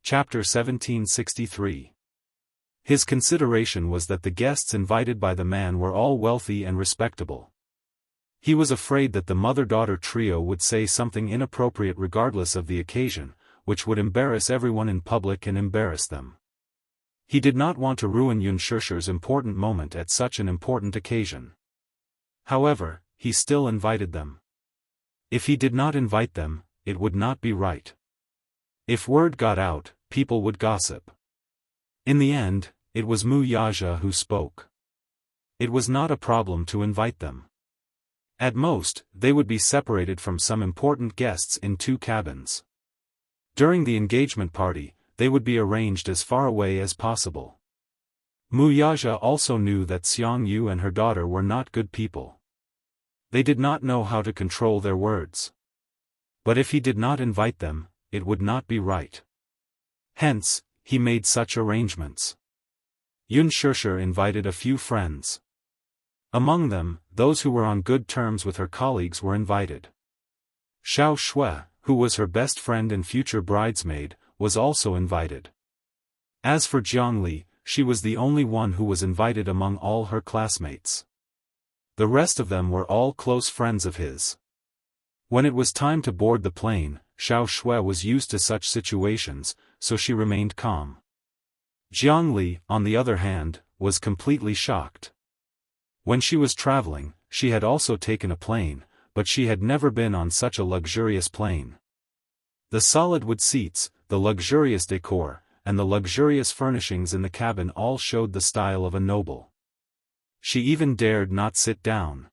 Chapter 1763. His consideration was that the guests invited by the man were all wealthy and respectable. He was afraid that the mother-daughter trio would say something inappropriate regardless of the occasion, which would embarrass everyone in public and embarrass them. He did not want to ruin Yunshishi's important moment at such an important occasion. However, he still invited them. If he did not invite them, it would not be right. If word got out, people would gossip. In the end, it was Mu Yaja who spoke. It was not a problem to invite them. At most, they would be separated from some important guests in 2 cabins. During the engagement party, they would be arranged as far away as possible. Mu Yaja also knew that Xiangyu and her daughter were not good people. They did not know how to control their words. But if he did not invite them, it would not be right. Hence, he made such arrangements. Yunshishi invited a few friends. Among them, those who were on good terms with her colleagues were invited. Xiao Shui, who was her best friend and future bridesmaid, was also invited. As for Jiangli, she was the only one who was invited among all her classmates. The rest of them were all close friends of his. When it was time to board the plane, Xiao Shui was used to such situations, so she remained calm. Jiangli, on the other hand, was completely shocked. When she was traveling, she had also taken a plane, but she had never been on such a luxurious plane. The solid wood seats, the luxurious decor, and the luxurious furnishings in the cabin all showed the style of a noble. She even dared not sit down.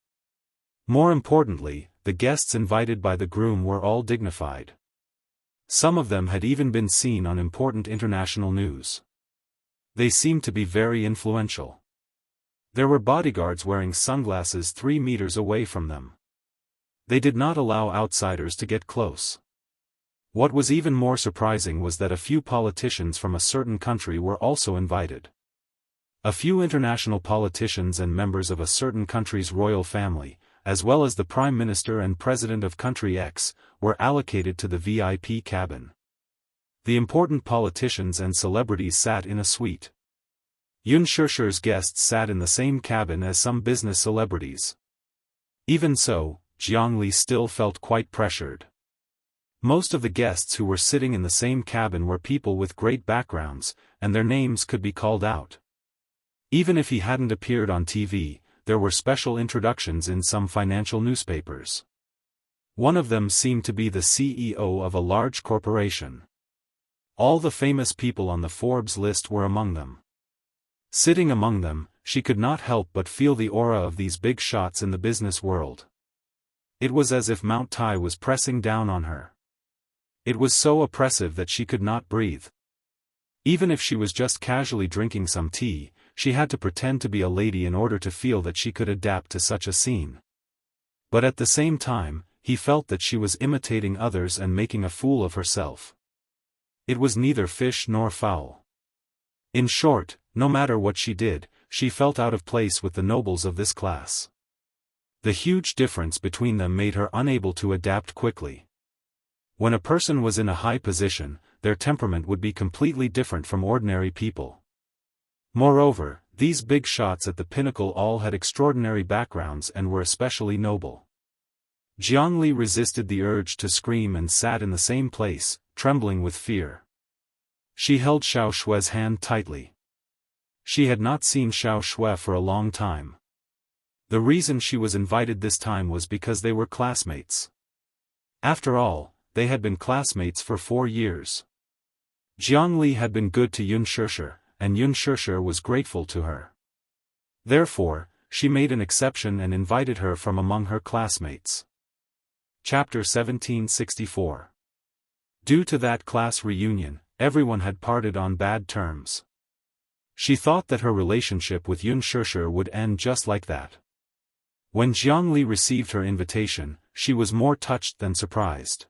More importantly, the guests invited by the groom were all dignified. Some of them had even been seen on important international news. They seemed to be very influential. There were bodyguards wearing sunglasses 3 meters away from them. They did not allow outsiders to get close. What was even more surprising was that a few politicians from a certain country were also invited. A few international politicians and members of a certain country's royal family, as well as the Prime Minister and President of Country X, were allocated to the VIP cabin. The important politicians and celebrities sat in a suite. Yunshishi's guests sat in the same cabin as some business celebrities. Even so, Jiangli still felt quite pressured. Most of the guests who were sitting in the same cabin were people with great backgrounds, and their names could be called out. Even if he hadn't appeared on TV, there were special introductions in some financial newspapers. One of them seemed to be the CEO of a large corporation. All the famous people on the Forbes list were among them. Sitting among them, she could not help but feel the aura of these big shots in the business world. It was as if Mount Tai was pressing down on her. It was so oppressive that she could not breathe. Even if she was just casually drinking some tea, she had to pretend to be a lady in order to feel that she could adapt to such a scene. But at the same time, he felt that she was imitating others and making a fool of herself. It was neither fish nor fowl. In short, no matter what she did, she felt out of place with the nobles of this class. The huge difference between them made her unable to adapt quickly. When a person was in a high position, their temperament would be completely different from ordinary people. Moreover, these big shots at the pinnacle all had extraordinary backgrounds and were especially noble. Jiangli resisted the urge to scream and sat in the same place, trembling with fear. She held Xiao Shui's hand tightly. She had not seen Xiao Shui for a long time. The reason she was invited this time was because they were classmates. After all, they had been classmates for 4 years. Jiangli had been good to Yunshishi, and Yunshishi was grateful to her. Therefore, she made an exception and invited her from among her classmates. Chapter 1764. Due to that class reunion, everyone had parted on bad terms. She thought that her relationship with Yunshishi would end just like that. When Jiangli received her invitation, she was more touched than surprised.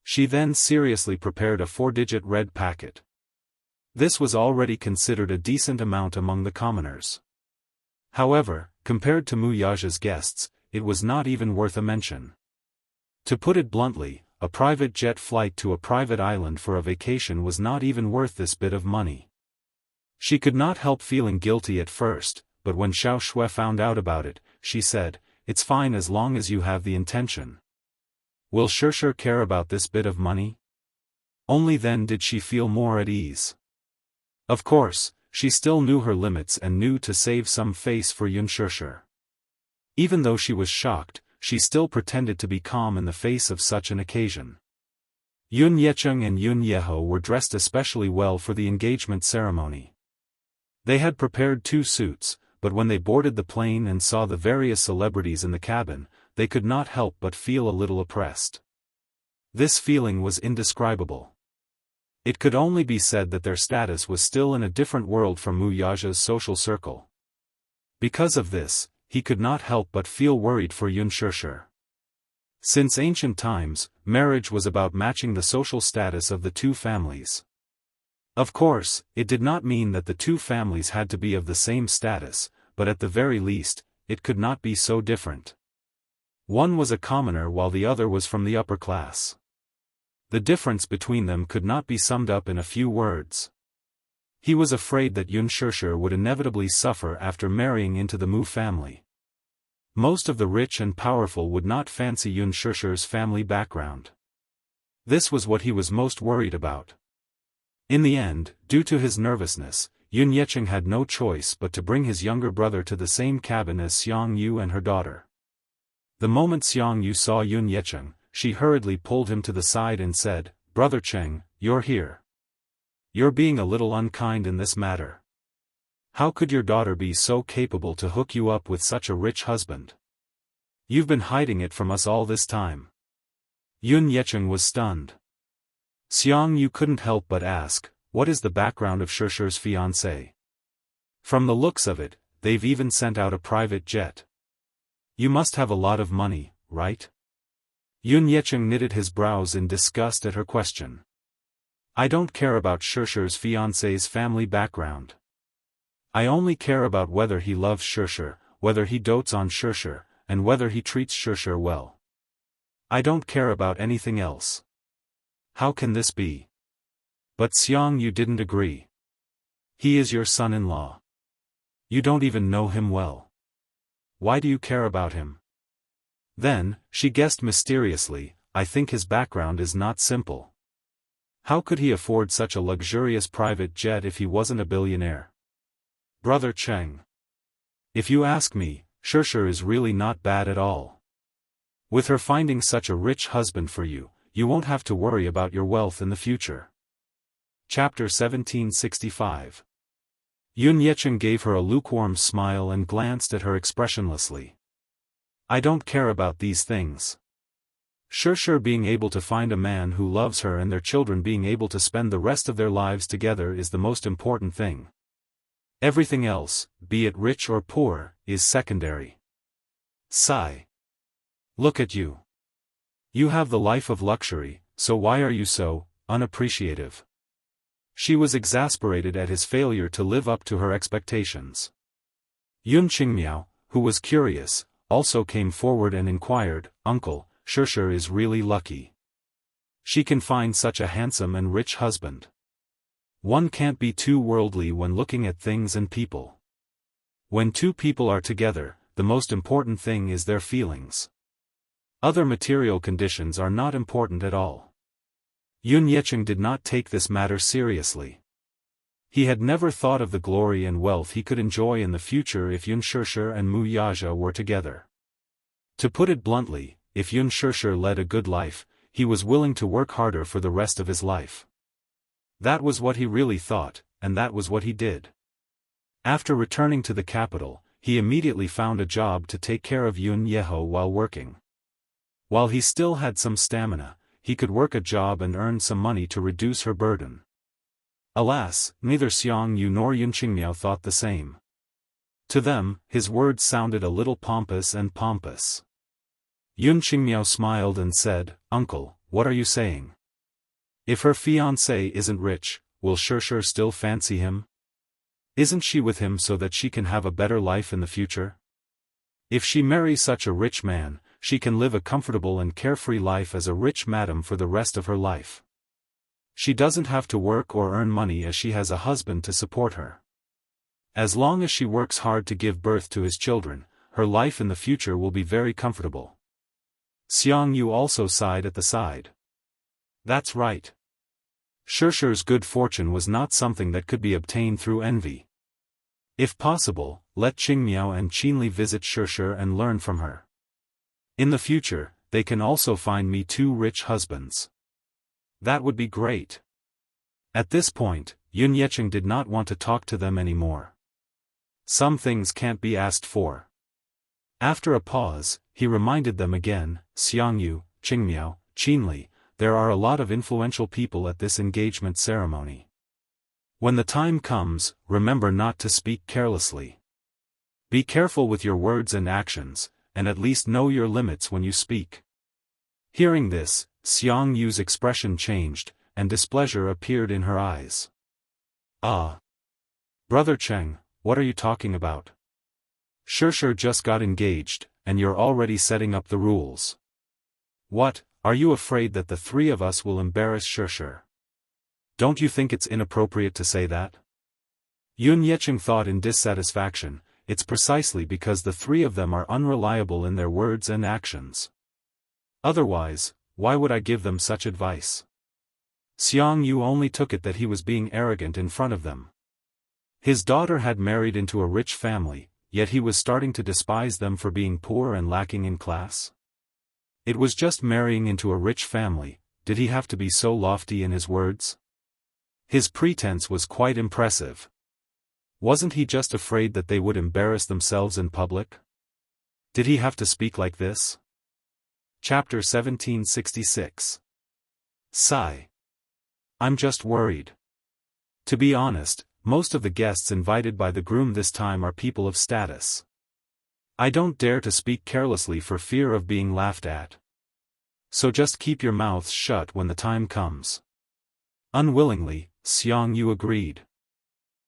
She then seriously prepared a 4-digit red packet. This was already considered a decent amount among the commoners. However, compared to Mu Yaja's guests, it was not even worth a mention. To put it bluntly, a private jet flight to a private island for a vacation was not even worth this bit of money. She could not help feeling guilty at first, but when Xiao Shui found out about it, she said, "It's fine as long as you have the intention." Will Shishir care about this bit of money? Only then did she feel more at ease. Of course, she still knew her limits and knew to save some face for Yun Shishir. Even though she was shocked, she still pretended to be calm in the face of such an occasion. Yun Yecheng and Yun Yeho were dressed especially well for the engagement ceremony. They had prepared 2 suits, but when they boarded the plane and saw the various celebrities in the cabin, they could not help but feel a little oppressed. This feeling was indescribable. It could only be said that their status was still in a different world from Mu Yaja's social circle. Because of this, he could not help but feel worried for Yun Shishir. Since ancient times, marriage was about matching the social status of the 2 families. Of course, it did not mean that the 2 families had to be of the same status, but at the very least, it could not be so different. One was a commoner while the other was from the upper class. The difference between them could not be summed up in a few words. He was afraid that Yun Shishir would inevitably suffer after marrying into the Mu family. Most of the rich and powerful would not fancy Yun Shishir's family background. This was what he was most worried about. In the end, due to his nervousness, Yun Yecheng had no choice but to bring his younger brother to the same cabin as Xiang Yu and her daughter. The moment Xiang Yu saw Yun Yecheng, she hurriedly pulled him to the side and said, "Brother Cheng, you're here. You're being a little unkind in this matter. How could your daughter be so capable to hook you up with such a rich husband? You've been hiding it from us all this time." Yun Yecheng was stunned. Xiang Yu couldn't help but ask, "What is the background of Shishir's fiancé? From the looks of it, they've even sent out a private jet. You must have a lot of money, right?" Yun Yecheng knitted his brows in disgust at her question. "I don't care about Shishir's fiancé's family background. I only care about whether he loves Shishir, whether he dotes on Shishir, and whether he treats Shishir well. I don't care about anything else. How can this be?" But Xiang Yu didn't agree. "He is your son-in-law. You don't even know him well. Why do you care about him?" Then, she guessed mysteriously, "I think his background is not simple. How could he afford such a luxurious private jet if he wasn't a billionaire? Brother Cheng. If you ask me, Shishir is really not bad at all. With her finding such a rich husband for you, you won't have to worry about your wealth in the future." Chapter 1765. Yun Yecheng gave her a lukewarm smile and glanced at her expressionlessly. "I don't care about these things. Shishir being able to find a man who loves her and their children being able to spend the rest of their lives together is the most important thing. Everything else, be it rich or poor, is secondary." Sigh. "Look at you. You have the life of luxury, so why are you so unappreciative?" She was exasperated at his failure to live up to her expectations. Yun Qingmiao, who was curious, also came forward and inquired, "Uncle, Shishir is really lucky. She can find such a handsome and rich husband. One can't be too worldly when looking at things and people. When 2 people are together, the most important thing is their feelings. Other material conditions are not important at all." Yun Yecheng did not take this matter seriously. He had never thought of the glory and wealth he could enjoy in the future if Yun Shishir and Mu Yaja were together. To put it bluntly, if Yun Shishir led a good life, he was willing to work harder for the rest of his life. That was what he really thought, and that was what he did. After returning to the capital, he immediately found a job to take care of Yun Yeho while working. While he still had some stamina, he could work a job and earn some money to reduce her burden. Alas, neither Xiang Yu nor Yun Qingmiao thought the same. To them, his words sounded a little pompous. Yun Qingmiao smiled and said, "Uncle, what are you saying? If her fiancé isn't rich, will Shishir still fancy him? Isn't she with him so that she can have a better life in the future? If she marries such a rich man, she can live a comfortable and carefree life as a rich madam for the rest of her life. She doesn't have to work or earn money as she has a husband to support her. As long as she works hard to give birth to his children, her life in the future will be very comfortable. Xiangyu also sighed at the side. That's right. Xirshi's good fortune was not something that could be obtained through envy. If possible, let Qingmiao and Qinli visit Xirshe and learn from her. In the future, they can also find me 2 rich husbands. That would be great. At this point, Yun Yeqing did not want to talk to them anymore. Some things can't be asked for. After a pause, he reminded them again, Xiangyu, Qingmiao, Qinli, there are a lot of influential people at this engagement ceremony. When the time comes, remember not to speak carelessly. Be careful with your words and actions, and at least know your limits when you speak. Hearing this, Xiangyu's expression changed, and displeasure appeared in her eyes. Ah! Brother Cheng, what are you talking about? Xirshe just got engaged, and you're already setting up the rules. What, are you afraid that the 3 of us will embarrass Xirshe? Don't you think it's inappropriate to say that? Yun Yeqing thought in dissatisfaction, it's precisely because the 3 of them are unreliable in their words and actions. Otherwise, why would I give them such advice? Xiangyu only took it that he was being arrogant in front of them. His daughter had married into a rich family, yet he was starting to despise them for being poor and lacking in class. It was just marrying into a rich family, did he have to be so lofty in his words? His pretense was quite impressive. Wasn't he just afraid that they would embarrass themselves in public? Did he have to speak like this? Chapter 1766. Sigh. I'm just worried. To be honest, most of the guests invited by the groom this time are people of status. I don't dare to speak carelessly for fear of being laughed at. So just keep your mouths shut when the time comes. Unwillingly, Xiangyu agreed.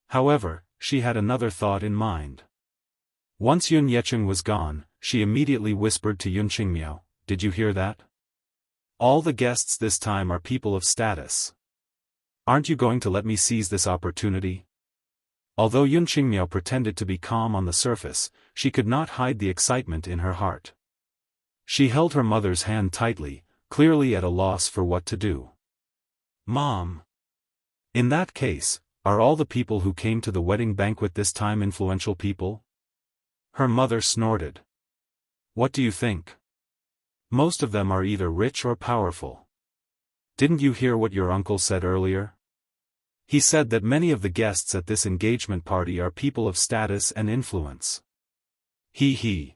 However, she had another thought in mind. Once Yun Yeqing was gone, she immediately whispered to Yun Qingmiao, did you hear that? All the guests this time are people of status. Aren't you going to let me seize this opportunity? Although Yun Qingmiao pretended to be calm on the surface, she could not hide the excitement in her heart. She held her mother's hand tightly, clearly at a loss for what to do. Mom! In that case, are all the people who came to the wedding banquet this time influential people? Her mother snorted. What do you think? Most of them are either rich or powerful. Didn't you hear what your uncle said earlier? He said that many of the guests at this engagement party are people of status and influence. He.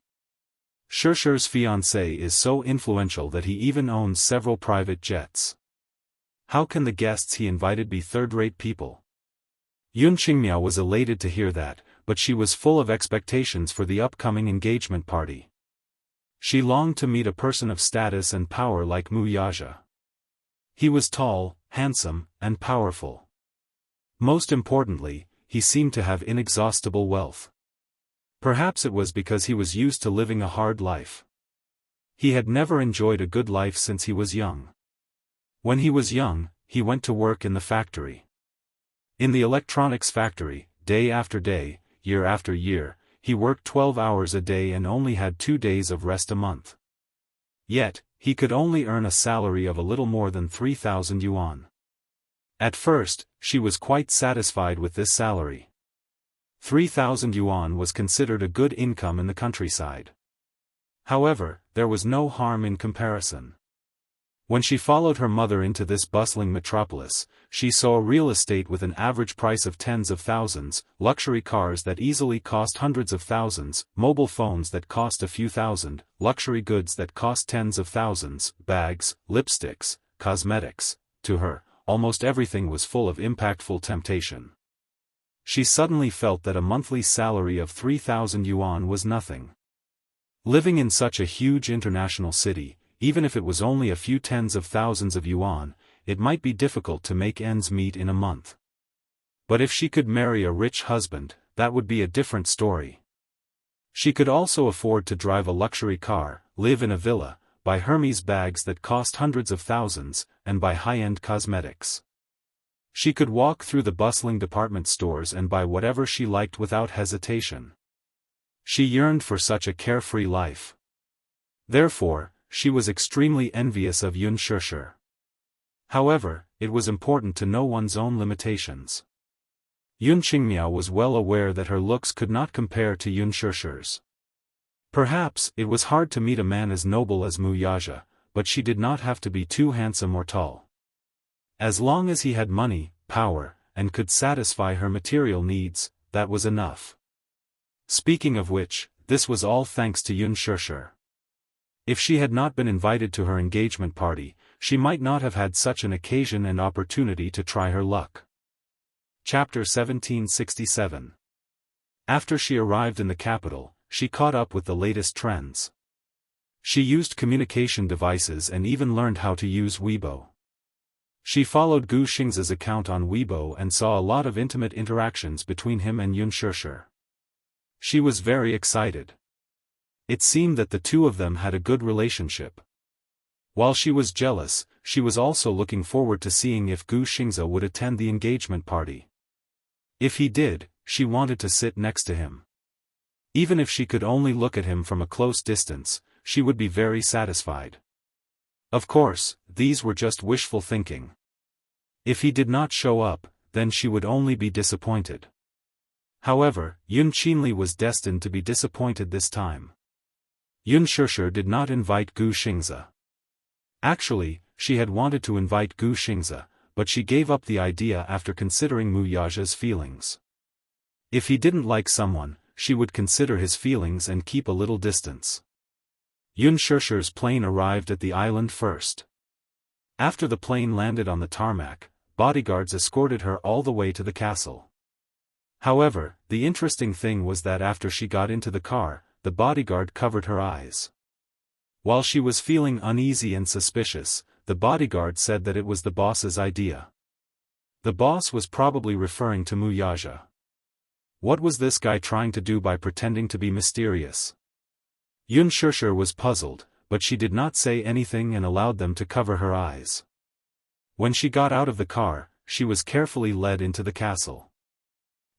Xirshe's fiancé is so influential that he even owns several private jets. How can the guests he invited be third-rate people? Yun Qingmiao was elated to hear that, but she was full of expectations for the upcoming engagement party. She longed to meet a person of status and power like Mu Yaja. He was tall, handsome, and powerful. Most importantly, he seemed to have inexhaustible wealth. Perhaps it was because he was used to living a hard life. He had never enjoyed a good life since he was young. When he was young, he went to work in the factory. In the electronics factory, day after day, year after year, he worked 12 hours a day and only had 2 days of rest a month. Yet, he could only earn a salary of a little more than 3,000 yuan. At first, she was quite satisfied with this salary. 3,000 yuan was considered a good income in the countryside. However, there was no harm in comparison. When she followed her mother into this bustling metropolis, she saw real estate with an average price of tens of thousands, luxury cars that easily cost hundreds of thousands, mobile phones that cost a few thousand, luxury goods that cost tens of thousands, bags, lipsticks, cosmetics. To her, almost everything was full of impactful temptation. She suddenly felt that a monthly salary of 3,000 yuan was nothing. Living in such a huge international city, even if it was only a few tens of thousands of yuan, it might be difficult to make ends meet in a month. But if she could marry a rich husband, that would be a different story. She could also afford to drive a luxury car, live in a villa, buy Hermes bags that cost hundreds of thousands, and buy high-end cosmetics. She could walk through the bustling department stores and buy whatever she liked without hesitation. She yearned for such a carefree life. Therefore, she was extremely envious of Xianxia. However, it was important to know one's own limitations. Xianxia was well aware that her looks could not compare to Xianxia's. Perhaps it was hard to meet a man as noble as Wuxia, but she did not have to be too handsome or tall. As long as he had money, power, and could satisfy her material needs, that was enough. Speaking of which, this was all thanks to Xianxia. If she had not been invited to her engagement party, she might not have had such an occasion and opportunity to try her luck. Chapter 1767. After she arrived in the capital, she caught up with the latest trends. She used communication devices and even learned how to use Weibo. She followed Gu Xingzi's account on Weibo and saw a lot of intimate interactions between him and Xianxia. She was very excited. It seemed that the two of them had a good relationship. While she was jealous, she was also looking forward to seeing if Gu Xingzi would attend the engagement party. If he did, she wanted to sit next to him. Even if she could only look at him from a close distance, she would be very satisfied. Of course, these were just wishful thinking. If he did not show up, then she would only be disappointed. However, Xianxia was destined to be disappointed this time. Xianxia did not invite Gu Xingzi. Actually, she had wanted to invite Gu Xingzi, but she gave up the idea after considering Wuxia's feelings. If he didn't like someone, she would consider his feelings and keep a little distance. Xianxia's plane arrived at the island first. After the plane landed on the tarmac, bodyguards escorted her all the way to the castle. However, the interesting thing was that after she got into the car, the bodyguard covered her eyes. While she was feeling uneasy and suspicious, the bodyguard said that it was the boss's idea. The boss was probably referring to Wuxia. What was this guy trying to do by pretending to be mysterious? Xianxia was puzzled, but she did not say anything and allowed them to cover her eyes. When she got out of the car, she was carefully led into the castle.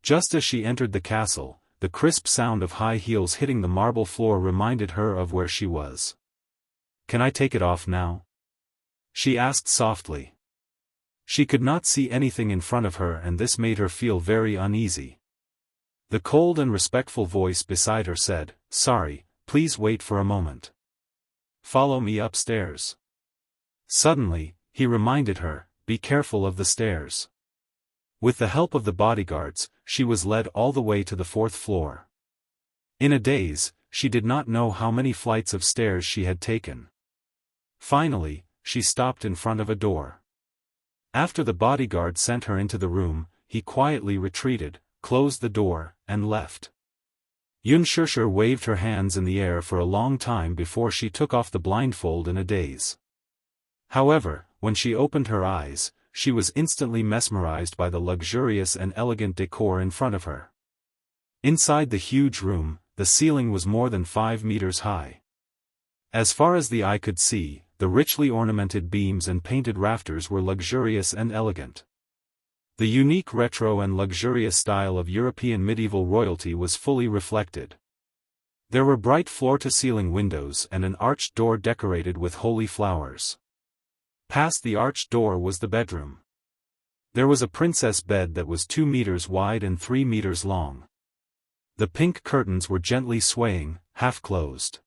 Just as she entered the castle, the crisp sound of high heels hitting the marble floor reminded her of where she was. "Can I take it off now?" she asked softly. She could not see anything in front of her and this made her feel very uneasy. The cold and respectful voice beside her said, "Sorry, please wait for a moment. Follow me upstairs." Suddenly, he reminded her, "Be careful of the stairs." With the help of the bodyguards, she was led all the way to the 4th floor. In a daze, she did not know how many flights of stairs she had taken. Finally, she stopped in front of a door. After the bodyguard sent her into the room, he quietly retreated, closed the door, and left. Xianxia waved her hands in the air for a long time before she took off the blindfold in a daze. However, when she opened her eyes, she was instantly mesmerized by the luxurious and elegant decor in front of her. Inside the huge room, the ceiling was more than 5 meters high. As far as the eye could see, the richly ornamented beams and painted rafters were luxurious and elegant. The unique retro and luxurious style of European medieval royalty was fully reflected. There were bright floor-to-ceiling windows and an arched door decorated with holy flowers. Past the arched door was the bedroom. There was a princess bed that was 2 meters wide and 3 meters long. The pink curtains were gently swaying, half-closed.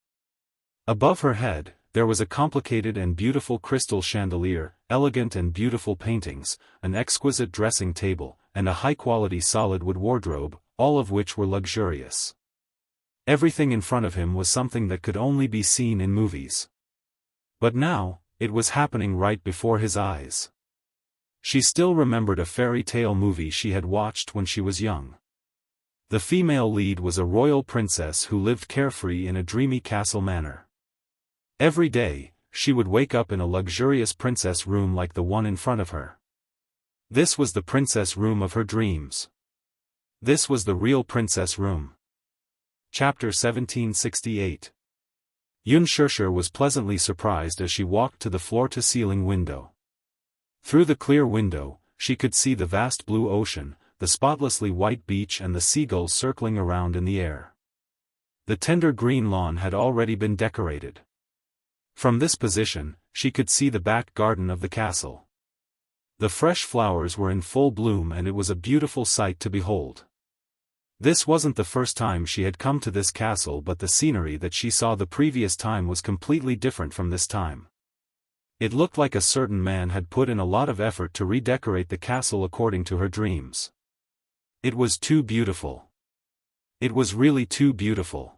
Above her head, there was a complicated and beautiful crystal chandelier, elegant and beautiful paintings, an exquisite dressing table, and a high-quality solid wood wardrobe, all of which were luxurious. Everything in front of him was something that could only be seen in movies. But now, it was happening right before his eyes. She still remembered a fairy tale movie she had watched when she was young. The female lead was a royal princess who lived carefree in a dreamy castle manor. Every day, she would wake up in a luxurious princess room like the one in front of her. This was the princess room of her dreams. This was the real princess room. Chapter 1768. Xianxia was pleasantly surprised as she walked to the floor-to-ceiling window. Through the clear window, she could see the vast blue ocean, the spotlessly white beach and the seagulls circling around in the air. The tender green lawn had already been decorated. From this position, she could see the back garden of the castle. The fresh flowers were in full bloom and it was a beautiful sight to behold. This wasn't the first time she had come to this castle, but the scenery that she saw the previous time was completely different from this time. It looked like a certain man had put in a lot of effort to redecorate the castle according to her dreams. It was too beautiful. It was really too beautiful.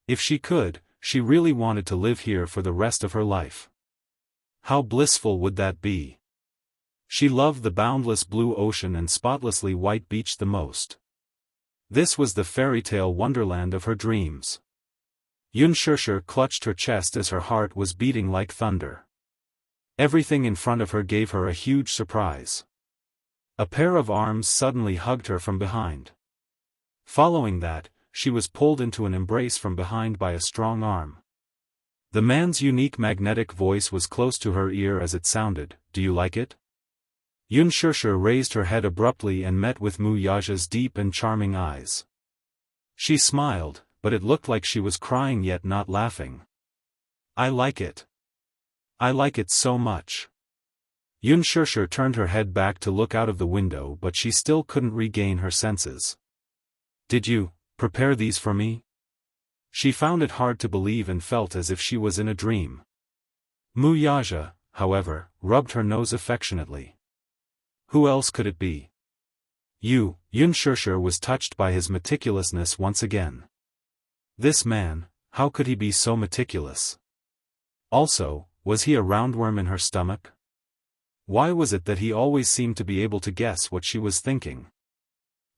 If she could, she really wanted to live here for the rest of her life. How blissful would that be? She loved the boundless blue ocean and spotlessly white beach the most. This was the fairy tale wonderland of her dreams. Xianxia clutched her chest as her heart was beating like thunder. Everything in front of her gave her a huge surprise. A pair of arms suddenly hugged her from behind. Following that, she was pulled into an embrace from behind by a strong arm. The man's unique magnetic voice was close to her ear as it sounded, "Do you like it?" Xianxia raised her head abruptly and met with Wuxia's deep and charming eyes. She smiled, but it looked like she was crying yet not laughing. "I like it. I like it so much." Xianxia turned her head back to look out of the window, but she still couldn't regain her senses. "Did you prepare these for me?" She found it hard to believe and felt as if she was in a dream. Wuxia, however, rubbed her nose affectionately. "Who else could it be?" Xianxia was touched by his meticulousness once again. This man, how could he be so meticulous? Also, was he a roundworm in her stomach? Why was it that he always seemed to be able to guess what she was thinking?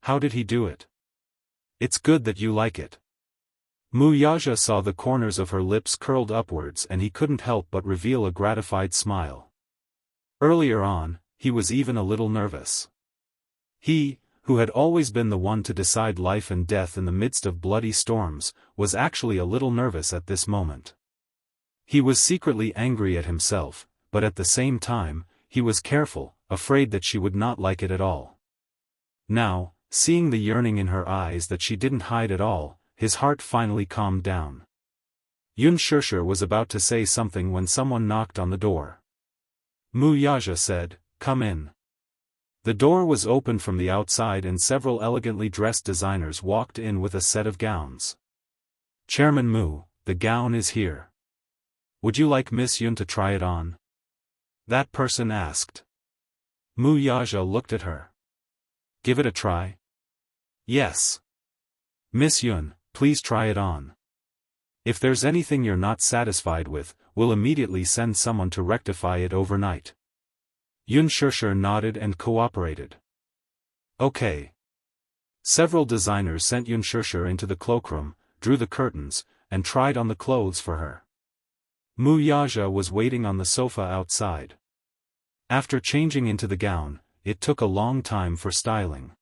How did he do it? "It's good that you like it." Wuxia saw the corners of her lips curled upwards and he couldn't help but reveal a gratified smile. Earlier on, he was even a little nervous. He, who had always been the one to decide life and death in the midst of bloody storms, was actually a little nervous at this moment. He was secretly angry at himself, but at the same time, he was careful, afraid that she would not like it at all. Now, seeing the yearning in her eyes that she didn't hide at all, his heart finally calmed down. Xianxia was about to say something when someone knocked on the door. Wuxia said, "Come in." The door was opened from the outside and several elegantly dressed designers walked in with a set of gowns. "Chairman Mu, the gown is here. Would you like Miss Yun to try it on?" that person asked. Wuxia looked at her. "Give it a try?" "Yes. Miss Yun, please try it on. If there's anything you're not satisfied with, we'll immediately send someone to rectify it overnight." Xianxia nodded and cooperated. "Okay." Several designers sent Xianxia into the cloakroom, drew the curtains, and tried on the clothes for her. Wuxia was waiting on the sofa outside. After changing into the gown, it took a long time for styling.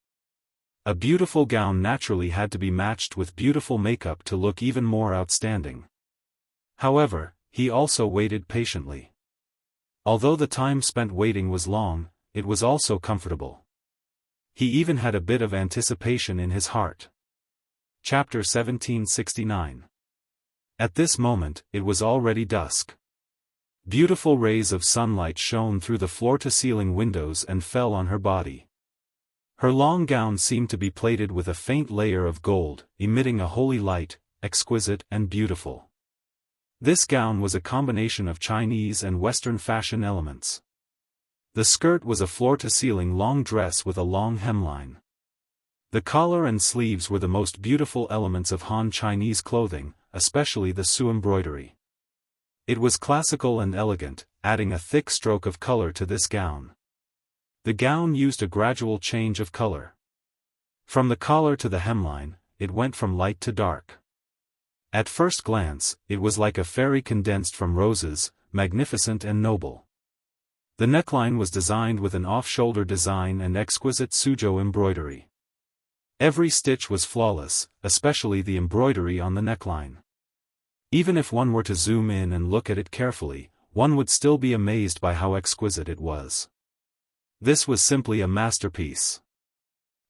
A beautiful gown naturally had to be matched with beautiful makeup to look even more outstanding. However, he also waited patiently. Although the time spent waiting was long, it was also comfortable. He even had a bit of anticipation in his heart. Chapter 1769. At this moment, it was already dusk. Beautiful rays of sunlight shone through the floor-to-ceiling windows and fell on her body. Her long gown seemed to be plated with a faint layer of gold, emitting a holy light, exquisite and beautiful. This gown was a combination of Chinese and Western fashion elements. The skirt was a floor-to-ceiling long dress with a long hemline. The collar and sleeves were the most beautiful elements of Han Chinese clothing, especially the Su embroidery. It was classical and elegant, adding a thick stroke of color to this gown. The gown used a gradual change of color. From the collar to the hemline, it went from light to dark. At first glance, it was like a fairy condensed from roses, magnificent and noble. The neckline was designed with an off-shoulder design and exquisite Suzhou embroidery. Every stitch was flawless, especially the embroidery on the neckline. Even if one were to zoom in and look at it carefully, one would still be amazed by how exquisite it was. This was simply a masterpiece.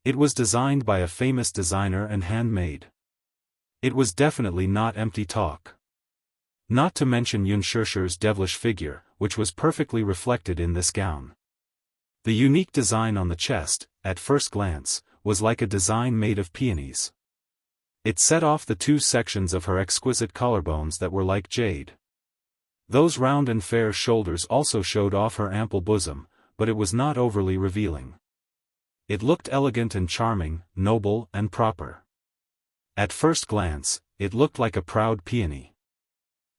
It was designed by a famous designer and handmade. It was definitely not empty talk. Not to mention Yunshirshi's devilish figure, which was perfectly reflected in this gown. The unique design on the chest, at first glance, was like a design made of peonies. It set off the two sections of her exquisite collarbones that were like jade. Those round and fair shoulders also showed off her ample bosom, but it was not overly revealing. It looked elegant and charming, noble and proper. At first glance, it looked like a proud peony.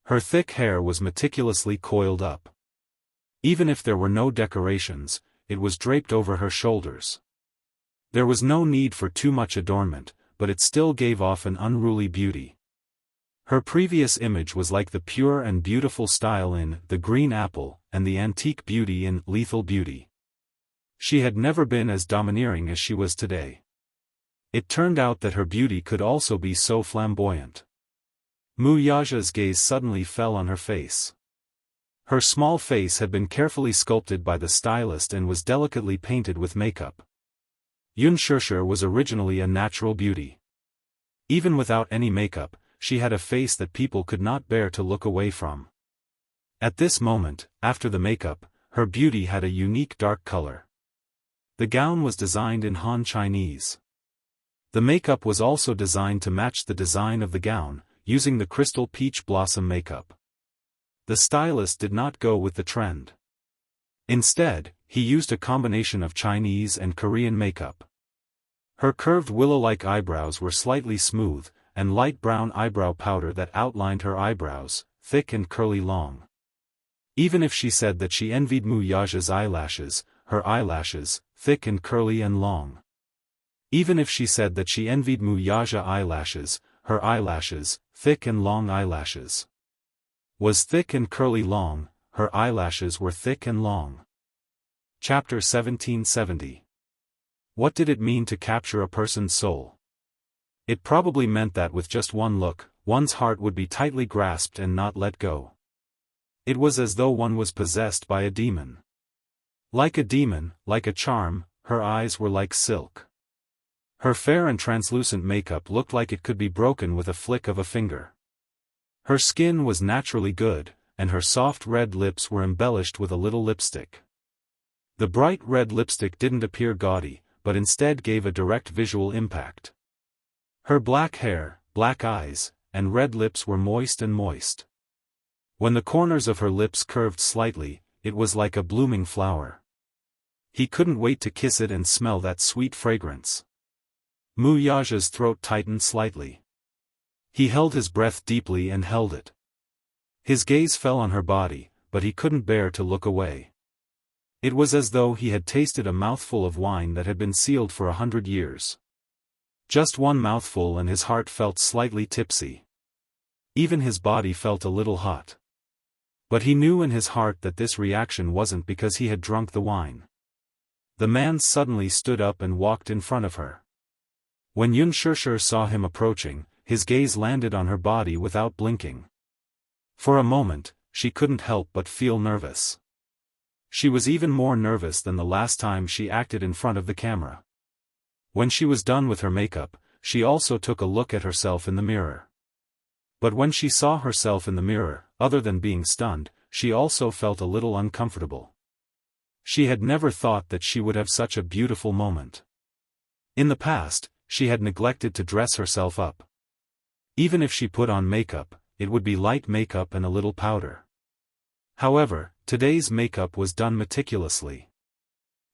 Her thick hair was meticulously coiled up. Even if there were no decorations, it was draped over her shoulders. There was no need for too much adornment, but it still gave off an unruly beauty. Her previous image was like the pure and beautiful style in The Green Apple, and the antique beauty in Lethal Beauty. She had never been as domineering as she was today. It turned out that her beauty could also be so flamboyant. Muyaja's gaze suddenly fell on her face. Her small face had been carefully sculpted by the stylist and was delicately painted with makeup. Yunshirsha was originally a natural beauty. Even without any makeup, she had a face that people could not bear to look away from. At this moment, after the makeup, her beauty had a unique dark color. The gown was designed in Han Chinese. The makeup was also designed to match the design of the gown, using the crystal peach blossom makeup. The stylist did not go with the trend. Instead, he used a combination of Chinese and Korean makeup. Her curved willow-like eyebrows were slightly smooth, and light brown eyebrow powder that outlined her eyebrows, thick and curly long. Even if she said that she envied Muyaja's eyelashes, her eyelashes, thick and curly and long. Even if she said that she envied Muyaja eyelashes, her eyelashes, thick and long eyelashes. Was thick and curly long, her eyelashes were thick and long. Chapter 1770. What did it mean to capture a person's soul? It probably meant that with just one look, one's heart would be tightly grasped and not let go. It was as though one was possessed by a demon. Like a demon, like a charm, her eyes were like silk. Her fair and translucent makeup looked like it could be broken with a flick of a finger. Her skin was naturally good, and her soft red lips were embellished with a little lipstick. The bright red lipstick didn't appear gaudy, but instead gave a direct visual impact. Her black hair, black eyes, and red lips were moist and moist. When the corners of her lips curved slightly, it was like a blooming flower. He couldn't wait to kiss it and smell that sweet fragrance. Muyaja's throat tightened slightly. He held his breath deeply and held it. His gaze fell on her body, but he couldn't bear to look away. It was as though he had tasted a mouthful of wine that had been sealed for 100 years. Just one mouthful and his heart felt slightly tipsy. Even his body felt a little hot. But he knew in his heart that this reaction wasn't because he had drunk the wine. The man suddenly stood up and walked in front of her. When Yunshirsha saw him approaching, his gaze landed on her body without blinking. For a moment, she couldn't help but feel nervous. She was even more nervous than the last time she acted in front of the camera. When she was done with her makeup, she also took a look at herself in the mirror. But when she saw herself in the mirror, other than being stunned, she also felt a little uncomfortable. She had never thought that she would have such a beautiful moment. In the past, she had neglected to dress herself up. Even if she put on makeup, it would be light makeup and a little powder. However, today's makeup was done meticulously.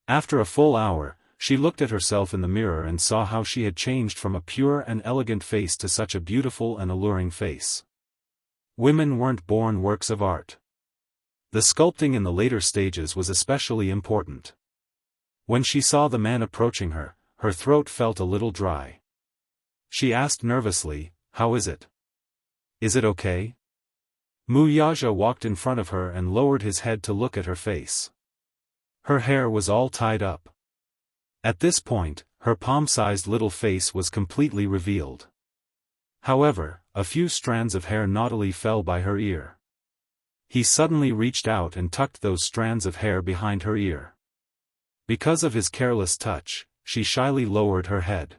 After a full hour, she looked at herself in the mirror and saw how she had changed from a pure and elegant face to such a beautiful and alluring face. Women weren't born works of art. The sculpting in the later stages was especially important. When she saw the man approaching her, her throat felt a little dry. She asked nervously, "How is it? Is it okay?" Muyaja walked in front of her and lowered his head to look at her face. Her hair was all tied up. At this point, her palm-sized little face was completely revealed. However, a few strands of hair naughtily fell by her ear. He suddenly reached out and tucked those strands of hair behind her ear. Because of his careless touch, she shyly lowered her head.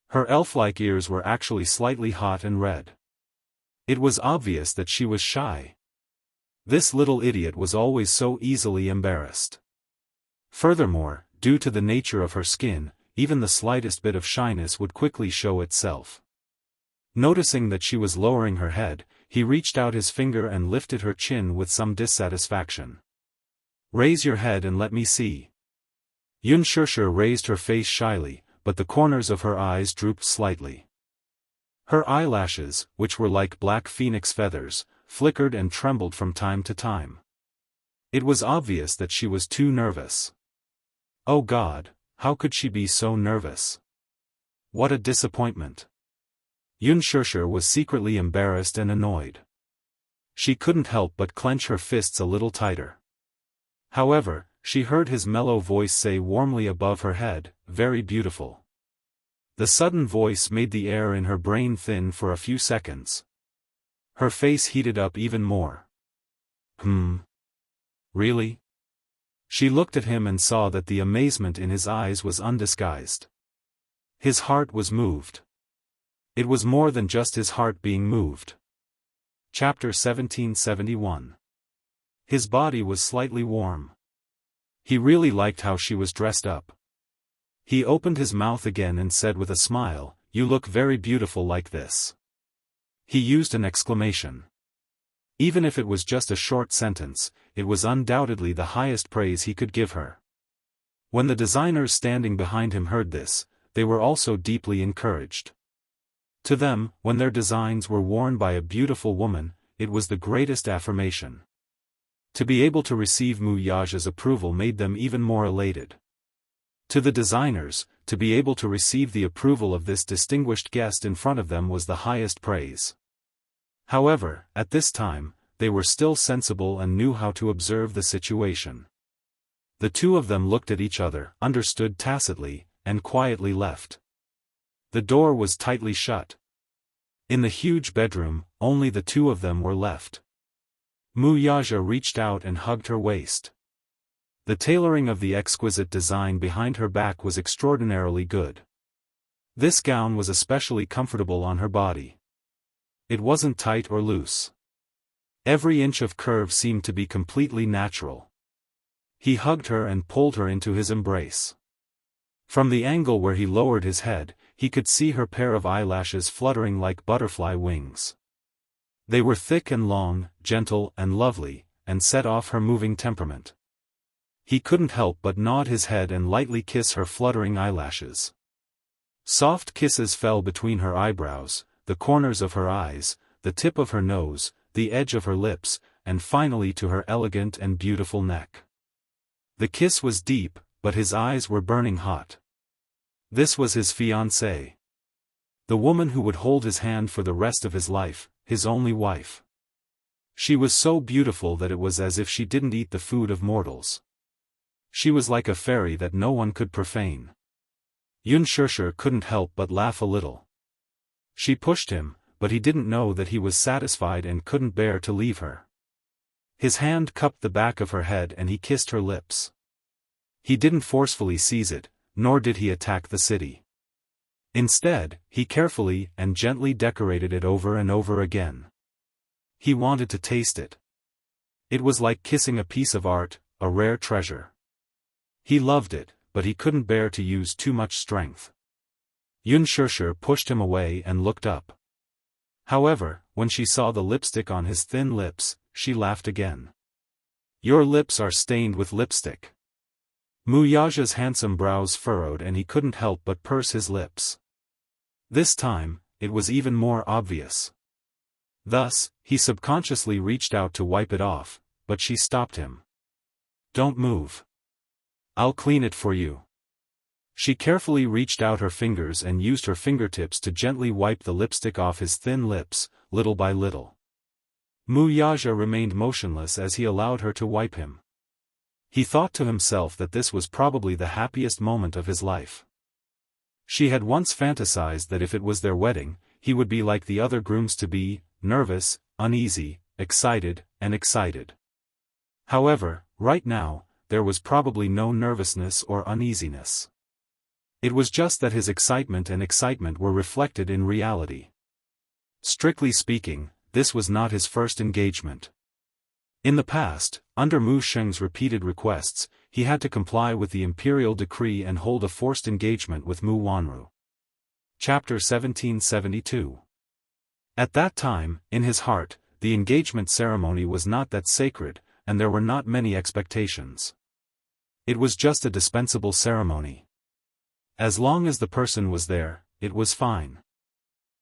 Her elf-like ears were actually slightly hot and red. It was obvious that she was shy. This little idiot was always so easily embarrassed. Furthermore, due to the nature of her skin, even the slightest bit of shyness would quickly show itself. Noticing that she was lowering her head, he reached out his finger and lifted her chin with some dissatisfaction. "Raise your head and let me see." Xianxia raised her face shyly, but the corners of her eyes drooped slightly. Her eyelashes, which were like black phoenix feathers, flickered and trembled from time to time. It was obvious that she was too nervous. Oh God, how could she be so nervous? What a disappointment. Xianxia was secretly embarrassed and annoyed. She couldn't help but clench her fists a little tighter. However, she heard his mellow voice say warmly above her head, "Very beautiful." The sudden voice made the air in her brain thin for a few seconds. Her face heated up even more. Really? She looked at him and saw that the amazement in his eyes was undisguised. His heart was moved. It was more than just his heart being moved. Chapter 1771. His body was slightly warm. He really liked how she was dressed up. He opened his mouth again and said with a smile, "You look very beautiful like this." He used an exclamation. Even if it was just a short sentence, it was undoubtedly the highest praise he could give her. When the designers standing behind him heard this, they were also deeply encouraged. To them, when their designs were worn by a beautiful woman, it was the greatest affirmation. To be able to receive Wuxia's approval made them even more elated. To the designers, to be able to receive the approval of this distinguished guest in front of them was the highest praise. However, at this time, they were still sensible and knew how to observe the situation. The two of them looked at each other, understood tacitly, and quietly left. The door was tightly shut. In the huge bedroom, only the two of them were left. Wuxia reached out and hugged her waist. The tailoring of the exquisite design behind her back was extraordinarily good. This gown was especially comfortable on her body. It wasn't tight or loose. Every inch of curve seemed to be completely natural. He hugged her and pulled her into his embrace. From the angle where he lowered his head, he could see her pair of eyelashes fluttering like butterfly wings. They were thick and long, gentle and lovely, and set off her moving temperament. He couldn't help but nod his head and lightly kiss her fluttering eyelashes. Soft kisses fell between her eyebrows, the corners of her eyes, the tip of her nose, the edge of her lips, and finally to her elegant and beautiful neck. The kiss was deep, but his eyes were burning hot. This was his fiancée. The woman who would hold his hand for the rest of his life, his only wife. She was so beautiful that it was as if she didn't eat the food of mortals. She was like a fairy that no one could profane. Xianxia couldn't help but laugh a little. She pushed him, but he didn't know that he was satisfied and couldn't bear to leave her. His hand cupped the back of her head and he kissed her lips. He didn't forcefully seize it, nor did he attack the city. Instead, he carefully and gently decorated it over and over again. He wanted to taste it. It was like kissing a piece of art, a rare treasure. He loved it, but he couldn't bear to use too much strength. Xianxia pushed him away and looked up. However, when she saw the lipstick on his thin lips, she laughed again. "Your lips are stained with lipstick." Wuxia's handsome brows furrowed and he couldn't help but purse his lips. This time, it was even more obvious. Thus, he subconsciously reached out to wipe it off, but she stopped him. "Don't move. I'll clean it for you." She carefully reached out her fingers and used her fingertips to gently wipe the lipstick off his thin lips, little by little. Wuxia remained motionless as he allowed her to wipe him. He thought to himself that this was probably the happiest moment of his life. She had once fantasized that if it was their wedding, he would be like the other grooms-to-be, nervous, uneasy, excited, and excited. However, right now, there was probably no nervousness or uneasiness. It was just that his excitement and excitement were reflected in reality. Strictly speaking, this was not his first engagement. In the past, under Mu Sheng's repeated requests, he had to comply with the imperial decree and hold a forced engagement with Mu Wanru. Chapter 1772. At that time, in his heart, the engagement ceremony was not that sacred, and there were not many expectations. It was just a dispensable ceremony. As long as the person was there, it was fine.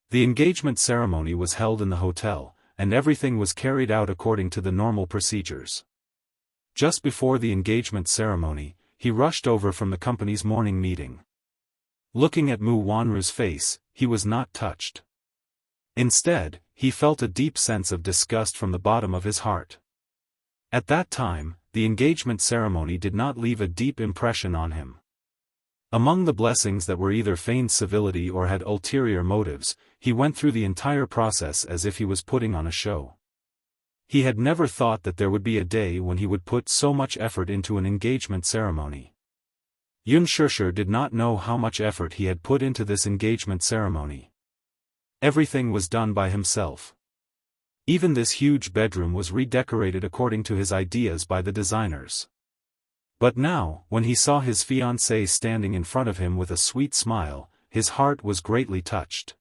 The engagement ceremony was held in the hotel, and everything was carried out according to the normal procedures. Just before the engagement ceremony, he rushed over from the company's morning meeting. Looking at Mu Wanru's face, he was not touched. Instead, he felt a deep sense of disgust from the bottom of his heart. At that time, the engagement ceremony did not leave a deep impression on him. Among the blessings that were either feigned civility or had ulterior motives, he went through the entire process as if he was putting on a show. He had never thought that there would be a day when he would put so much effort into an engagement ceremony. Unspoken did not know how much effort he had put into this engagement ceremony. Everything was done by himself. Even this huge bedroom was redecorated according to his ideas by the designers. But now, when he saw his fiancée standing in front of him with a sweet smile, his heart was greatly touched.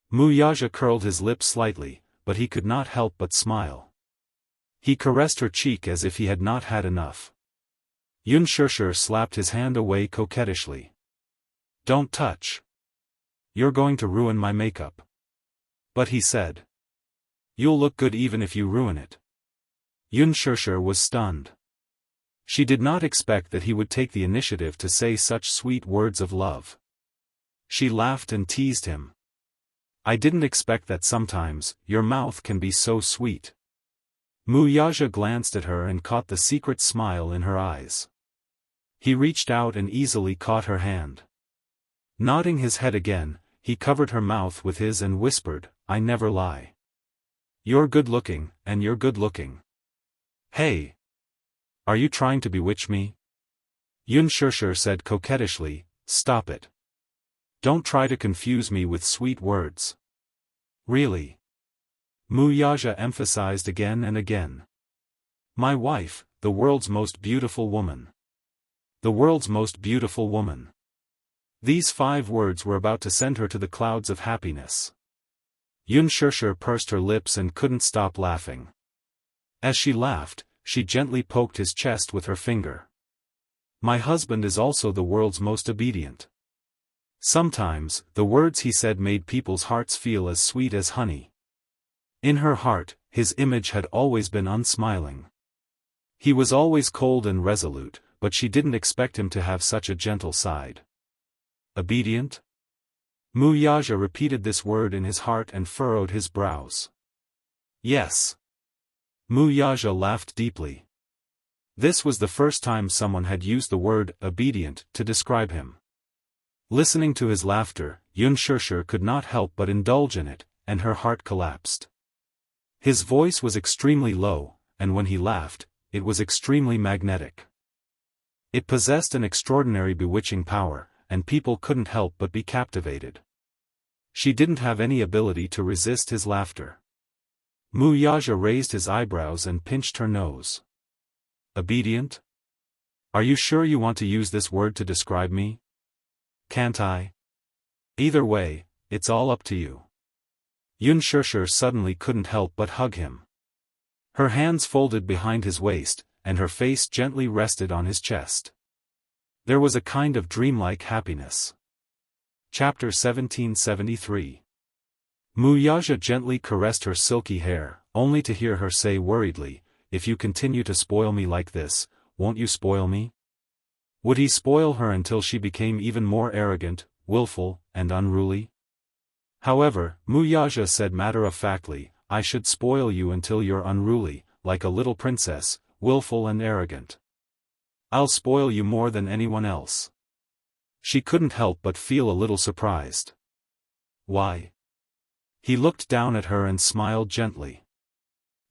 Mu Yaja curled his lips slightly, but he could not help but smile. He caressed her cheek as if he had not had enough. Unspoken slapped his hand away coquettishly. "Don't touch. You're going to ruin my makeup." But he said, "You'll look good even if you ruin it." Unspoken was stunned. She did not expect that he would take the initiative to say such sweet words of love. She laughed and teased him. "I didn't expect that sometimes, your mouth can be so sweet." Mu Yaja glanced at her and caught the secret smile in her eyes. He reached out and easily caught her hand. Nodding his head again, he covered her mouth with his and whispered, "I never lie. You're good looking, and you're good looking. Hey! Are you trying to bewitch me?" Unspoken said coquettishly, "Stop it. Don't try to confuse me with sweet words." "Really?" Mu Yaja emphasized again and again. "My wife, the world's most beautiful woman. The world's most beautiful woman." These 5 words were about to send her to the clouds of happiness. Unspoken pursed her lips and couldn't stop laughing. As she laughed, she gently poked his chest with her finger. "My husband is also the world's most obedient." Sometimes, the words he said made people's hearts feel as sweet as honey. In her heart, his image had always been unsmiling. He was always cold and resolute, but she didn't expect him to have such a gentle side. Obedient? Mu Yaja repeated this word in his heart and furrowed his brows. "Yes." Mu Yaja laughed deeply. This was the first time someone had used the word obedient to describe him. Listening to his laughter, Unspoken could not help but indulge in it, and her heart collapsed. His voice was extremely low, and when he laughed, it was extremely magnetic. It possessed an extraordinary bewitching power, and people couldn't help but be captivated. She didn't have any ability to resist his laughter. Mu Yaja raised his eyebrows and pinched her nose. "Obedient? Are you sure you want to use this word to describe me? Can't I? Either way, it's all up to you." Unspoken suddenly couldn't help but hug him. Her hands folded behind his waist, and her face gently rested on his chest. There was a kind of dreamlike happiness. Chapter 1773. Mu Yaja gently caressed her silky hair, only to hear her say worriedly, "If you continue to spoil me like this, won't you spoil me?" Would he spoil her until she became even more arrogant, willful, and unruly? However, Mu Yaja said matter-of-factly, "I should spoil you until you're unruly, like a little princess, willful and arrogant. I'll spoil you more than anyone else." She couldn't help but feel a little surprised. Why? He looked down at her and smiled gently.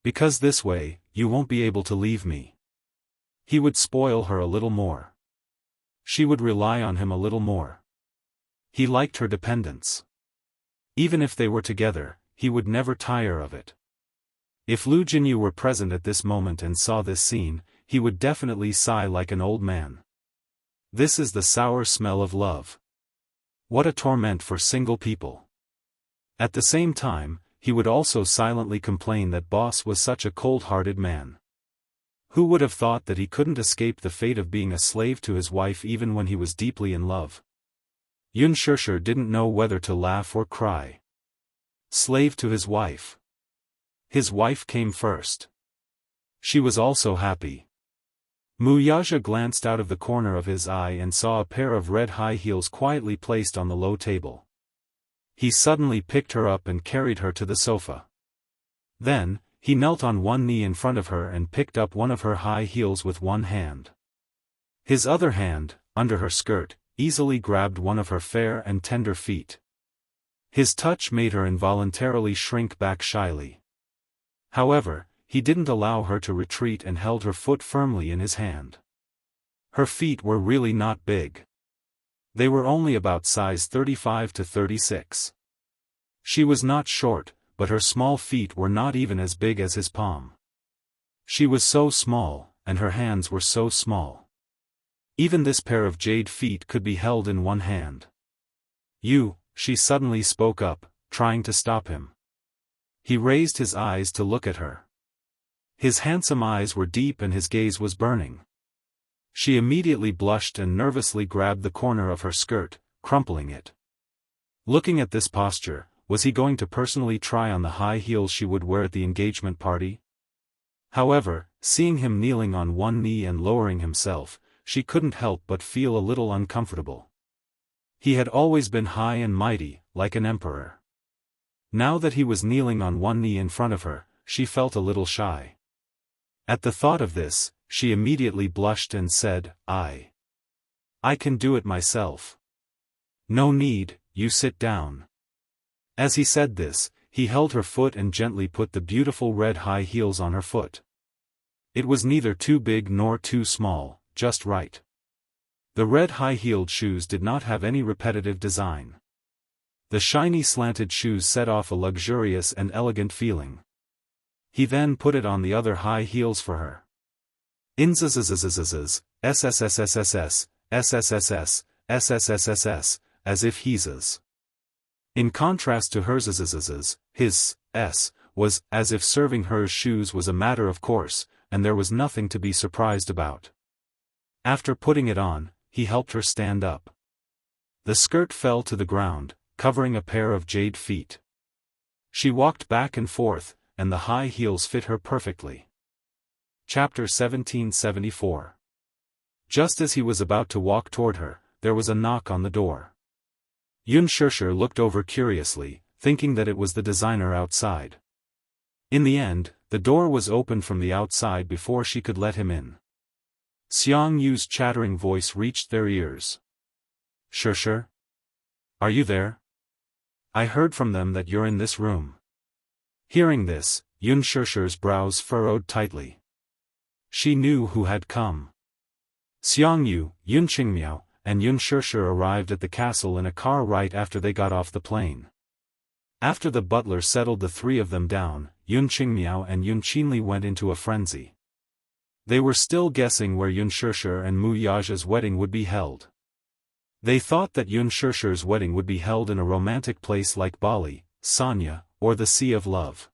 Because this way, you won't be able to leave me. He would spoil her a little more. She would rely on him a little more. He liked her dependence. Even if they were together, he would never tire of it. If Lu Jinyu were present at this moment and saw this scene, he would definitely sigh like an old man. This is the sour smell of love. What a torment for single people. At the same time, he would also silently complain that Boss was such a cold-hearted man. Who would have thought that he couldn't escape the fate of being a slave to his wife even when he was deeply in love? Yun Shishir didn't know whether to laugh or cry. Slave to his wife. His wife came first. She was also happy. Muyaja glanced out of the corner of his eye and saw a pair of red high heels quietly placed on the low table. He suddenly picked her up and carried her to the sofa. Then, he knelt on one knee in front of her and picked up one of her high heels with one hand. His other hand, under her skirt, easily grabbed one of her fair and tender feet. His touch made her involuntarily shrink back shyly. However, he didn't allow her to retreat and held her foot firmly in his hand. Her feet were really not big. They were only about size 35 to 36. She was not short, but her small feet were not even as big as his palm. She was so small, and her hands were so small. Even this pair of jade feet could be held in one hand. She suddenly spoke up, trying to stop him. He raised his eyes to look at her. His handsome eyes were deep and his gaze was burning. She immediately blushed and nervously grabbed the corner of her skirt, crumpling it. Looking at this posture, was he going to personally try on the high heels she would wear at the engagement party? However, seeing him kneeling on one knee and lowering himself, she couldn't help but feel a little uncomfortable. He had always been high and mighty, like an emperor. Now that he was kneeling on one knee in front of her, she felt a little shy. At the thought of this, she immediately blushed and said, I can do it myself. No need, you sit down. As he said this, he held her foot and gently put the beautiful red high heels on her foot. It was neither too big nor too small, just right. The red high-heeled shoes did not have any repetitive design. The shiny slanted shoes set off a luxurious and elegant feeling. He then put it on the other high heels for her. Inzzzzzzzzzzz, SSSSSS, SSSS, SSSSS, as if he's. In contrast to hers, his s was as if serving her shoes was a matter of course, and there was nothing to be surprised about. After putting it on, he helped her stand up. The skirt fell to the ground, covering a pair of jade feet. She walked back and forth, and the high heels fit her perfectly. Chapter 1774. Just as he was about to walk toward her, there was a knock on the door. Yun Shishir looked over curiously, thinking that it was the designer outside. In the end, the door was opened from the outside before she could let him in. Xiang Yu's chattering voice reached their ears. Shishir? Are you there? I heard from them that you're in this room. Hearing this, Yun Shishir's brows furrowed tightly. She knew who had come. Xiang Yu, Yun Qingmiao, and Yun Shishir arrived at the castle in a car right after they got off the plane. After the butler settled the three of them down, Yun Qingmiao and Yun Qinli went into a frenzy. They were still guessing where Yun Shishir and Mu Yaja's wedding would be held. They thought that Yun Shishir's wedding would be held in a romantic place like Bali, Sanya, or the Sea of Love.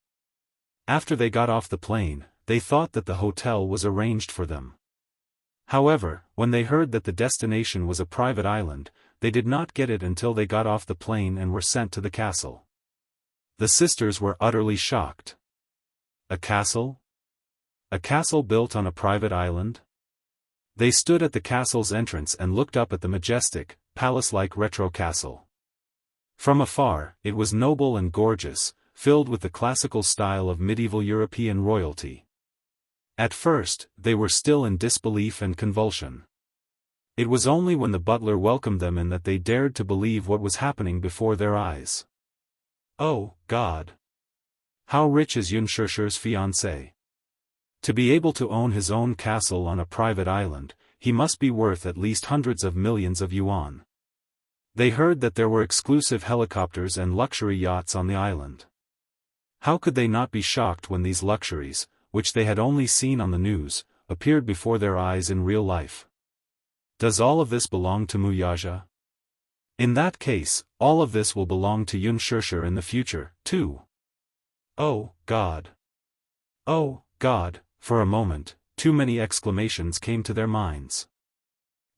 After they got off the plane, they thought that the hotel was arranged for them. However, when they heard that the destination was a private island, they did not get it until they got off the plane and were sent to the castle. The sisters were utterly shocked. A castle? A castle built on a private island? They stood at the castle's entrance and looked up at the majestic, palace-like retro castle. From afar, it was noble and gorgeous, filled with the classical style of medieval European royalty. At first, they were still in disbelief and convulsion. It was only when the butler welcomed them in that they dared to believe what was happening before their eyes. Oh, God! How rich is Yunshishi's fiancé? To be able to own his own castle on a private island, he must be worth at least hundreds of millions of yuan. They heard that there were exclusive helicopters and luxury yachts on the island. How could they not be shocked when these luxuries, which they had only seen on the news, appeared before their eyes in real life? Does all of this belong to Muyaja? In that case, all of this will belong to Yunshisha in the future, too. Oh, God! Oh, God! For a moment, too many exclamations came to their minds.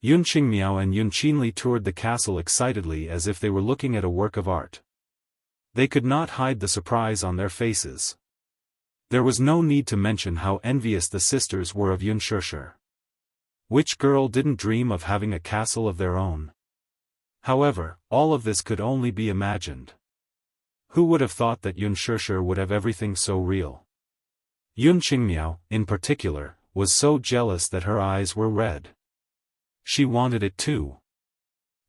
Yun Qingmiao and Yun Qinli toured the castle excitedly as if they were looking at a work of art. They could not hide the surprise on their faces. There was no need to mention how envious the sisters were of Yunshisha. Which girl didn't dream of having a castle of their own? However, all of this could only be imagined. Who would have thought that Yunshisha would have everything so real? Yun Qingmiao, in particular, was so jealous that her eyes were red. She wanted it too.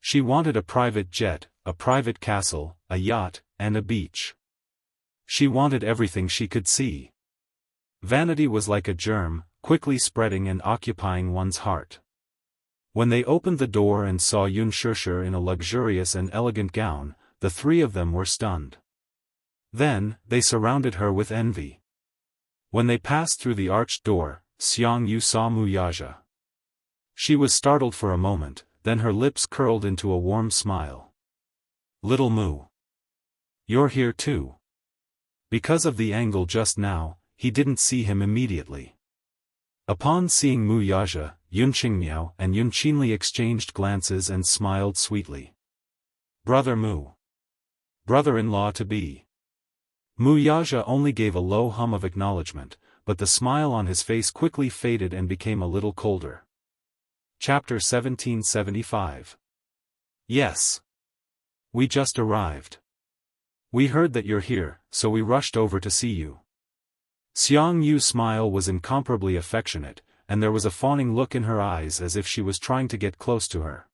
She wanted a private jet, a private castle, a yacht, and a beach. She wanted everything she could see. Vanity was like a germ, quickly spreading and occupying one's heart. When they opened the door and saw Yunshisha in a luxurious and elegant gown, the three of them were stunned. Then, they surrounded her with envy. When they passed through the arched door, Xiangyu saw Muyaja. She was startled for a moment, then her lips curled into a warm smile. Little Mu. You're here too. Because of the angle just now, he didn't see him immediately. Upon seeing Muyaja, Yun Qingmiao and Yun Qinli exchanged glances and smiled sweetly. Brother Mu. Brother-in-law-to-be. Muyaja only gave a low hum of acknowledgement, but the smile on his face quickly faded and became a little colder. Chapter 1775. Yes. We just arrived. We heard that you're here, so we rushed over to see you. Xiangyu's smile was incomparably affectionate, and there was a fawning look in her eyes as if she was trying to get close to her.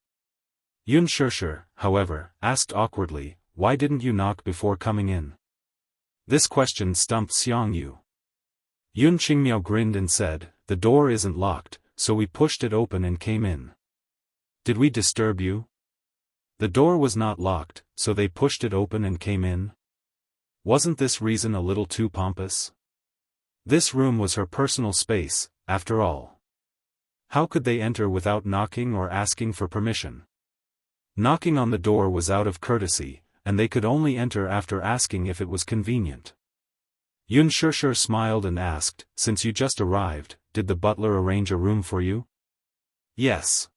Yunshisha, however, asked awkwardly, "Why didn't you knock before coming in?" This question stumped Xiangyu. Yun Qingmiao grinned and said, "The door isn't locked, so we pushed it open and came in." Did we disturb you? The door was not locked, so they pushed it open and came in? Wasn't this reason a little too pompous? This room was her personal space, after all. How could they enter without knocking or asking for permission? Knocking on the door was out of courtesy, and they could only enter after asking if it was convenient. Yunshisha smiled and asked, "Since you just arrived, did the butler arrange a room for you?" "Yes.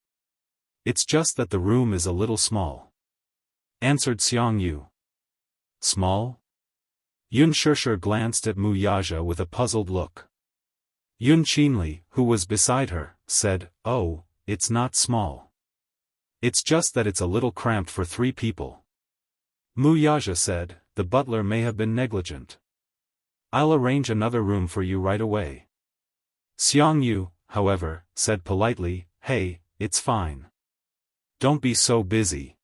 It's just that the room is a little small," answered Xiangyu. Small? Yunshisha glanced at Muyaja with a puzzled look. Yun Qinli, who was beside her, said, "Oh, it's not small. It's just that it's a little cramped for 3 people. Muyaja said, "The butler may have been negligent. I'll arrange another room for you right away." Xiangyu, however, said politely, "Hey, it's fine. Don't be so busy.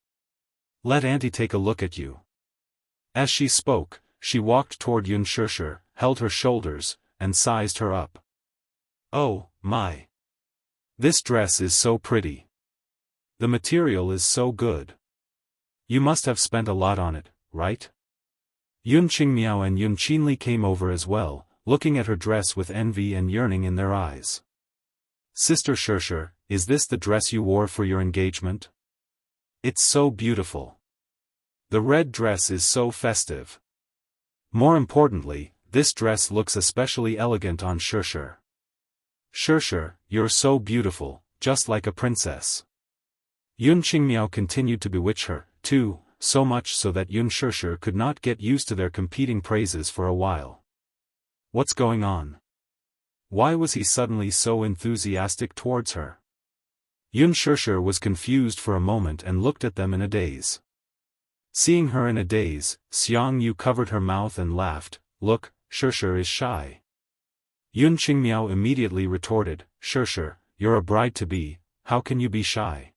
Let Auntie take a look at you." As she spoke, she walked toward Yunshisha, held her shoulders, and sized her up. "Oh, my. This dress is so pretty. The material is so good. You must have spent a lot on it, right?" Yun Qingmiao and Yun Qinli came over as well, looking at her dress with envy and yearning in their eyes. "Sister Shisha, is this the dress you wore for your engagement? It's so beautiful. The red dress is so festive. More importantly, this dress looks especially elegant on Shisha. Shisha, you're so beautiful, just like a princess." Yun Qingmiao continued to bewitch her, too, so much so that Yunshisha could not get used to their competing praises for a while. What's going on? Why was he suddenly so enthusiastic towards her? Yunshisha was confused for a moment and looked at them in a daze. Seeing her in a daze, Xiangyu covered her mouth and laughed, "Look, Shisha is shy." Yun Qingmiao immediately retorted, "Shisha, you're a bride-to-be, how can you be shy?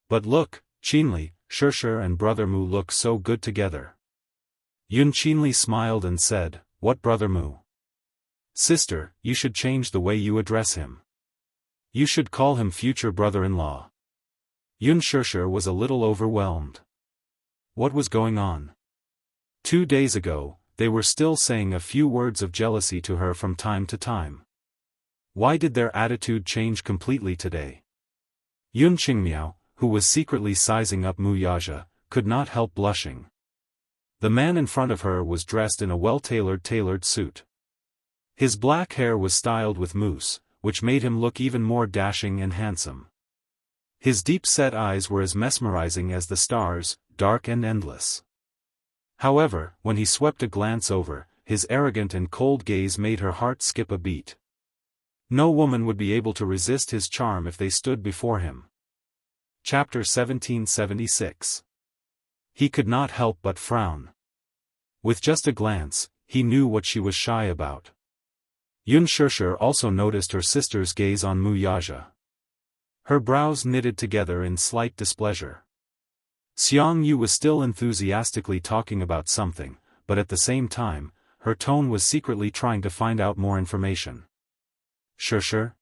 But look, Qinli, Shishir and Brother Mu look so good together. Yun Qinli smiled and said, what Brother Mu? Sister, you should change the way you address him. You should call him future brother-in-law. Yun Shishir was a little overwhelmed. What was going on? 2 days ago, they were still saying a few words of jealousy to her from time to time. Why did their attitude change completely today? Yun Qingmiao, who was secretly sizing up Mu Yaja, could not help blushing. The man in front of her was dressed in a well-tailored suit. His black hair was styled with mousse, which made him look even more dashing and handsome. His deep-set eyes were as mesmerizing as the stars, dark and endless. However, when he swept a glance over, his arrogant and cold gaze made her heart skip a beat. No woman would be able to resist his charm if they stood before him. Chapter 1776. He could not help but frown. With just a glance, he knew what she was shy about. Yun Shishir also noticed her sister's gaze on Mu Yaja. Her brows knitted together in slight displeasure. Xiangyu was still enthusiastically talking about something, but at the same time, her tone was secretly trying to find out more information. Shishir?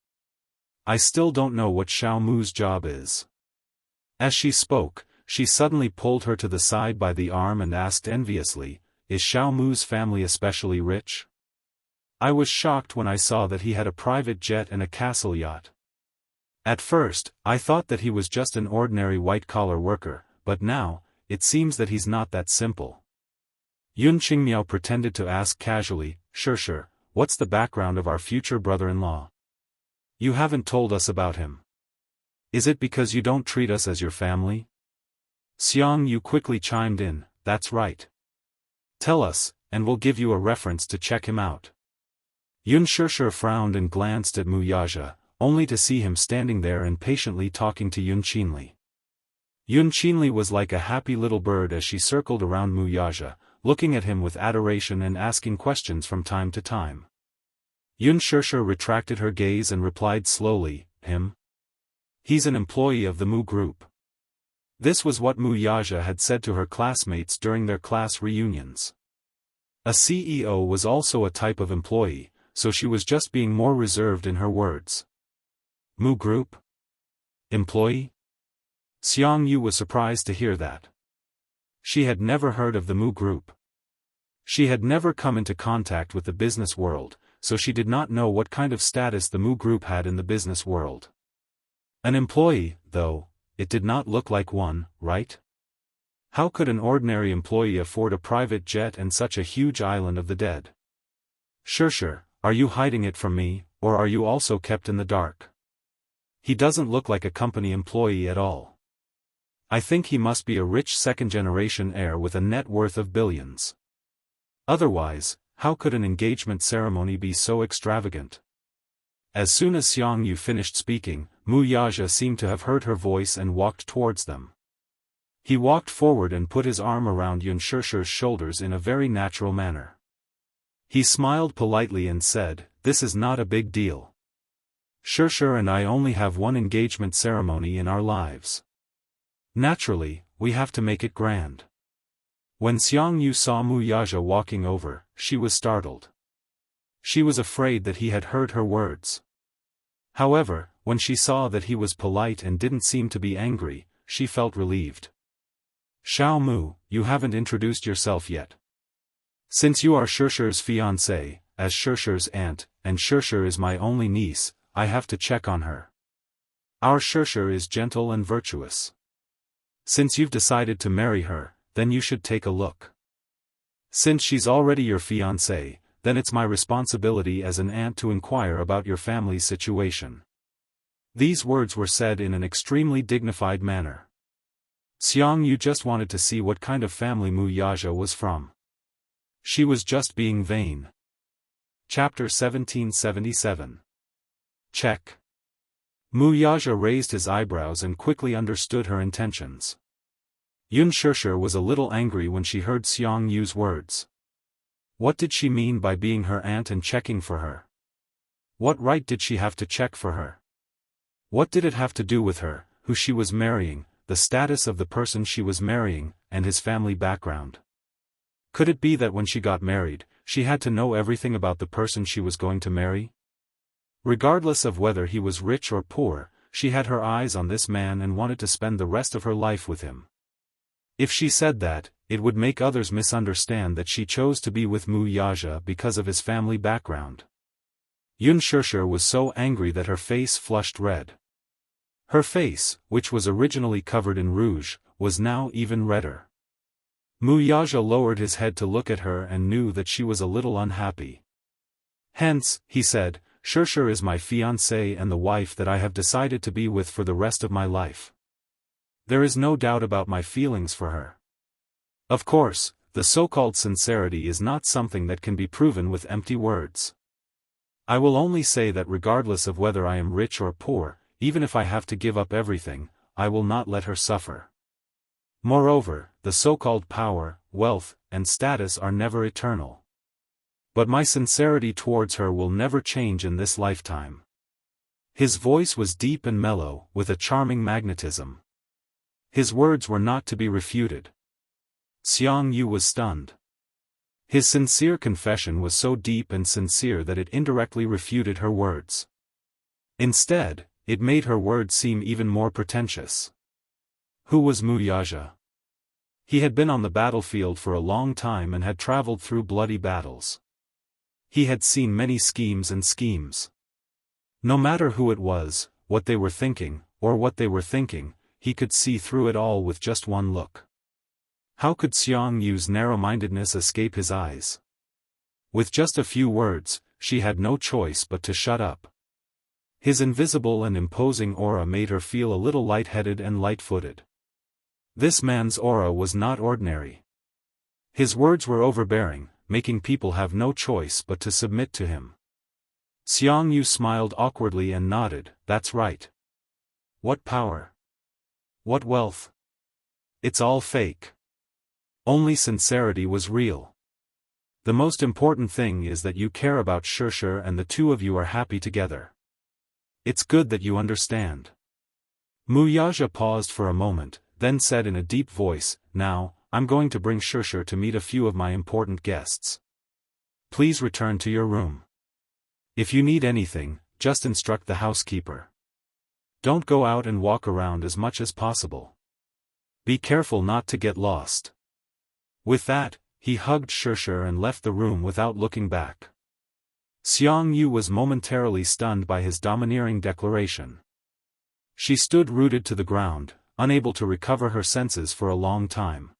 I still don't know what Xiao Mu's job is. As she spoke, she suddenly pulled her to the side by the arm and asked enviously, is Xiao Mu's family especially rich? I was shocked when I saw that he had a private jet and a castle yacht. At first, I thought that he was just an ordinary white-collar worker, but now, it seems that he's not that simple. Yun Qingmiao pretended to ask casually, Shishir, what's the background of our future brother-in-law? You haven't told us about him. Is it because you don't treat us as your family? Xiangyu quickly chimed in, that's right. Tell us, and we'll give you a reference to check him out. Yun Shishir frowned and glanced at Mu Yaja, only to see him standing there and patiently talking to Yun Qinli. Yun Qinli was like a happy little bird as she circled around Mu Yaja, looking at him with adoration and asking questions from time to time. Yun Shishir retracted her gaze and replied slowly, him? He's an employee of the Mu group. This was what Mu Yaja had said to her classmates during their class reunions. A CEO was also a type of employee, so she was just being more reserved in her words. Mu group? Employee? Xiangyu was surprised to hear that. She had never heard of the Mu group. She had never come into contact with the business world, so she did not know what kind of status the Mu group had in the business world. An employee, though, it did not look like one, right? How could an ordinary employee afford a private jet and such a huge island of the dead? Shishir, are you hiding it from me, or are you also kept in the dark? He doesn't look like a company employee at all. I think he must be a rich second-generation heir with a net worth of billions. Otherwise, how could an engagement ceremony be so extravagant? As soon as Xiangyu finished speaking, Mu Yaja seemed to have heard her voice and walked towards them. He walked forward and put his arm around Yun Shishir's shoulders in a very natural manner. He smiled politely and said, this is not a big deal. Shishir and I only have one engagement ceremony in our lives. Naturally, we have to make it grand. When Xiangyu saw Mu Yaja walking over, she was startled. She was afraid that he had heard her words. However, when she saw that he was polite and didn't seem to be angry, she felt relieved. Xiao Mu, you haven't introduced yourself yet. Since you are Shishir's fiancée, as Shishir's aunt, and Shishir is my only niece, I have to check on her. Our Shishir is gentle and virtuous. Since you've decided to marry her, then you should take a look. Since she's already your fiancée, then it's my responsibility as an aunt to inquire about your family's situation. These words were said in an extremely dignified manner. Xiangyu just wanted to see what kind of family Mu Yaja was from. She was just being vain. Chapter 1777. Check. Mu Yaja raised his eyebrows and quickly understood her intentions. Yun Shishir was a little angry when she heard Xiangyu's words. What did she mean by being her aunt and checking for her? What right did she have to check for her? What did it have to do with her, who she was marrying, the status of the person she was marrying, and his family background? Could it be that when she got married, she had to know everything about the person she was going to marry? Regardless of whether he was rich or poor, she had her eyes on this man and wanted to spend the rest of her life with him. If she said that, it would make others misunderstand that she chose to be with Wuxia because of his family background. Xianxia was so angry that her face flushed red. Her face, which was originally covered in rouge, was now even redder. Wuxia lowered his head to look at her and knew that she was a little unhappy. Hence, he said, Xianxia is my fiancée and the wife that I have decided to be with for the rest of my life. There is no doubt about my feelings for her. Of course, the so-called sincerity is not something that can be proven with empty words. I will only say that regardless of whether I am rich or poor, even if I have to give up everything, I will not let her suffer. Moreover, the so-called power, wealth, and status are never eternal. But my sincerity towards her will never change in this lifetime. His voice was deep and mellow, with a charming magnetism. His words were not to be refuted. Xiangyu was stunned. His sincere confession was so deep and sincere that it indirectly refuted her words. Instead, it made her words seem even more pretentious. Who was Wuxia? He had been on the battlefield for a long time and had traveled through bloody battles. He had seen many schemes and schemes. No matter who it was, what they were thinking, or what they were thinking, he could see through it all with just one look. How could Xiangyu's narrow-mindedness escape his eyes? With just a few words, she had no choice but to shut up. His invisible and imposing aura made her feel a little light-headed and light-footed. This man's aura was not ordinary. His words were overbearing, making people have no choice but to submit to him. Xiangyu smiled awkwardly and nodded, "That's right. What power? What wealth? It's all fake. Only sincerity was real. The most important thing is that you care about Xianxia and the two of you are happy together. It's good that you understand." Wuxia paused for a moment, then said in a deep voice, "Now, I'm going to bring Xianxia to meet a few of my important guests. Please return to your room. If you need anything, just instruct the housekeeper. Don't go out and walk around as much as possible. Be careful not to get lost." With that, he hugged Xianxia and left the room without looking back. Xiangyu was momentarily stunned by his domineering declaration. She stood rooted to the ground, unable to recover her senses for a long time.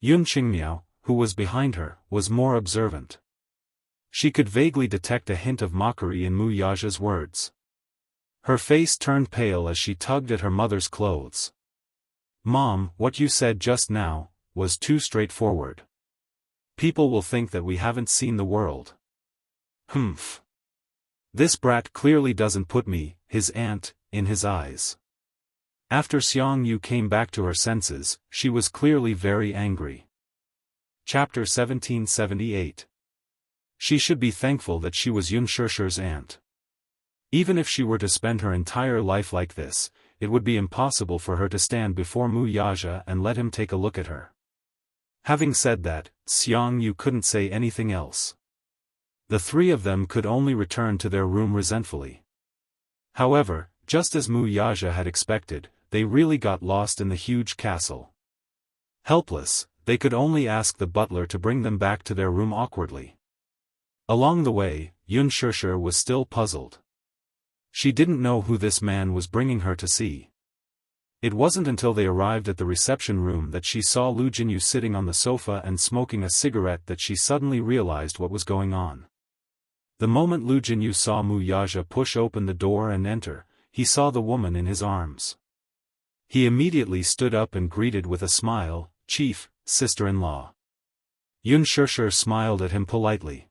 Yunqingmiao, who was behind her, was more observant. She could vaguely detect a hint of mockery in Wuxia's words. Her face turned pale as she tugged at her mother's clothes. "Mom, what you said just now was too straightforward. People will think that we haven't seen the world." "Humph. This brat clearly doesn't put me, his aunt, in his eyes." After Xiangyu came back to her senses, she was clearly very angry. Chapter 1778. She should be thankful that she was Yunxia's aunt. Even if she were to spend her entire life like this, it would be impossible for her to stand before Wuxia and let him take a look at her. Having said that, Xiangyu couldn't say anything else. The three of them could only return to their room resentfully. However, just as Wuxia had expected, they really got lost in the huge castle. Helpless, they could only ask the butler to bring them back to their room awkwardly. Along the way, Yunxia was still puzzled. She didn't know who this man was bringing her to see. It wasn't until they arrived at the reception room that she saw Lu Jinyu sitting on the sofa and smoking a cigarette that she suddenly realized what was going on. The moment Lu Jinyu saw Wuxia push open the door and enter, he saw the woman in his arms. He immediately stood up and greeted with a smile, "Chief, sister-in-law." Yunxia smiled at him politely.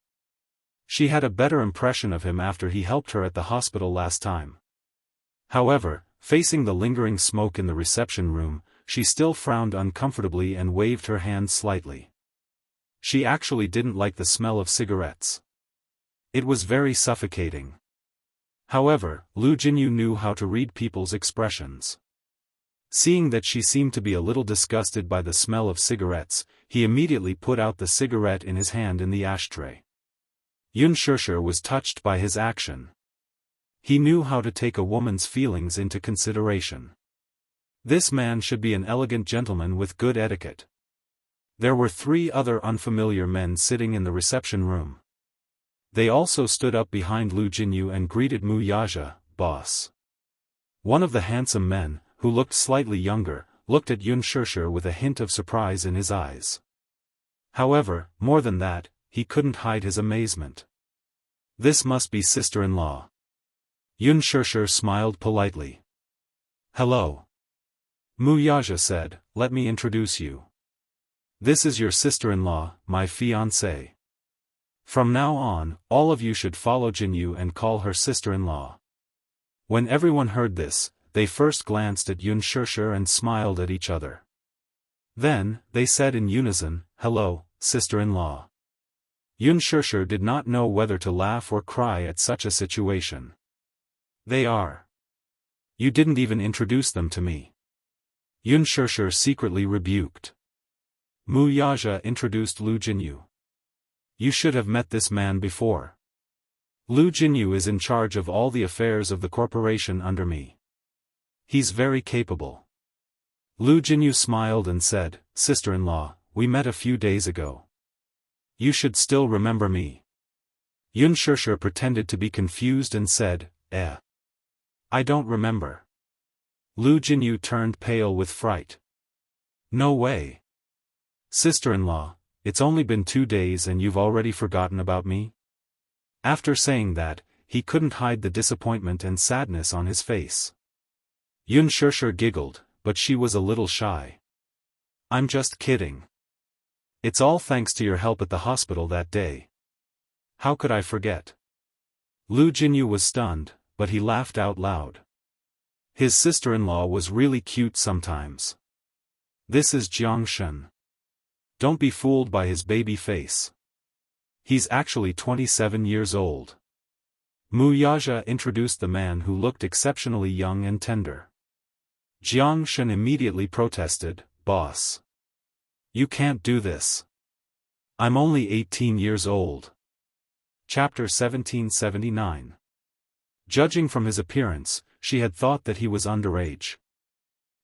She had a better impression of him after he helped her at the hospital last time. However, facing the lingering smoke in the reception room, she still frowned uncomfortably and waved her hand slightly. She actually didn't like the smell of cigarettes. It was very suffocating. However, Lu Jinyu knew how to read people's expressions. Seeing that she seemed to be a little disgusted by the smell of cigarettes, he immediately put out the cigarette in his hand in the ashtray. Unspoken was touched by his action. He knew how to take a woman's feelings into consideration. This man should be an elegant gentleman with good etiquette. There were 3 other unfamiliar men sitting in the reception room. They also stood up behind Lu Jinyu and greeted Wuxia, boss. One of the handsome men, who looked slightly younger, looked at Unspoken with a hint of surprise in his eyes. However, more than that, he couldn't hide his amazement. This must be sister-in-law. Unspoken smiled politely. Hello. Wuxia said, let me introduce you. This is your sister-in-law, my fiancée. From now on, all of you should follow Jinyu and call her sister-in-law. When everyone heard this, they first glanced at Unspoken and smiled at each other. Then, they said in unison, hello, sister-in-law. Unspoken did not know whether to laugh or cry at such a situation. They are. You didn't even introduce them to me. Unspoken secretly rebuked. Wuxia introduced Lu Jinyu. You should have met this man before. Lu Jinyu is in charge of all the affairs of the corporation under me. He's very capable. Lu Jinyu smiled and said, sister-in-law, we met a few days ago. You should still remember me. Unspoken pretended to be confused and said, I don't remember. Lu Jinyu turned pale with fright. No way. Sister-in-law, it's only been 2 days and you've already forgotten about me? After saying that, he couldn't hide the disappointment and sadness on his face. Unspoken giggled, but she was a little shy. I'm just kidding. It's all thanks to your help at the hospital that day. How could I forget? Lu Jinyu was stunned, but he laughed out loud. His sister-in-law was really cute sometimes. This is Jianghu. Don't be fooled by his baby face. He's actually 27 years old. Wuxia introduced the man who looked exceptionally young and tender. Jianghu immediately protested, boss. You can't do this. I'm only 18 years old. Chapter 1779. Judging from his appearance, she had thought that he was underage.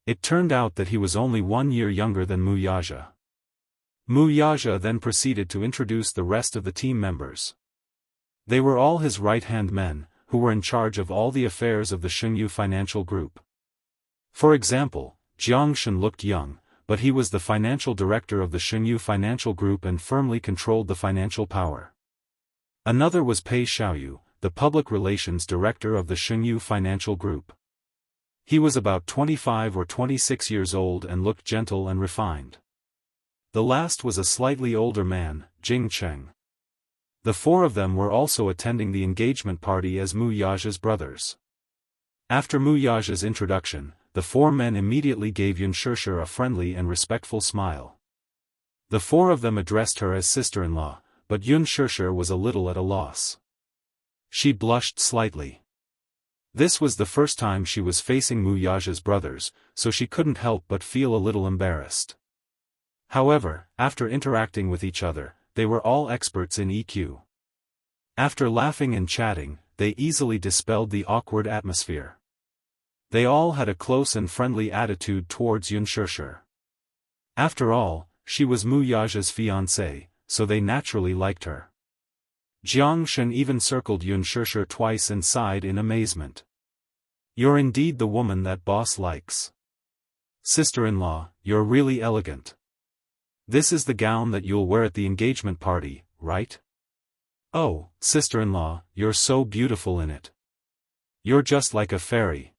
It turned out that he was only 1 year younger than Wuxia. Wuxia then proceeded to introduce the rest of the team members. They were all his right-hand men, who were in charge of all the affairs of the Jianghu financial group. For example, Jianghu looked young, but he was the financial director of the Jianghu financial group and firmly controlled the financial power. Another was Pei Xiaoyu, the public relations director of the Jianghu financial group. He was about 25 or 26 years old and looked gentle and refined. The last was a slightly older man, Jing Cheng. The 4 of them were also attending the engagement party as Wuxia's brothers. After Wuxia's introduction, the 4 men immediately gave Unspoken a friendly and respectful smile. The 4 of them addressed her as sister-in-law, but Unspoken was a little at a loss. She blushed slightly. This was the first time she was facing Wuxia's brothers, so she couldn't help but feel a little embarrassed. However, after interacting with each other, they were all experts in EQ. After laughing and chatting, they easily dispelled the awkward atmosphere. They all had a close and friendly attitude towards Unspoken. After all, she was Wuxia's fiancée, so they naturally liked her. Jianghu even circled Unspoken twice and sighed in amazement. You're indeed the woman that boss likes. Sister-in-law, you're really elegant. This is the gown that you'll wear at the engagement party, right? Oh, sister-in-law, you're so beautiful in it. You're just like a fairy.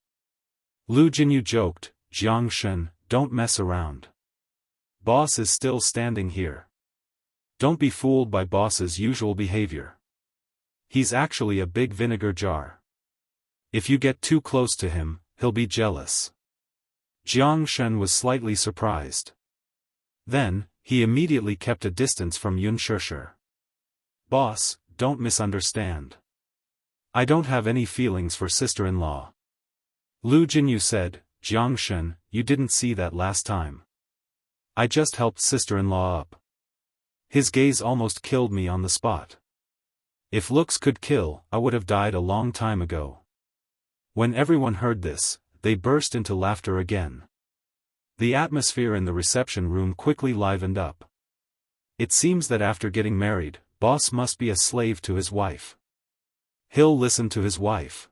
Lu Jinyu joked, Jianghu, don't mess around. Boss is still standing here. Don't be fooled by boss's usual behavior. He's actually a big vinegar jar. If you get too close to him, he'll be jealous. Jianghu was slightly surprised. Then, he immediately kept a distance from Unspoken. Boss, don't misunderstand. I don't have any feelings for sister-in-law. Lu Jinyu said, Jiangshen, you didn't see that last time. I just helped sister-in-law up. His gaze almost killed me on the spot. If looks could kill, I would have died a long time ago. When everyone heard this, they burst into laughter again. The atmosphere in the reception room quickly livened up. It seems that after getting married, boss must be a slave to his wife. He'll listen to his wife.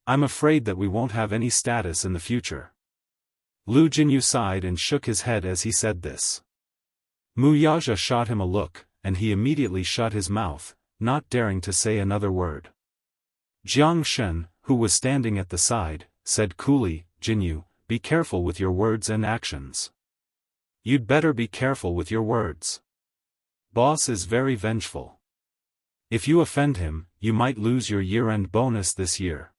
I'm afraid that we won't have any status in the future. Lu Jinyu sighed and shook his head as he said this. Mu Yaja shot him a look, and he immediately shut his mouth, not daring to say another word. Jiang Shen, who was standing at the side, said coolly, Jinyu, be careful with your words and actions. You'd better be careful with your words. Boss is very vengeful. If you offend him, you might lose your year-end bonus this year.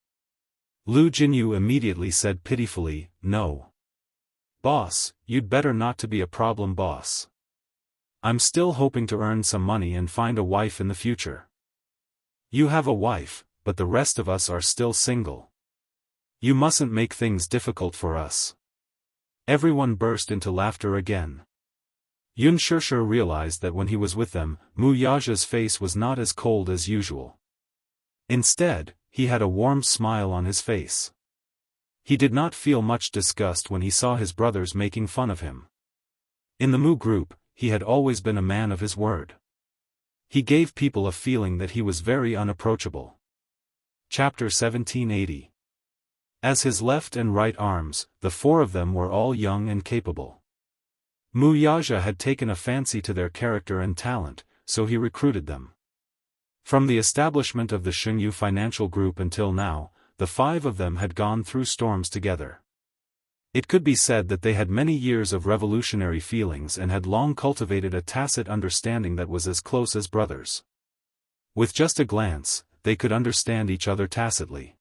Lu Jinyu immediately said pitifully, no. Boss, you'd better not to be a problem boss. I'm still hoping to earn some money and find a wife in the future. You have a wife, but the rest of us are still single. You mustn't make things difficult for us. Everyone burst into laughter again. Yun Shishir realized that when he was with them, Mu Yaja's face was not as cold as usual. Instead, he had a warm smile on his face. He did not feel much disgust when he saw his brothers making fun of him. In the Mu group, he had always been a man of his word. He gave people a feeling that he was very unapproachable. Chapter 1780. As his left and right arms, the four of them were all young and capable. Mu Yaja had taken a fancy to their character and talent, so he recruited them. From the establishment of the Xingyu Financial Group until now, the five of them had gone through storms together. It could be said that they had many years of revolutionary feelings and had long cultivated a tacit understanding that was as close as brothers. With just a glance, they could understand each other tacitly.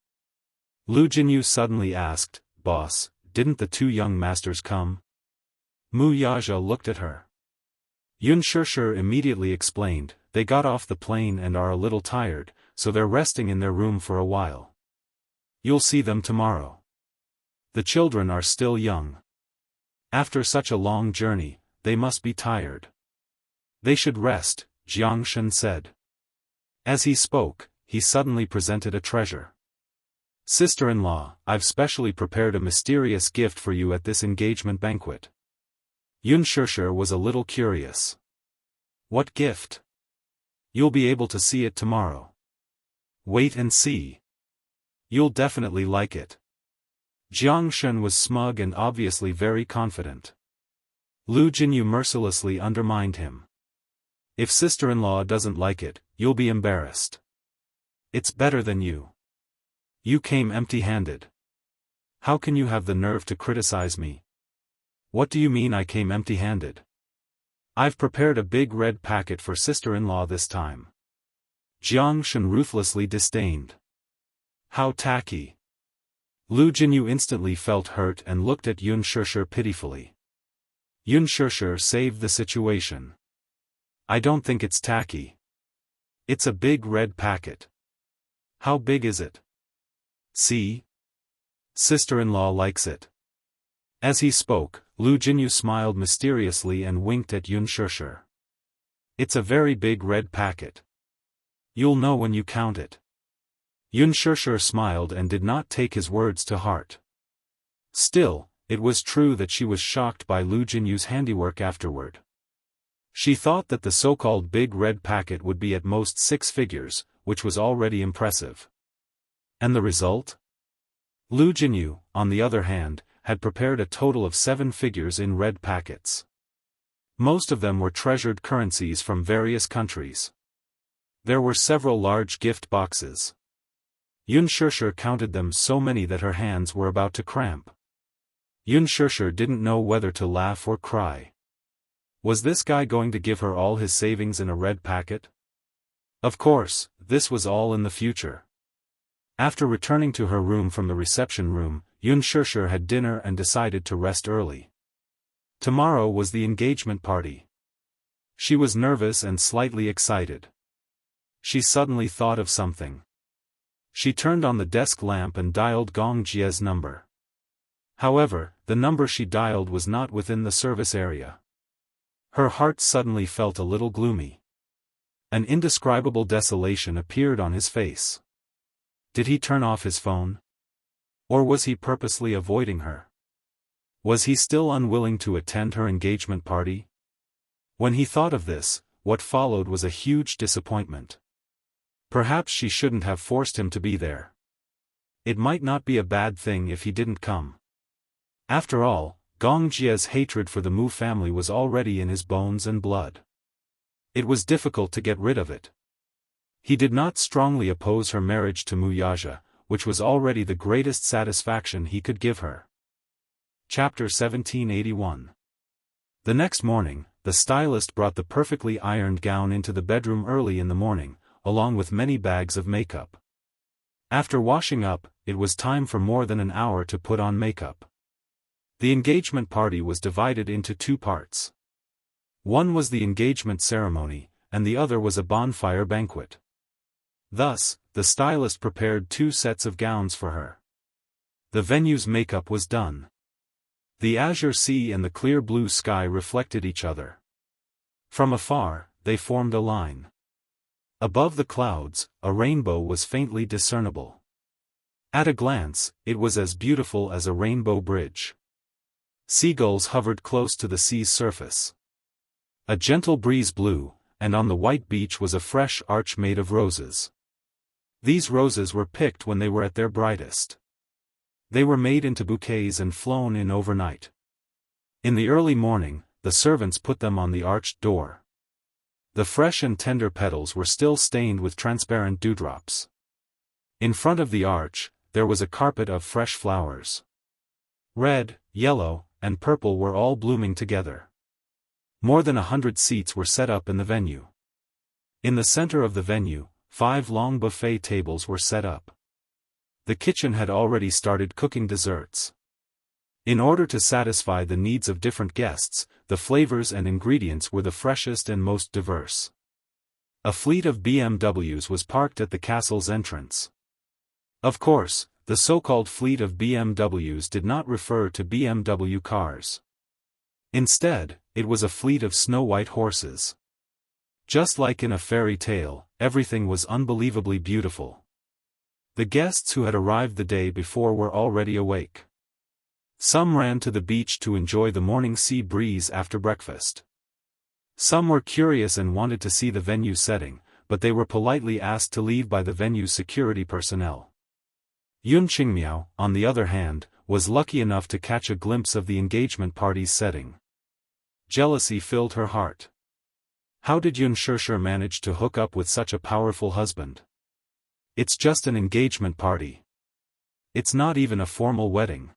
Lu Jinyu suddenly asked, Boss, didn't the two young masters come? Mu Yaja looked at her. Yun Shishir immediately explained, they got off the plane and are a little tired, so they're resting in their room for a while. You'll see them tomorrow. The children are still young. After such a long journey, they must be tired. They should rest, Jiangshen said. As he spoke, he suddenly presented a treasure. Sister-in-law, I've specially prepared a mysterious gift for you at this engagement banquet. Yun Shishir was a little curious. What gift? You'll be able to see it tomorrow. Wait and see. You'll definitely like it. Jiangshen was smug and obviously very confident. Lu Jinyu mercilessly undermined him. If sister-in-law doesn't like it, you'll be embarrassed. It's better than you. You came empty-handed. How can you have the nerve to criticize me? What do you mean I came empty-handed? I've prepared a big red packet for sister-in-law this time. Jiangshen ruthlessly disdained. How tacky. Lu Jinyu instantly felt hurt and looked at Yun Shishir pitifully. Yun Shishir saved the situation. I don't think it's tacky. It's a big red packet. How big is it? See? Sister-in-law likes it. As he spoke, Lu Jinyu smiled mysteriously and winked at Yun Shishir. It's a very big red packet. You'll know when you count it. Yun Shishir smiled and did not take his words to heart. Still, it was true that she was shocked by Lu Jinyu's handiwork afterward. She thought that the so-called big red packet would be at most 6 figures, which was already impressive. And the result? Lu Jinyu, on the other hand, had prepared a total of 7 figures in red packets. Most of them were treasured currencies from various countries. There were several large gift boxes. Yun Shishir counted them so many that her hands were about to cramp. Yun Shishir didn't know whether to laugh or cry. Was this guy going to give her all his savings in a red packet? Of course, this was all in the future. After returning to her room from the reception room, Yun Shishir had dinner and decided to rest early. Tomorrow was the engagement party. She was nervous and slightly excited. She suddenly thought of something. She turned on the desk lamp and dialed Gong Jie's number. However, the number she dialed was not within the service area. Her heart suddenly felt a little gloomy. An indescribable desolation appeared on his face. Did he turn off his phone? Or was he purposely avoiding her? Was he still unwilling to attend her engagement party? When he thought of this, what followed was a huge disappointment. Perhaps she shouldn't have forced him to be there. It might not be a bad thing if he didn't come. After all, Gong Jie's hatred for the Mu family was already in his bones and blood. It was difficult to get rid of it. He did not strongly oppose her marriage to Mu Yaja, which was already the greatest satisfaction he could give her. Chapter 1781. The next morning, the stylist brought the perfectly ironed gown into the bedroom early in the morning, along with many bags of makeup. After washing up, it was time for more than an hour to put on makeup. The engagement party was divided into two parts. One was the engagement ceremony, and the other was a bonfire banquet. Thus, the stylist prepared 2 sets of gowns for her. The venue's makeup was done. The azure sea and the clear blue sky reflected each other. From afar, they formed a line. Above the clouds, a rainbow was faintly discernible. At a glance, it was as beautiful as a rainbow bridge. Seagulls hovered close to the sea's surface. A gentle breeze blew, and on the white beach was a fresh arch made of roses. These roses were picked when they were at their brightest. They were made into bouquets and flown in overnight. In the early morning, the servants put them on the arched door. The fresh and tender petals were still stained with transparent dewdrops. In front of the arch, there was a carpet of fresh flowers. Red, yellow, and purple were all blooming together. More than 100 seats were set up in the venue. In the center of the venue, 5 long buffet tables were set up. The kitchen had already started cooking desserts. In order to satisfy the needs of different guests, the flavors and ingredients were the freshest and most diverse. A fleet of BMWs was parked at the castle's entrance. Of course, the so-called fleet of BMWs did not refer to BMW cars. Instead, it was a fleet of snow-white horses. Just like in a fairy tale, everything was unbelievably beautiful. The guests who had arrived the day before were already awake. Some ran to the beach to enjoy the morning sea breeze after breakfast. Some were curious and wanted to see the venue setting, but they were politely asked to leave by the venue's security personnel. Yun Qingmiao, on the other hand, was lucky enough to catch a glimpse of the engagement party's setting. Jealousy filled her heart. How did Yun Shishir manage to hook up with such a powerful husband? It's just an engagement party. It's not even a formal wedding.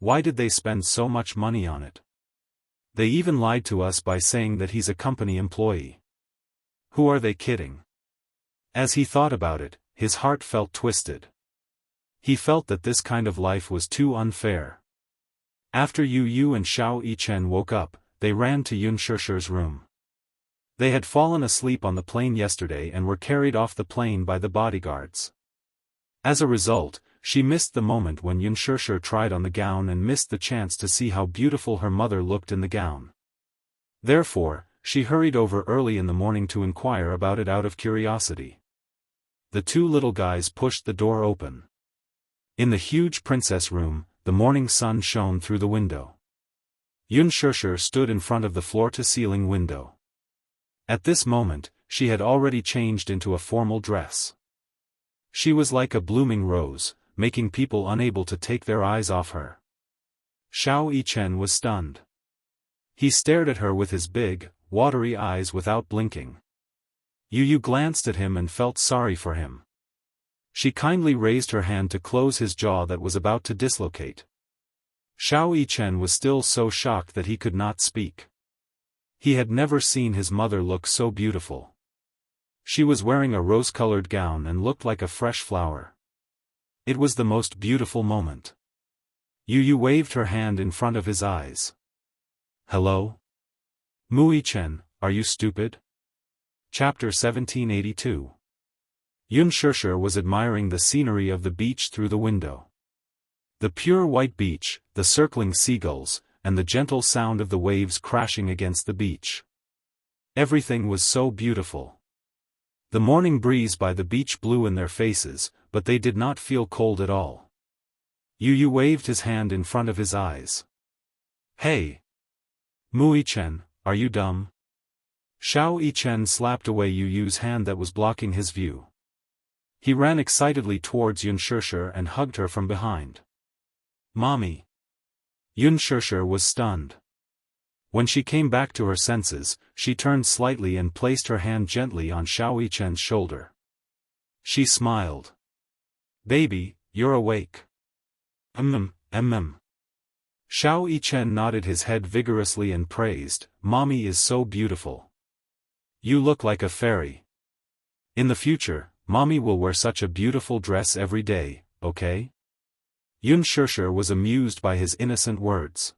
Why did they spend so much money on it? They even lied to us by saying that he's a company employee. Who are they kidding? As he thought about it, his heart felt twisted. He felt that this kind of life was too unfair. After Yu Yu and Xiao Yichen woke up, they ran to Yun Shishir's room. They had fallen asleep on the plane yesterday and were carried off the plane by the bodyguards. As a result, she missed the moment when Yun Shishir tried on the gown and missed the chance to see how beautiful her mother looked in the gown. Therefore, she hurried over early in the morning to inquire about it out of curiosity. The 2 little guys pushed the door open. In the huge princess room, the morning sun shone through the window. Yun Shishir stood in front of the floor-to-ceiling window. At this moment, she had already changed into a formal dress. She was like a blooming rose, making people unable to take their eyes off her. Xiao Yichen was stunned. He stared at her with his big, watery eyes without blinking. Yu Yu glanced at him and felt sorry for him. She kindly raised her hand to close his jaw that was about to dislocate. Xiao Yichen was still so shocked that he could not speak. He had never seen his mother look so beautiful. She was wearing a rose-colored gown and looked like a fresh flower. It was the most beautiful moment. Yu Yu waved her hand in front of his eyes. Hello? Mu Yichen, are you stupid? Chapter 1782. Unspoken was admiring the scenery of the beach through the window. The pure white beach, the circling seagulls, and the gentle sound of the waves crashing against the beach. Everything was so beautiful. The morning breeze by the beach blew in their faces, but they did not feel cold at all. Yu waved his hand in front of his eyes. Hey! Muichen, are you dumb? Xiao Yichen slapped away Yu's hand that was blocking his view. He ran excitedly towards Unspoken and hugged her from behind. Mommy! Unspoken was stunned. When she came back to her senses, she turned slightly and placed her hand gently on Xiao Yichen's shoulder. She smiled. Baby, you're awake. Xiao Yichen nodded his head vigorously and praised, Mommy is so beautiful. You look like a fairy. In the future, Mommy will wear such a beautiful dress every day, okay? Unspoken was amused by his innocent words.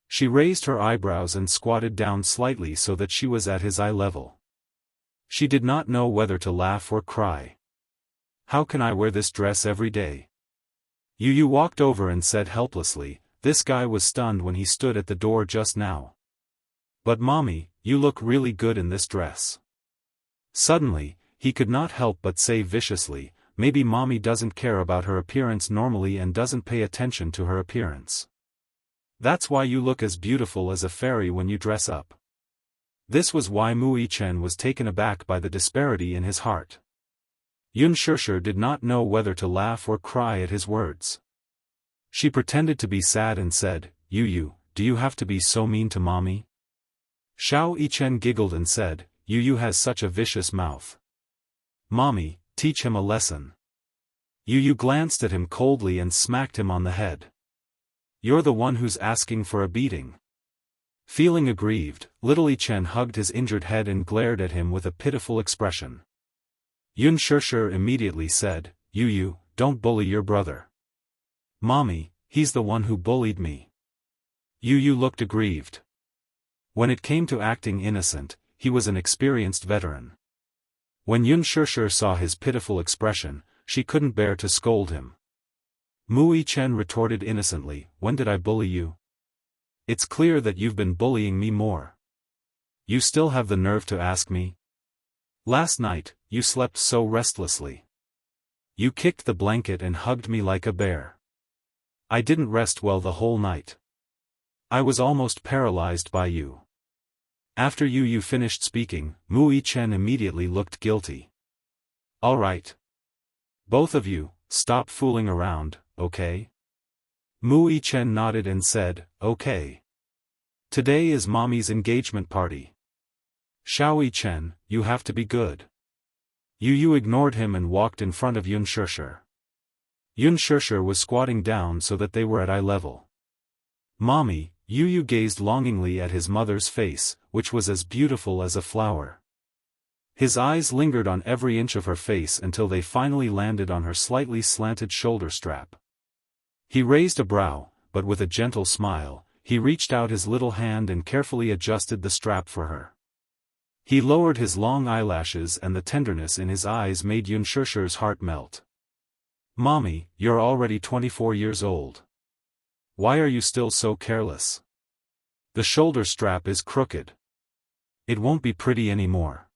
She raised her eyebrows and squatted down slightly so that she was at his eye level. She did not know whether to laugh or cry. How can I wear this dress every day? Yu walked over and said helplessly, this guy was stunned when he stood at the door just now. But Mommy, you look really good in this dress. Suddenly, he could not help but say viciously, maybe Mommy doesn't care about her appearance normally and doesn't pay attention to her appearance. That's why you look as beautiful as a fairy when you dress up. This was why Muichen was taken aback by the disparity in his heart. Unspoken did not know whether to laugh or cry at his words. She pretended to be sad and said, Yu, do you have to be so mean to Mommy? Xiao Yichen giggled and said, Yu has such a vicious mouth. Mommy, teach him a lesson. Yu glanced at him coldly and smacked him on the head. You're the one who's asking for a beating. Feeling aggrieved, little Yichen hugged his injured head and glared at him with a pitiful expression. Unspoken immediately said, Yu, don't bully your brother. Mommy, he's the one who bullied me. Yu looked aggrieved. When it came to acting innocent, he was an experienced veteran. When Unspoken saw his pitiful expression, she couldn't bear to scold him. Muichen retorted innocently, when did I bully you? It's clear that you've been bullying me more. You still have the nerve to ask me? Last night, you slept so restlessly. You kicked the blanket and hugged me like a bear. I didn't rest well the whole night. I was almost paralyzed by you. After Yu finished speaking, Muichen immediately looked guilty. All right. Both of you, stop fooling around, okay? Muichen nodded and said, okay. Today is Mommy's engagement party. Xiao Yichen, you have to be good. Yu ignored him and walked in front of Unspoken. Unspoken was squatting down so that they were at eye level. Mommy, Yu gazed longingly at his mother's face, which was as beautiful as a flower. His eyes lingered on every inch of her face until they finally landed on her slightly slanted shoulder strap. He raised a brow, but with a gentle smile, he reached out his little hand and carefully adjusted the strap for her. He lowered his long eyelashes and the tenderness in his eyes made Unspoken's heart melt. Mommy, you're already 24 years old. Why are you still so careless? The shoulder strap is crooked. It won't be pretty anymore.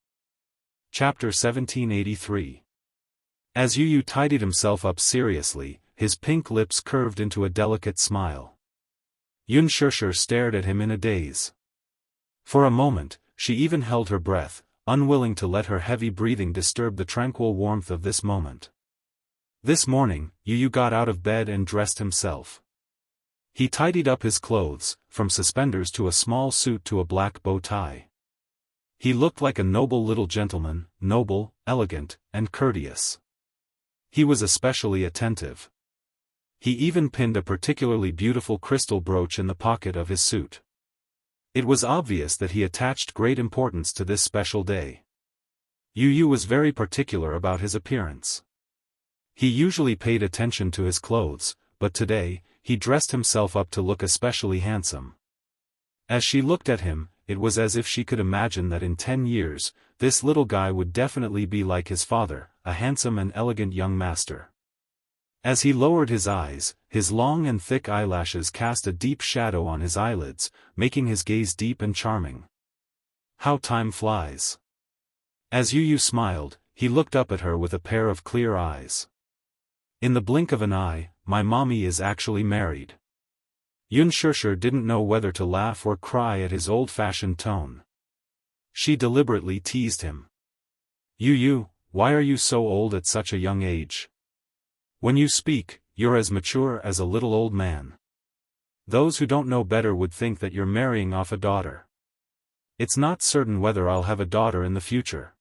Chapter 1783. As Yu tidied himself up seriously, his pink lips curved into a delicate smile. Unspoken stared at him in a daze. For a moment, she even held her breath, unwilling to let her heavy breathing disturb the tranquil warmth of this moment. This morning, Yu got out of bed and dressed himself. He tidied up his clothes, from suspenders to a small suit to a black bow tie. He looked like a noble little gentleman, noble, elegant, and courteous. He was especially attentive. He even pinned a particularly beautiful crystal brooch in the pocket of his suit. It was obvious that he attached great importance to this special day. Yu was very particular about his appearance. He usually paid attention to his clothes, but today, he dressed himself up to look especially handsome. As she looked at him, it was as if she could imagine that in 10 years, this little guy would definitely be like his father, a handsome and elegant young master. As he lowered his eyes, his long and thick eyelashes cast a deep shadow on his eyelids, making his gaze deep and charming. How time flies. As Yu smiled, he looked up at her with a pair of clear eyes. In the blink of an eye, my mommy is actually married. Xianxia didn't know whether to laugh or cry at his old-fashioned tone. She deliberately teased him. Yu, why are you so old at such a young age? When you speak, you're as mature as a little old man. Those who don't know better would think that you're marrying off a daughter. It's not certain whether I'll have a daughter in the future.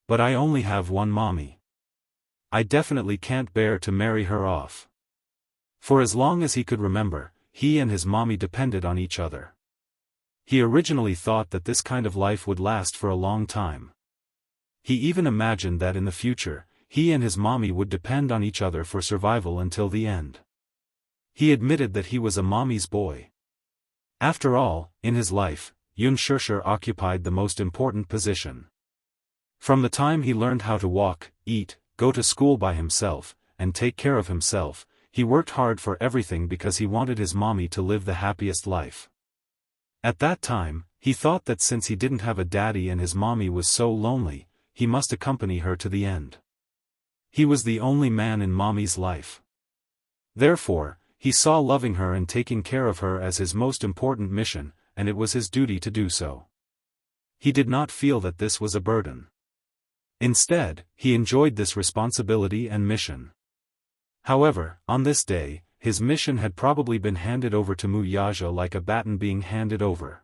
But I only have one mommy. I definitely can't bear to marry her off. For as long as he could remember, he and his mommy depended on each other. He originally thought that this kind of life would last for a long time. He even imagined that in the future, he and his mommy would depend on each other for survival until the end. He admitted that he was a mommy's boy. After all, in his life, Xianxia occupied the most important position. From the time he learned how to walk, eat, go to school by himself, and take care of himself, he worked hard for everything because he wanted his mommy to live the happiest life. At that time, he thought that since he didn't have a daddy and his mommy was so lonely, he must accompany her to the end. He was the only man in mommy's life. Therefore, he saw loving her and taking care of her as his most important mission, and it was his duty to do so. He did not feel that this was a burden. Instead, he enjoyed this responsibility and mission. However, on this day, his mission had probably been handed over to Wuxia like a baton being handed over.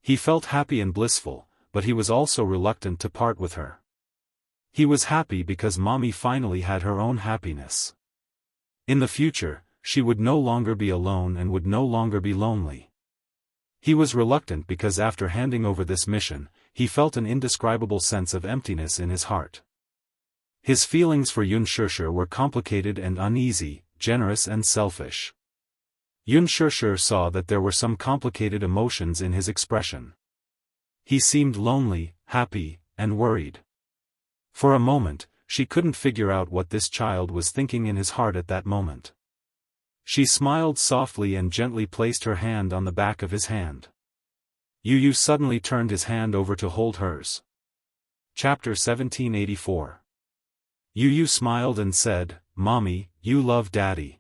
He felt happy and blissful, but he was also reluctant to part with her. He was happy because mommy finally had her own happiness. In the future, she would no longer be alone and would no longer be lonely. He was reluctant because after handing over this mission, he felt an indescribable sense of emptiness in his heart. His feelings for Xianxia were complicated and uneasy, generous and selfish. Xianxia saw that there were some complicated emotions in his expression. He seemed lonely, happy, and worried. For a moment, she couldn't figure out what this child was thinking in his heart at that moment. She smiled softly and gently placed her hand on the back of his hand. Yu suddenly turned his hand over to hold hers. Chapter 1784. Yu smiled and said, "Mommy, you love Daddy.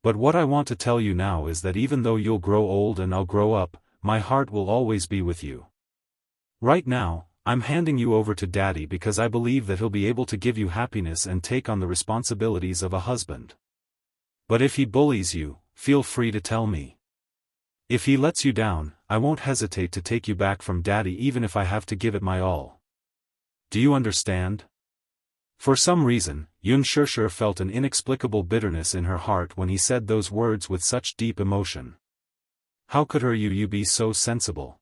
But what I want to tell you now is that even though you'll grow old and I'll grow up, my heart will always be with you. Right now, I'm handing you over to Daddy because I believe that he'll be able to give you happiness and take on the responsibilities of a husband. But if he bullies you, feel free to tell me. If he lets you down, I won't hesitate to take you back from Daddy even if I have to give it my all. Do you understand?" For some reason, Xianxia felt an inexplicable bitterness in her heart when he said those words with such deep emotion. How could her Yu be so sensible?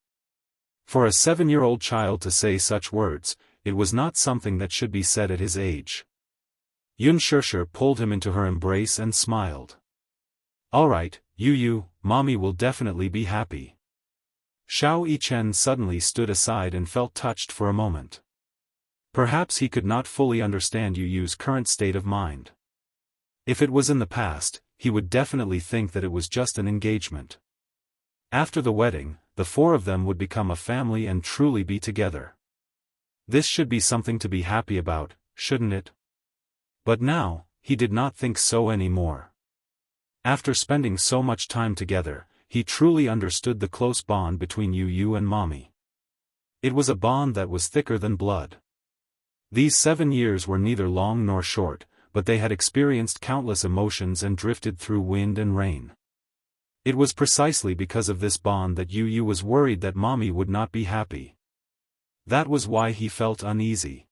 For a 7-year-old child to say such words, it was not something that should be said at his age. Xianxia pulled him into her embrace and smiled. "All right, Yu, Mommy will definitely be happy." Xiao Yichen suddenly stood aside and felt touched for a moment. Perhaps he could not fully understand Yu's current state of mind. If it was in the past, he would definitely think that it was just an engagement. After the wedding, the four of them would become a family and truly be together. This should be something to be happy about, shouldn't it? But now, he did not think so anymore. After spending so much time together, he truly understood the close bond between Yu and Mommy. It was a bond that was thicker than blood. These 7 years were neither long nor short, but they had experienced countless emotions and drifted through wind and rain. It was precisely because of this bond that Yu was worried that Mommy would not be happy. That was why he felt uneasy.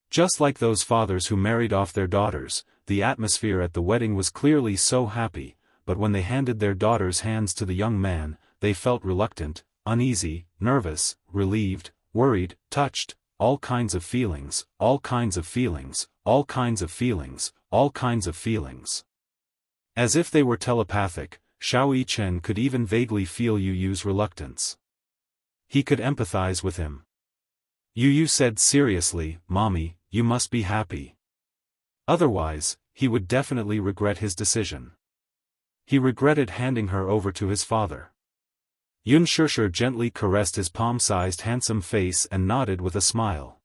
Just like those fathers who married off their daughters, the atmosphere at the wedding was clearly so happy, but when they handed their daughters' hands to the young man, they felt reluctant, uneasy, nervous, relieved, worried, touched, all kinds of feelings, all kinds of feelings, all kinds of feelings, all kinds of feelings. As if they were telepathic, Xiao Yichen could even vaguely feel Yu's reluctance. He could empathize with him. Yu said seriously, "Mommy, you must be happy. Otherwise, he would definitely regret his decision." He regretted handing her over to his father. Yun Shishir gently caressed his palm-sized handsome face and nodded with a smile.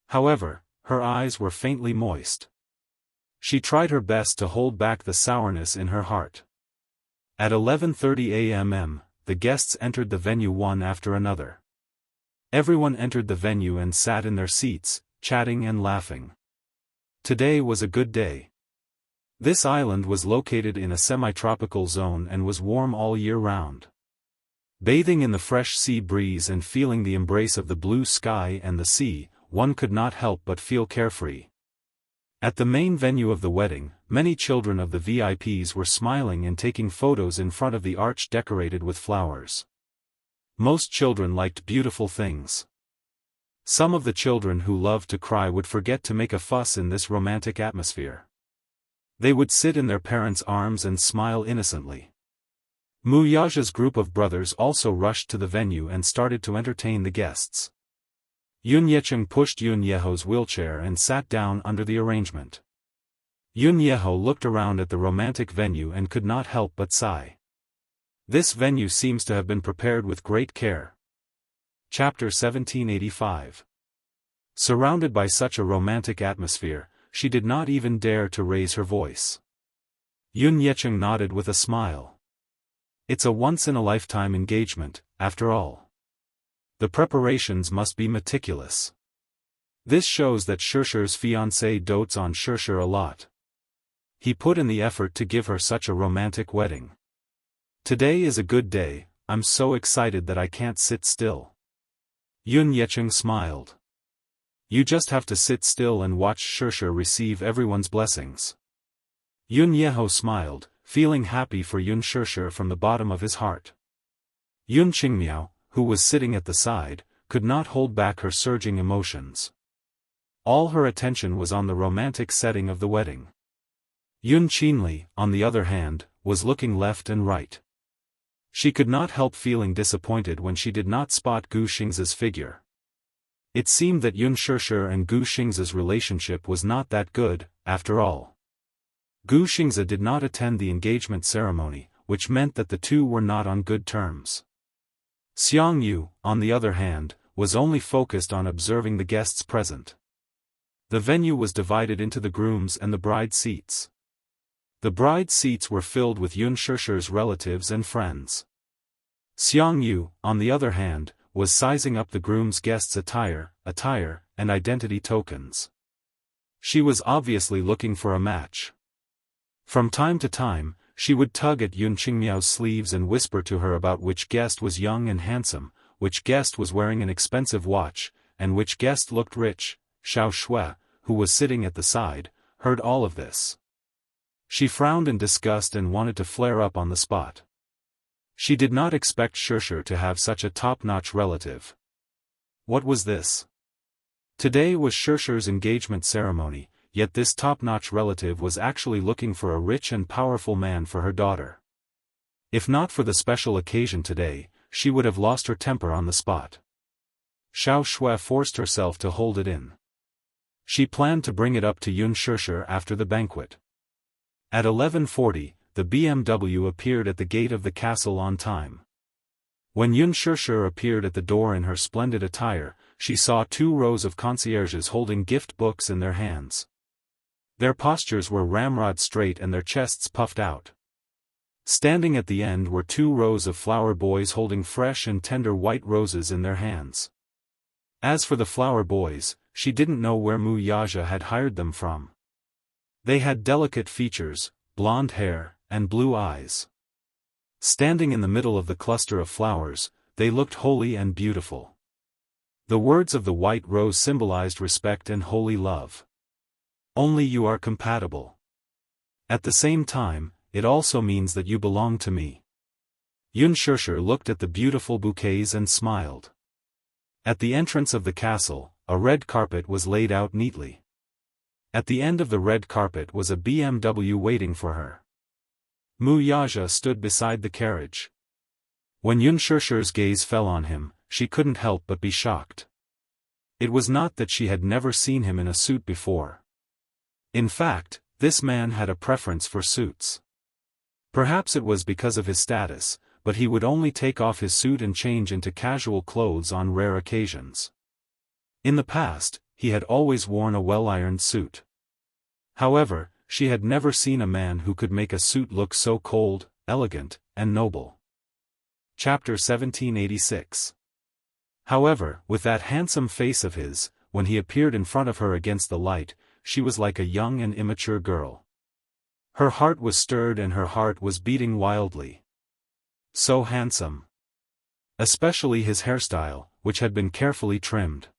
However, her eyes were faintly moist. She tried her best to hold back the sourness in her heart. At 11:30 a.m., the guests entered the venue one after another. Everyone entered the venue and sat in their seats, chatting and laughing. Today was a good day. This island was located in a semi-tropical zone and was warm all year round. Bathing in the fresh sea breeze and feeling the embrace of the blue sky and the sea, one could not help but feel carefree. At the main venue of the wedding, many children of the VIPs were smiling and taking photos in front of the arch decorated with flowers. Most children liked beautiful things. Some of the children who loved to cry would forget to make a fuss in this romantic atmosphere. They would sit in their parents' arms and smile innocently. Mu Yaja's group of brothers also rushed to the venue and started to entertain the guests. Yun Yecheng pushed Yun Yeho's wheelchair and sat down under the arrangement. Yun Yeho looked around at the romantic venue and could not help but sigh. This venue seems to have been prepared with great care. Chapter 1785. Surrounded by such a romantic atmosphere, she did not even dare to raise her voice. Yun Yecheng nodded with a smile. It's a once-in-a-lifetime engagement, after all. The preparations must be meticulous. This shows that Shishir's fiancé dotes on Shishir a lot. He put in the effort to give her such a romantic wedding. Today is a good day, I'm so excited that I can't sit still. Yun Yecheng smiled. You just have to sit still and watch Shishir receive everyone's blessings. Yun Yeho smiled, feeling happy for Yun Shishir from the bottom of his heart. Yun Qingmiao, who was sitting at the side, could not hold back her surging emotions. All her attention was on the romantic setting of the wedding. Yun Qinli, on the other hand, was looking left and right. She could not help feeling disappointed when she did not spot Gu Xingzi's figure. It seemed that Yun Shishir and Gu Xingzi's relationship was not that good, after all. Gu Xingzi did not attend the engagement ceremony, which meant that the two were not on good terms. Xiangyu, on the other hand, was only focused on observing the guests present. The venue was divided into the groom's and the bride's seats. The bride's seats were filled with Yun Shishir's relatives and friends. Xiangyu, on the other hand, was sizing up the groom's guests' attire, and identity tokens. She was obviously looking for a match. From time to time, she would tug at Yun Qingmiao's sleeves and whisper to her about which guest was young and handsome, which guest was wearing an expensive watch, and which guest looked rich. Xiao Shui, who was sitting at the side, heard all of this. She frowned in disgust and wanted to flare up on the spot. She did not expect Shishir to have such a top-notch relative. What was this? Today was Shishir's engagement ceremony, yet this top-notch relative was actually looking for a rich and powerful man for her daughter. If not for the special occasion today, she would have lost her temper on the spot. Xiao Shui forced herself to hold it in. She planned to bring it up to Yun Shishir after the banquet. At 11:40, the BMW appeared at the gate of the castle on time. When Yun Shishir appeared at the door in her splendid attire, she saw 2 rows of concierges holding gift books in their hands. Their postures were ramrod straight and their chests puffed out. Standing at the end were 2 rows of flower boys holding fresh and tender white roses in their hands. As for the flower boys, she didn't know where Mu Yaja had hired them from. They had delicate features, blonde hair, and blue eyes. Standing in the middle of the cluster of flowers, they looked holy and beautiful. The words of the white rose symbolized respect and holy love. Only you are compatible. At the same time, it also means that you belong to me. Yun Shishir looked at the beautiful bouquets and smiled. At the entrance of the castle, a red carpet was laid out neatly. At the end of the red carpet was a BMW waiting for her. Mu Yaja stood beside the carriage. When Yun Shishir's gaze fell on him, she couldn't help but be shocked. It was not that she had never seen him in a suit before. In fact, this man had a preference for suits. Perhaps it was because of his status, but he would only take off his suit and change into casual clothes on rare occasions. In the past, he had always worn a well-ironed suit. However, she had never seen a man who could make a suit look so cold, elegant, and noble. Chapter 1786. However, with that handsome face of his, when he appeared in front of her against the light, she was like a young and immature girl. Her heart was stirred and her heart was beating wildly. So handsome. Especially his hairstyle, which had been carefully trimmed.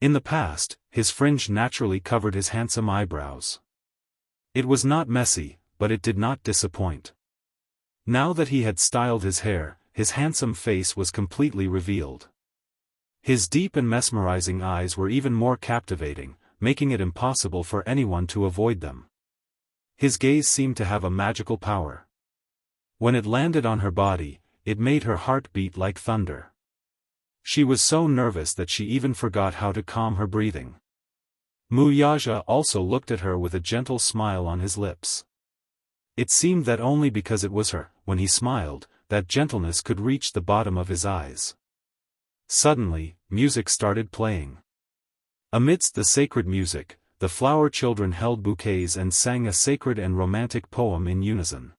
In the past, his fringe naturally covered his handsome eyebrows. It was not messy, but it did not disappoint. Now that he had styled his hair, his handsome face was completely revealed. His deep and mesmerizing eyes were even more captivating, making it impossible for anyone to avoid them. His gaze seemed to have a magical power. When it landed on her body, it made her heart beat like thunder. She was so nervous that she even forgot how to calm her breathing. Wuxia also looked at her with a gentle smile on his lips. It seemed that only because it was her, when he smiled, that gentleness could reach the bottom of his eyes. Suddenly, music started playing. Amidst the sacred music, the flower children held bouquets and sang a sacred and romantic poem in unison.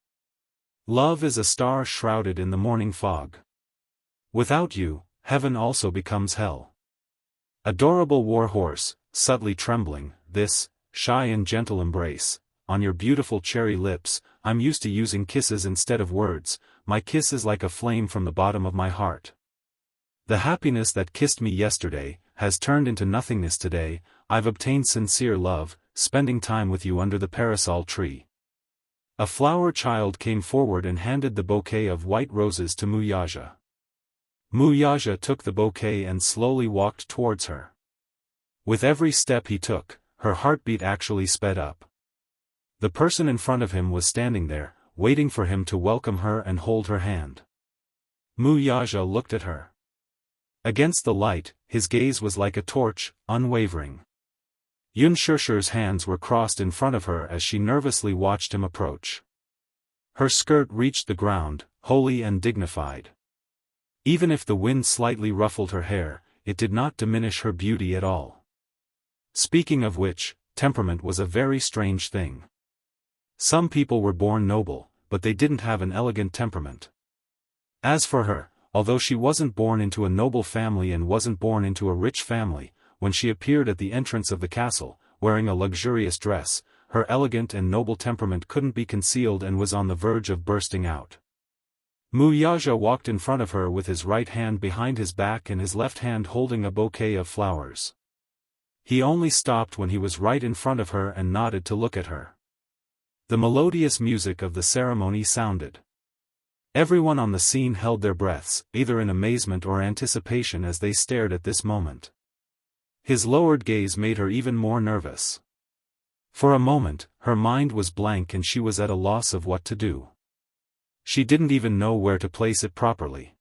Love is a star shrouded in the morning fog. Without you, heaven also becomes hell. Adorable war horse, subtly trembling, this, shy and gentle embrace, on your beautiful cherry lips, I'm used to using kisses instead of words, my kiss is like a flame from the bottom of my heart. The happiness that kissed me yesterday, has turned into nothingness today, I've obtained sincere love, spending time with you under the parasol tree. A flower child came forward and handed the bouquet of white roses to Wuxia. Wuxia took the bouquet and slowly walked towards her. With every step he took, her heartbeat actually sped up. The person in front of him was standing there, waiting for him to welcome her and hold her hand. Wuxia looked at her. Against the light, his gaze was like a torch, unwavering. Yunshirshi's hands were crossed in front of her as she nervously watched him approach. Her skirt reached the ground, holy and dignified. Even if the wind slightly ruffled her hair, it did not diminish her beauty at all. Speaking of which, temperament was a very strange thing. Some people were born noble, but they didn't have an elegant temperament. As for her, although she wasn't born into a noble family and wasn't born into a rich family, when she appeared at the entrance of the castle, wearing a luxurious dress, her elegant and noble temperament couldn't be concealed and was on the verge of bursting out. Wuxia walked in front of her with his right hand behind his back and his left hand holding a bouquet of flowers. He only stopped when he was right in front of her and nodded to look at her. The melodious music of the ceremony sounded. Everyone on the scene held their breaths, either in amazement or anticipation as they stared at this moment. His lowered gaze made her even more nervous. For a moment, her mind was blank and she was at a loss of what to do. She didn't even know where to place it properly.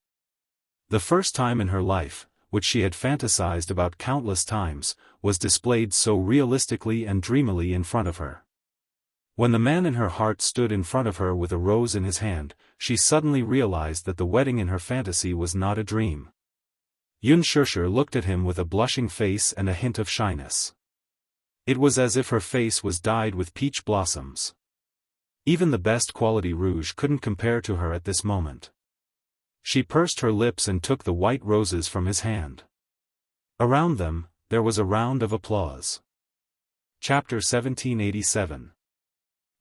The first time in her life, which she had fantasized about countless times, was displayed so realistically and dreamily in front of her. When the man in her heart stood in front of her with a rose in his hand, she suddenly realized that the wedding in her fantasy was not a dream. Yunshirsher looked at him with a blushing face and a hint of shyness. It was as if her face was dyed with peach blossoms. Even the best quality rouge couldn't compare to her at this moment. She pursed her lips and took the white roses from his hand. Around them, there was a round of applause. Chapter 1787.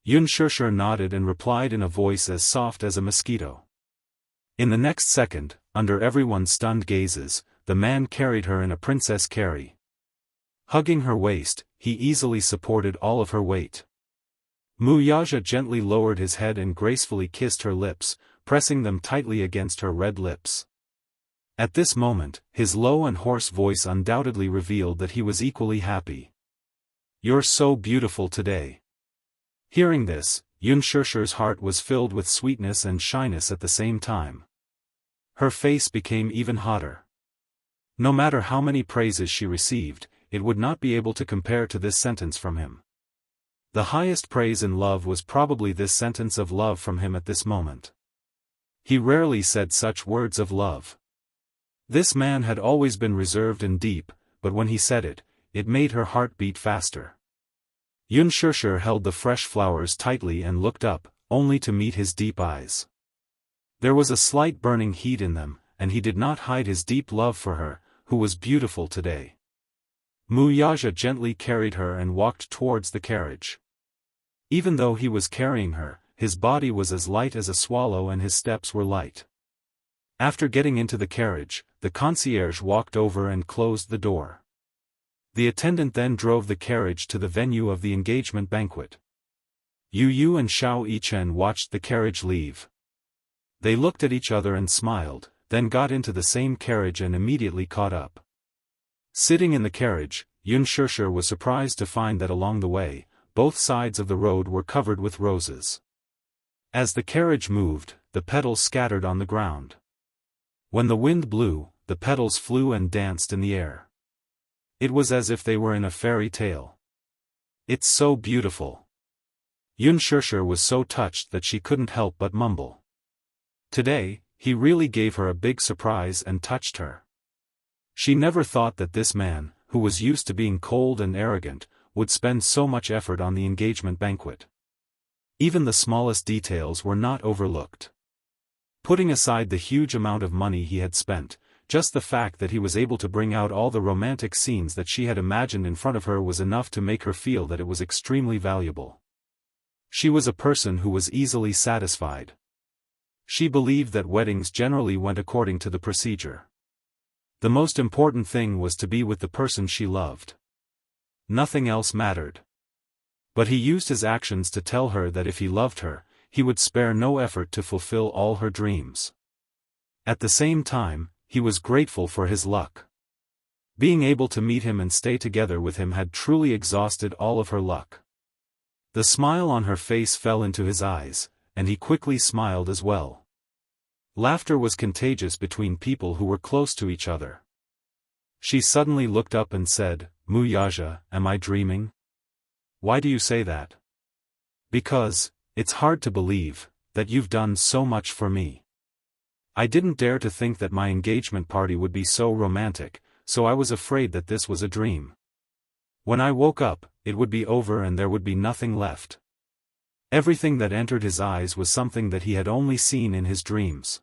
Yunshirsher nodded and replied in a voice as soft as a mosquito. In the next second, under everyone's stunned gazes, the man carried her in a princess carry. Hugging her waist, he easily supported all of her weight. Wuxia gently lowered his head and gracefully kissed her lips, pressing them tightly against her red lips. At this moment, his low and hoarse voice undoubtedly revealed that he was equally happy. "You're so beautiful today." Hearing this, Yunshirsher's heart was filled with sweetness and shyness at the same time. Her face became even hotter. No matter how many praises she received, it would not be able to compare to this sentence from him. The highest praise in love was probably this sentence of love from him at this moment. He rarely said such words of love. This man had always been reserved and deep, but when he said it, it made her heart beat faster. Unspoken held the fresh flowers tightly and looked up, only to meet his deep eyes. There was a slight burning heat in them, and he did not hide his deep love for her, who was beautiful today. Wuxia gently carried her and walked towards the carriage. Even though he was carrying her, his body was as light as a swallow and his steps were light. After getting into the carriage, the concierge walked over and closed the door. The attendant then drove the carriage to the venue of the engagement banquet. Yu and Xiao Yichen watched the carriage leave. They looked at each other and smiled, then got into the same carriage and immediately caught up. Sitting in the carriage, Unspoken was surprised to find that along the way, both sides of the road were covered with roses. As the carriage moved, the petals scattered on the ground. When the wind blew, the petals flew and danced in the air. It was as if they were in a fairy tale. "It's so beautiful." Unspoken was so touched that she couldn't help but mumble. Today, he really gave her a big surprise and touched her. She never thought that this man, who was used to being cold and arrogant, would spend so much effort on the engagement banquet. Even the smallest details were not overlooked. Putting aside the huge amount of money he had spent, just the fact that he was able to bring out all the romantic scenes that she had imagined in front of her was enough to make her feel that it was extremely valuable. She was a person who was easily satisfied. She believed that weddings generally went according to the procedure. The most important thing was to be with the person she loved. Nothing else mattered. But he used his actions to tell her that if he loved her, he would spare no effort to fulfill all her dreams. At the same time, he was grateful for his luck. Being able to meet him and stay together with him had truly exhausted all of her luck. The smile on her face fell into his eyes, and he quickly smiled as well. Laughter was contagious between people who were close to each other. She suddenly looked up and said, "Wuxia, am I dreaming?" "Why do you say that?" "Because, it's hard to believe, that you've done so much for me. I didn't dare to think that my engagement party would be so romantic, so I was afraid that this was a dream. When I woke up, it would be over and there would be nothing left." Everything that entered his eyes was something that he had only seen in his dreams.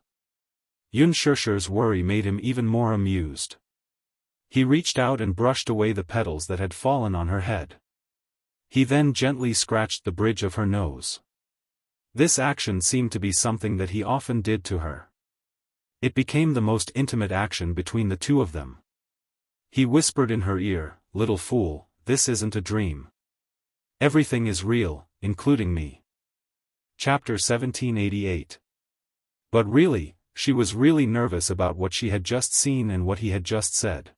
Unspoken's worry made him even more amused. He reached out and brushed away the petals that had fallen on her head. He then gently scratched the bridge of her nose. This action seemed to be something that he often did to her. It became the most intimate action between the two of them. He whispered in her ear, "Little fool, this isn't a dream. Everything is real, including me." Chapter 1788. But really, she was really nervous about what she had just seen and what he had just said.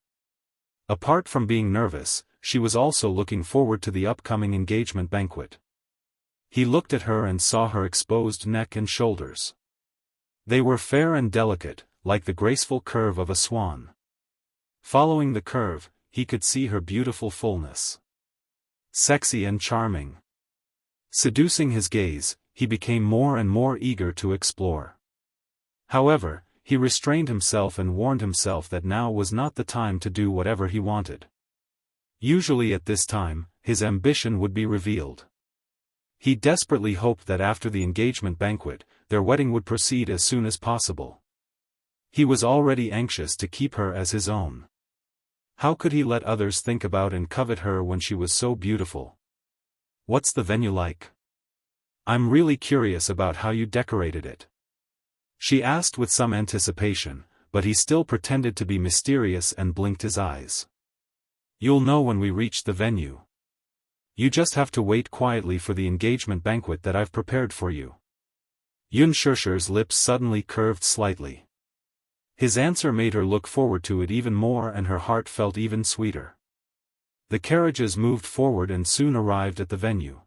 Apart from being nervous, she was also looking forward to the upcoming engagement banquet. He looked at her and saw her exposed neck and shoulders. They were fair and delicate, like the graceful curve of a swan. Following the curve, he could see her beautiful fullness. Sexy and charming. Seducing his gaze, he became more and more eager to explore. However, he restrained himself and warned himself that now was not the time to do whatever he wanted. Usually at this time, his ambition would be revealed. He desperately hoped that after the engagement banquet, their wedding would proceed as soon as possible. He was already anxious to keep her as his own. How could he let others think about and covet her when she was so beautiful? "What's the venue like? I'm really curious about how you decorated it," she asked with some anticipation, but he still pretended to be mysterious and blinked his eyes. "You'll know when we reach the venue. You just have to wait quietly for the engagement banquet that I've prepared for you." Unspoken's lips suddenly curved slightly. His answer made her look forward to it even more and her heart felt even sweeter. The carriages moved forward and soon arrived at the venue.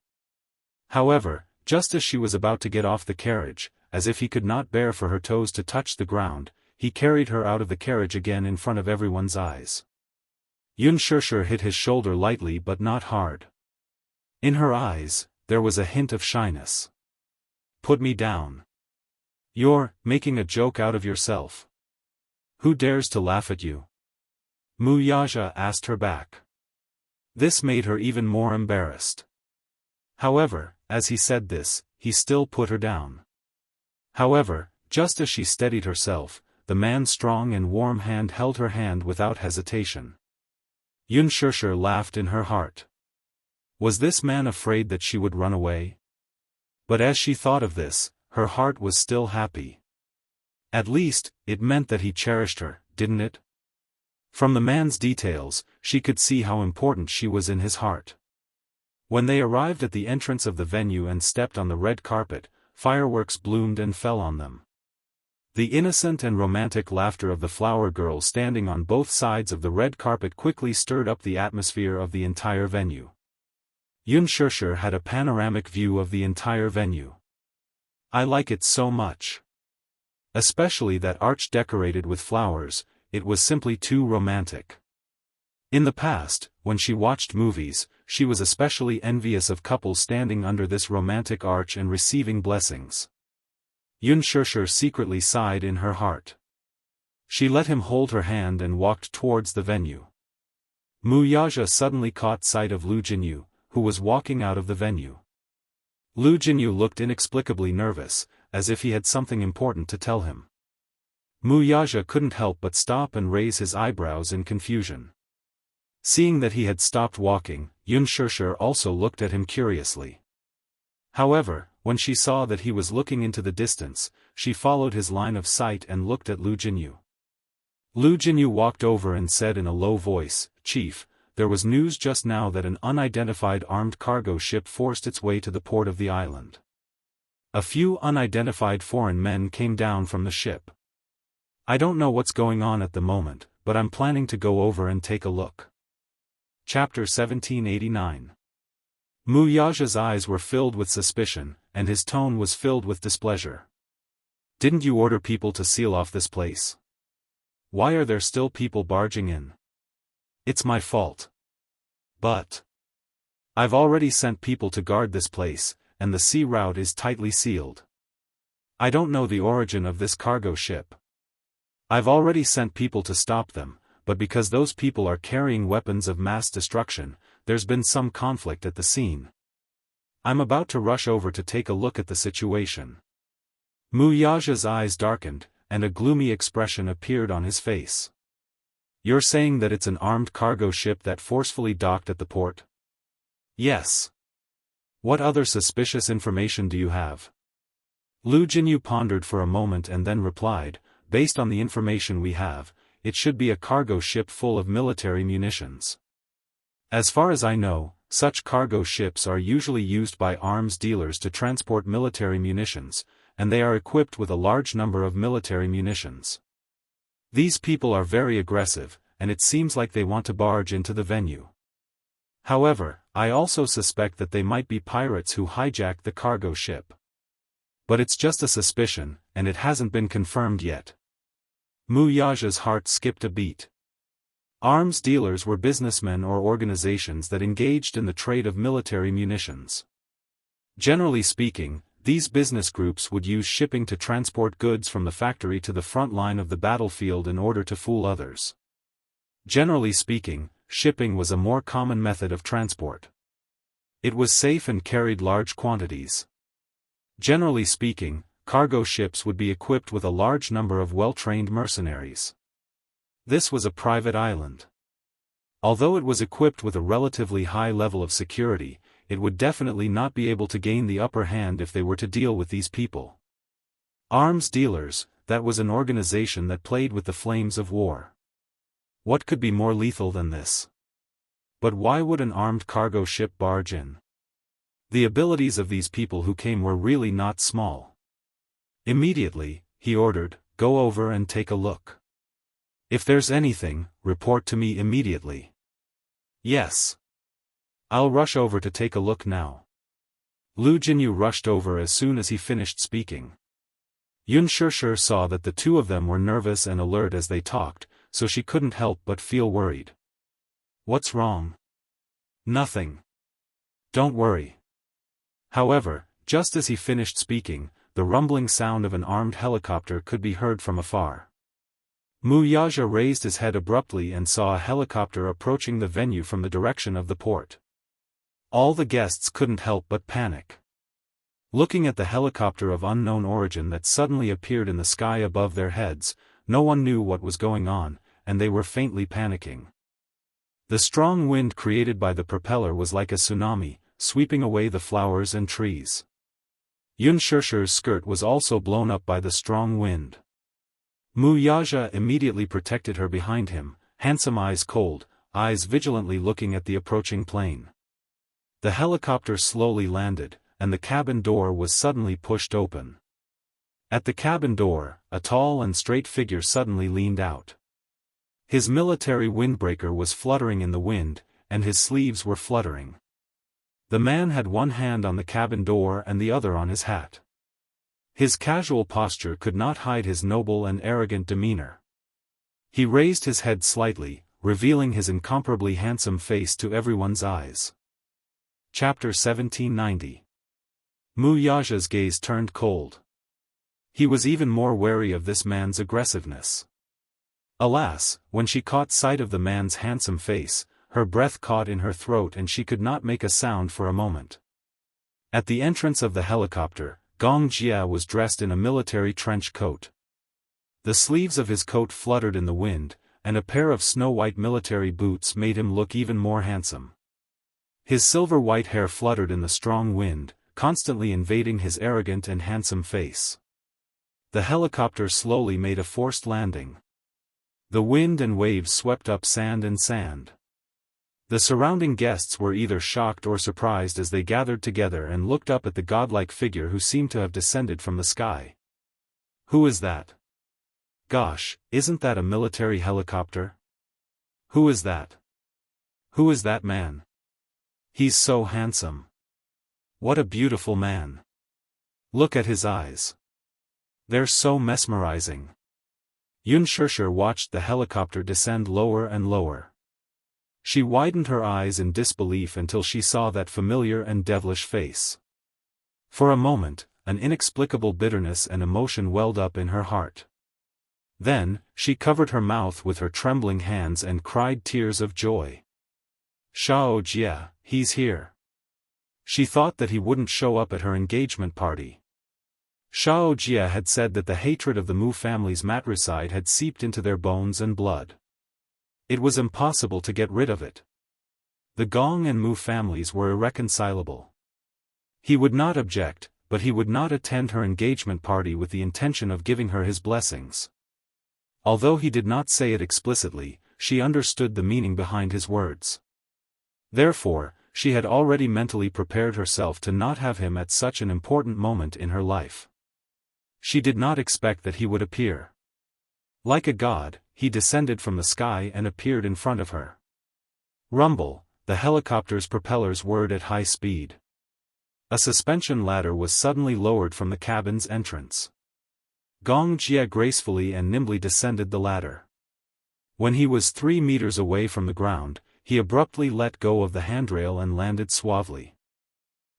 However, just as she was about to get off the carriage, as if he could not bear for her toes to touch the ground, he carried her out of the carriage again in front of everyone's eyes. Xianxia hit his shoulder lightly but not hard. In her eyes, there was a hint of shyness. "Put me down. You're making a joke out of yourself. Who dares to laugh at you?" Wuxia asked her back. This made her even more embarrassed. However, as he said this, he still put her down. However, just as she steadied herself, the man's strong and warm hand held her hand without hesitation. Xianxia laughed in her heart. Was this man afraid that she would run away? But as she thought of this, her heart was still happy. At least, it meant that he cherished her, didn't it? From the man's details, she could see how important she was in his heart. When they arrived at the entrance of the venue and stepped on the red carpet, fireworks bloomed and fell on them. The innocent and romantic laughter of the flower girl standing on both sides of the red carpet quickly stirred up the atmosphere of the entire venue. Xianxia had a panoramic view of the entire venue. "I like it so much. Especially that arch decorated with flowers, it was simply too romantic." In the past, when she watched movies, she was especially envious of couples standing under this romantic arch and receiving blessings. Xianxia secretly sighed in her heart. She let him hold her hand and walked towards the venue. Wuxia suddenly caught sight of Lu Jinyu, who was walking out of the venue. Lu Jinyu looked inexplicably nervous, as if he had something important to tell him. Wuxia couldn't help but stop and raise his eyebrows in confusion. Seeing that he had stopped walking, Xianxia also looked at him curiously. However, when she saw that he was looking into the distance, she followed his line of sight and looked at Lu Jinyu. Lu Jinyu walked over and said in a low voice, "Chief, there was news just now that an unidentified armed cargo ship forced its way to the port of the island. A few unidentified foreign men came down from the ship. I don't know what's going on at the moment, but I'm planning to go over and take a look." Chapter 1789. Wuxia's eyes were filled with suspicion, and his tone was filled with displeasure. "Didn't you order people to seal off this place? Why are there still people barging in? It's my fault. But I've already sent people to guard this place, and the sea route is tightly sealed. I don't know the origin of this cargo ship. I've already sent people to stop them, but because those people are carrying weapons of mass destruction, there's been some conflict at the scene. I'm about to rush over to take a look at the situation." Wuxia's eyes darkened, and a gloomy expression appeared on his face. "You're saying that it's an armed cargo ship that forcefully docked at the port?" "Yes. What other suspicious information do you have?" Lu Jinyu pondered for a moment and then replied, "Based on the information we have, it should be a cargo ship full of military munitions. As far as I know, such cargo ships are usually used by arms dealers to transport military munitions, and they are equipped with a large number of military munitions. These people are very aggressive, and it seems like they want to barge into the venue. However, I also suspect that they might be pirates who hijacked the cargo ship. But it's just a suspicion, and it hasn't been confirmed yet." Wuxia's heart skipped a beat. Arms dealers were businessmen or organizations that engaged in the trade of military munitions. Generally speaking, these business groups would use shipping to transport goods from the factory to the front line of the battlefield in order to fool others. Generally speaking, shipping was a more common method of transport. It was safe and carried large quantities. Generally speaking, cargo ships would be equipped with a large number of well-trained mercenaries. This was a private island. Although it was equipped with a relatively high level of security, it would definitely not be able to gain the upper hand if they were to deal with these people. Arms dealers, that was an organization that played with the flames of war. What could be more lethal than this? But why would an armed cargo ship barge in? The abilities of these people who came were really not small. Immediately, he ordered, "Go over and take a look. If there's anything, report to me immediately." "Yes. I'll rush over to take a look now." Lu Jinyu rushed over as soon as he finished speaking. Unspoken saw that the two of them were nervous and alert as they talked, so she couldn't help but feel worried. What's wrong? Nothing. Don't worry. However, just as he finished speaking, the rumbling sound of an armed helicopter could be heard from afar. Wuxia raised his head abruptly and saw a helicopter approaching the venue from the direction of the port. All the guests couldn't help but panic. Looking at the helicopter of unknown origin that suddenly appeared in the sky above their heads, no one knew what was going on, and they were faintly panicking. The strong wind created by the propeller was like a tsunami, sweeping away the flowers and trees. Unspoken's skirt was also blown up by the strong wind. Wuxia immediately protected her behind him, handsome eyes cold, eyes vigilantly looking at the approaching plane. The helicopter slowly landed, and the cabin door was suddenly pushed open. At the cabin door, a tall and straight figure suddenly leaned out. His military windbreaker was fluttering in the wind, and his sleeves were fluttering. The man had one hand on the cabin door and the other on his hat. His casual posture could not hide his noble and arrogant demeanor. He raised his head slightly, revealing his incomparably handsome face to everyone's eyes. Chapter 1790. Wuxia's gaze turned cold. He was even more wary of this man's aggressiveness. Alas, when she caught sight of the man's handsome face, her breath caught in her throat and she could not make a sound for a moment. At the entrance of the helicopter, Gong Jia was dressed in a military trench coat. The sleeves of his coat fluttered in the wind, and a pair of snow-white military boots made him look even more handsome. His silver-white hair fluttered in the strong wind, constantly invading his arrogant and handsome face. The helicopter slowly made a forced landing. The wind and waves swept up sand and sand. The surrounding guests were either shocked or surprised as they gathered together and looked up at the godlike figure who seemed to have descended from the sky. Who is that? Gosh, isn't that a military helicopter? Who is that? Who is that man? He's so handsome. What a beautiful man. Look at his eyes. They're so mesmerizing. Unspoken watched the helicopter descend lower and lower. She widened her eyes in disbelief until she saw that familiar and devilish face. For a moment, an inexplicable bitterness and emotion welled up in her heart. Then, she covered her mouth with her trembling hands and cried tears of joy. Shao Jia, he's here. She thought that he wouldn't show up at her engagement party. Shao Jia had said that the hatred of the Mu family's matricide had seeped into their bones and blood. It was impossible to get rid of it. The Gong and Mu families were irreconcilable. He would not object, but he would not attend her engagement party with the intention of giving her his blessings. Although he did not say it explicitly, she understood the meaning behind his words. Therefore, she had already mentally prepared herself to not have him at such an important moment in her life. She did not expect that he would appear. Like a god, he descended from the sky and appeared in front of her. Rumble, the helicopter's propellers whirred at high speed. A suspension ladder was suddenly lowered from the cabin's entrance. Gong Jia gracefully and nimbly descended the ladder. When he was 3 meters away from the ground, he abruptly let go of the handrail and landed suavely.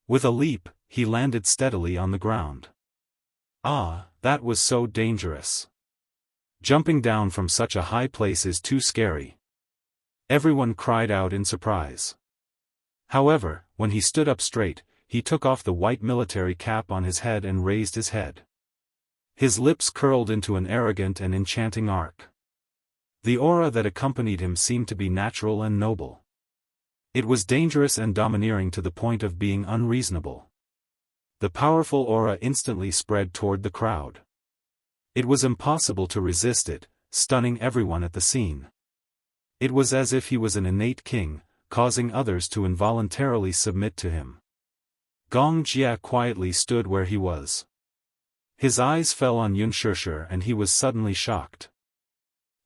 With a leap, he landed steadily on the ground. Ah, that was so dangerous. Jumping down from such a high place is too scary. Everyone cried out in surprise. However, when he stood up straight, he took off the white military cap on his head and raised his head. His lips curled into an arrogant and enchanting arc. The aura that accompanied him seemed to be natural and noble. It was dangerous and domineering to the point of being unreasonable. The powerful aura instantly spread toward the crowd. It was impossible to resist it, stunning everyone at the scene. It was as if he was an innate king, causing others to involuntarily submit to him. Gong Jia quietly stood where he was. His eyes fell on Unspoken and he was suddenly shocked.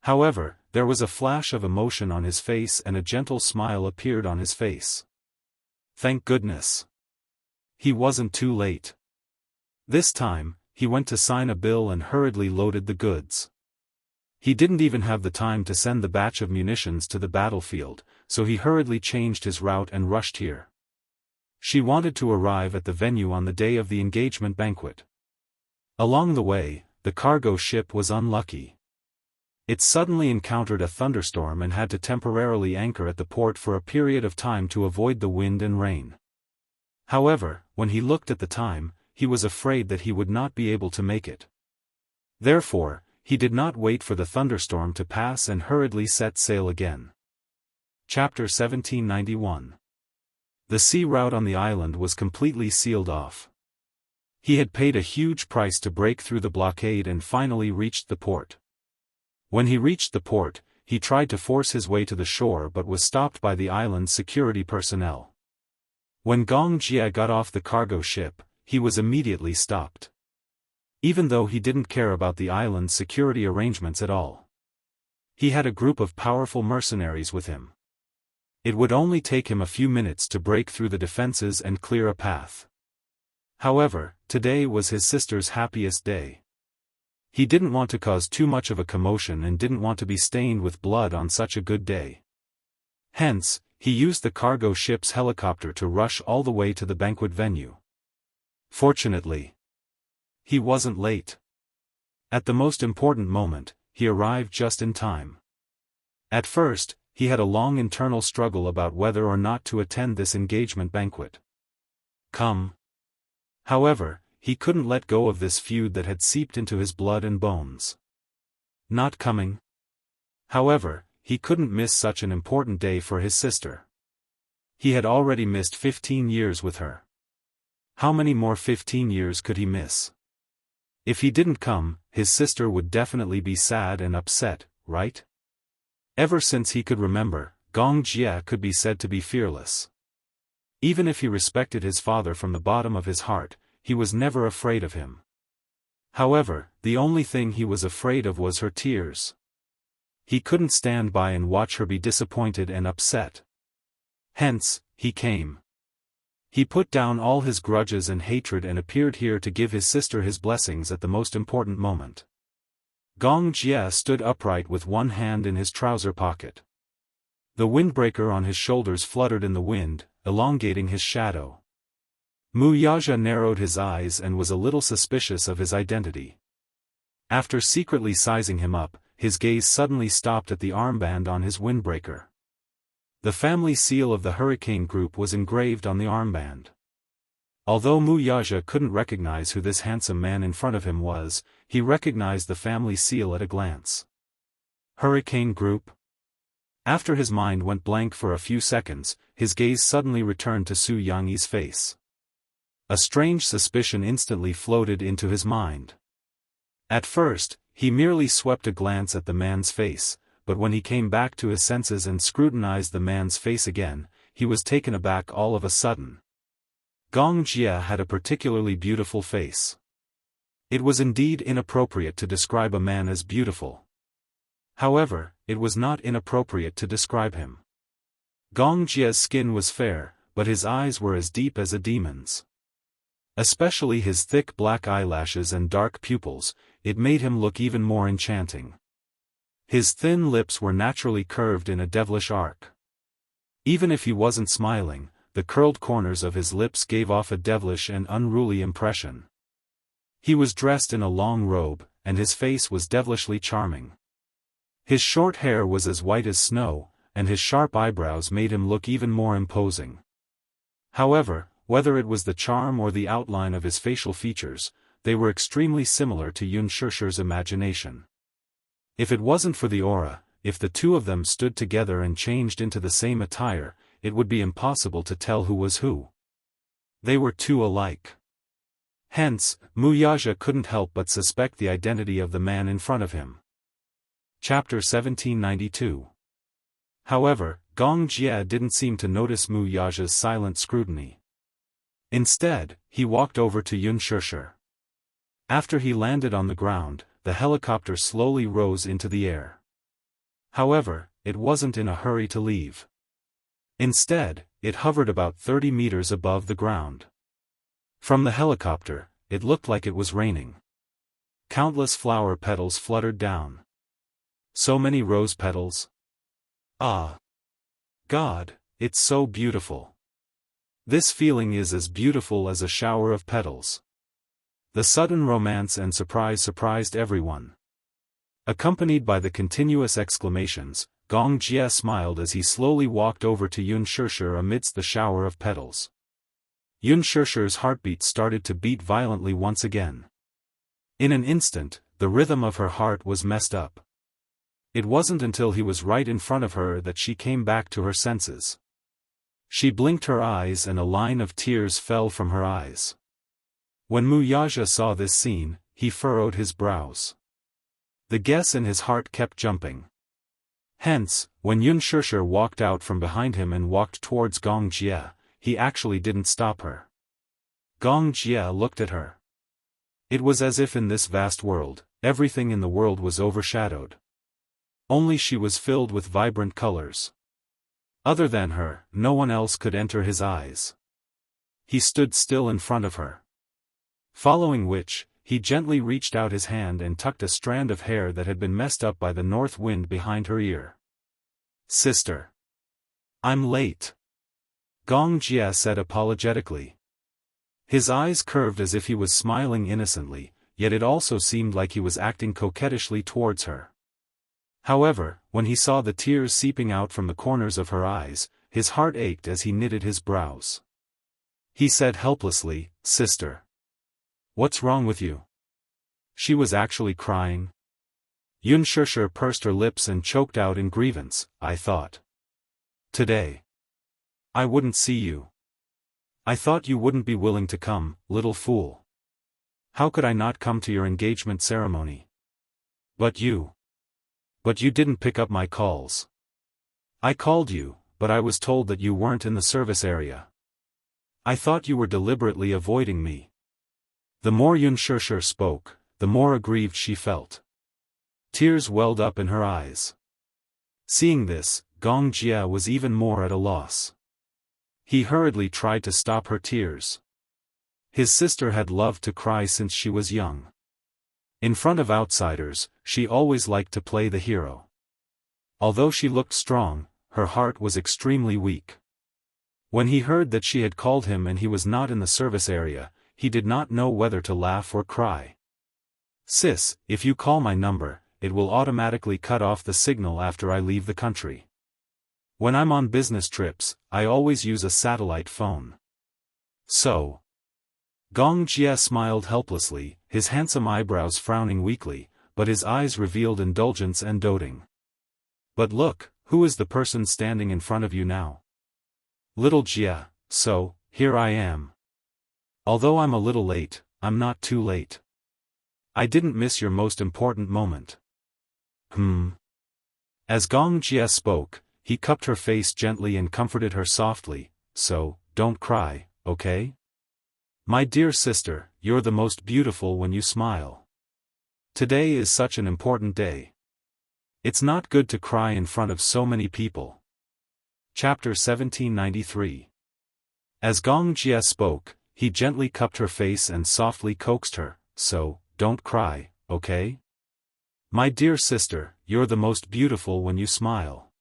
However, there was a flash of emotion on his face and a gentle smile appeared on his face. Thank goodness. He wasn't too late. This time, he went to sign a bill and hurriedly loaded the goods. He didn't even have the time to send the batch of munitions to the battlefield, so he hurriedly changed his route and rushed here. She wanted to arrive at the venue on the day of the engagement banquet. Along the way, the cargo ship was unlucky. It suddenly encountered a thunderstorm and had to temporarily anchor at the port for a period of time to avoid the wind and rain. However, when he looked at the time, he was afraid that he would not be able to make it. Therefore, he did not wait for the thunderstorm to pass and hurriedly set sail again. Chapter 1791. The sea route on the island was completely sealed off. He had paid a huge price to break through the blockade and finally reached the port. When he reached the port, he tried to force his way to the shore but was stopped by the island's security personnel. When Gong Jie got off the cargo ship, he was immediately stopped. Even though he didn't care about the island's security arrangements at all. He had a group of powerful mercenaries with him. It would only take him a few minutes to break through the defenses and clear a path. However, today was his sister's happiest day. He didn't want to cause too much of a commotion and didn't want to be stained with blood on such a good day. Hence, he used the cargo ship's helicopter to rush all the way to the banquet venue. Fortunately, he wasn't late. At the most important moment, he arrived just in time. At first, he had a long internal struggle about whether or not to attend this engagement banquet. However, he couldn't let go of this feud that had seeped into his blood and bones. Not coming. However, he couldn't miss such an important day for his sister. He had already missed 15 years with her. How many more 15 years could he miss? If he didn't come, his sister would definitely be sad and upset, right? Ever since he could remember, Gong Jie could be said to be fearless. Even if he respected his father from the bottom of his heart, he was never afraid of him. However, the only thing he was afraid of was her tears. He couldn't stand by and watch her be disappointed and upset. Hence, he came. He put down all his grudges and hatred and appeared here to give his sister his blessings at the most important moment. Gong Jie stood upright with one hand in his trouser pocket. The windbreaker on his shoulders fluttered in the wind, elongating his shadow. Mu Yaja narrowed his eyes and was a little suspicious of his identity. After secretly sizing him up, his gaze suddenly stopped at the armband on his windbreaker. The family seal of the Hurricane Group was engraved on the armband. Although Mu Yaja couldn't recognize who this handsome man in front of him was, he recognized the family seal at a glance. Hurricane Group? After his mind went blank for a few seconds, his gaze suddenly returned to Su Yangyi's face. A strange suspicion instantly floated into his mind. At first, he merely swept a glance at the man's face, but when he came back to his senses and scrutinized the man's face again, he was taken aback all of a sudden. Gong Jie had a particularly beautiful face. It was indeed inappropriate to describe a man as beautiful. However, it was not inappropriate to describe him. Gong Jie's skin was fair, but his eyes were as deep as a demon's. Especially his thick black eyelashes and dark pupils, it made him look even more enchanting. His thin lips were naturally curved in a devilish arc. Even if he wasn't smiling, the curled corners of his lips gave off a devilish and unruly impression. He was dressed in a long robe, and his face was devilishly charming. His short hair was as white as snow, and his sharp eyebrows made him look even more imposing. However, whether it was the charm or the outline of his facial features, they were extremely similar to Yun Shishi's imagination. If it wasn't for the aura, if the two of them stood together and changed into the same attire, it would be impossible to tell who was who. They were too alike. Hence, Mu Yaja couldn't help but suspect the identity of the man in front of him. Chapter 1792. However, Gong Jie didn't seem to notice Mu Yaja's silent scrutiny. Instead, he walked over to Yun Shishi. After he landed on the ground, the helicopter slowly rose into the air. However, it wasn't in a hurry to leave. Instead, it hovered about 30 meters above the ground. From the helicopter, it looked like it was raining. Countless flower petals fluttered down. So many rose petals. Ah! God, it's so beautiful. This feeling is as beautiful as a shower of petals. The sudden romance and surprise surprised everyone. Accompanied by the continuous exclamations, Gong Jie smiled as he slowly walked over to Yun Shishir amidst the shower of petals. Yun Shishir's heartbeat started to beat violently once again. In an instant, the rhythm of her heart was messed up. It wasn't until he was right in front of her that she came back to her senses. She blinked her eyes and a line of tears fell from her eyes. When Wuxia saw this scene, he furrowed his brows. The guess in his heart kept jumping. Hence, when Yun Shishir walked out from behind him and walked towards Gong Jie, he actually didn't stop her. Gong Jie looked at her. It was as if in this vast world, everything in the world was overshadowed. Only she was filled with vibrant colors. Other than her, no one else could enter his eyes. He stood still in front of her. Following which, he gently reached out his hand and tucked a strand of hair that had been messed up by the north wind behind her ear. "Sister. I'm late," Gong Jie said apologetically. His eyes curved as if he was smiling innocently, yet it also seemed like he was acting coquettishly towards her. However, when he saw the tears seeping out from the corners of her eyes, his heart ached as he knitted his brows. He said helplessly, "Sister. What's wrong with you?" She was actually crying. Yun Shishir pursed her lips and choked out in grievance, "I thought today I wouldn't see you. I thought you wouldn't be willing to come, little fool. How could I not come to your engagement ceremony? But you didn't pick up my calls. I called you, but I was told that you weren't in the service area. I thought you were deliberately avoiding me." The more Yun Shishir spoke, the more aggrieved she felt. Tears welled up in her eyes. Seeing this, Gong Jie was even more at a loss. He hurriedly tried to stop her tears. His sister had loved to cry since she was young. In front of outsiders, she always liked to play the hero. Although she looked strong, her heart was extremely weak. When he heard that she had called him and he was not in the service area, he did not know whether to laugh or cry. "Sis, if you call my number, it will automatically cut off the signal after I leave the country. When I'm on business trips, I always use a satellite phone. So." Gong Jie smiled helplessly, his handsome eyebrows frowning weakly, but his eyes revealed indulgence and doting. "But look, who is the person standing in front of you now?" "Little Jie, so, here I am. Although I'm a little late, I'm not too late. I didn't miss your most important moment." As Gong Jie spoke, he cupped her face gently and comforted her softly, "So, don't cry, okay? My dear sister, you're the most beautiful when you smile. Today is such an important day. It's not good to cry in front of so many people." Chapter 1793. As Gong Jie spoke, he gently cupped her face and softly coaxed her, "So, don't cry, okay? My dear sister, you're the most beautiful when you smile.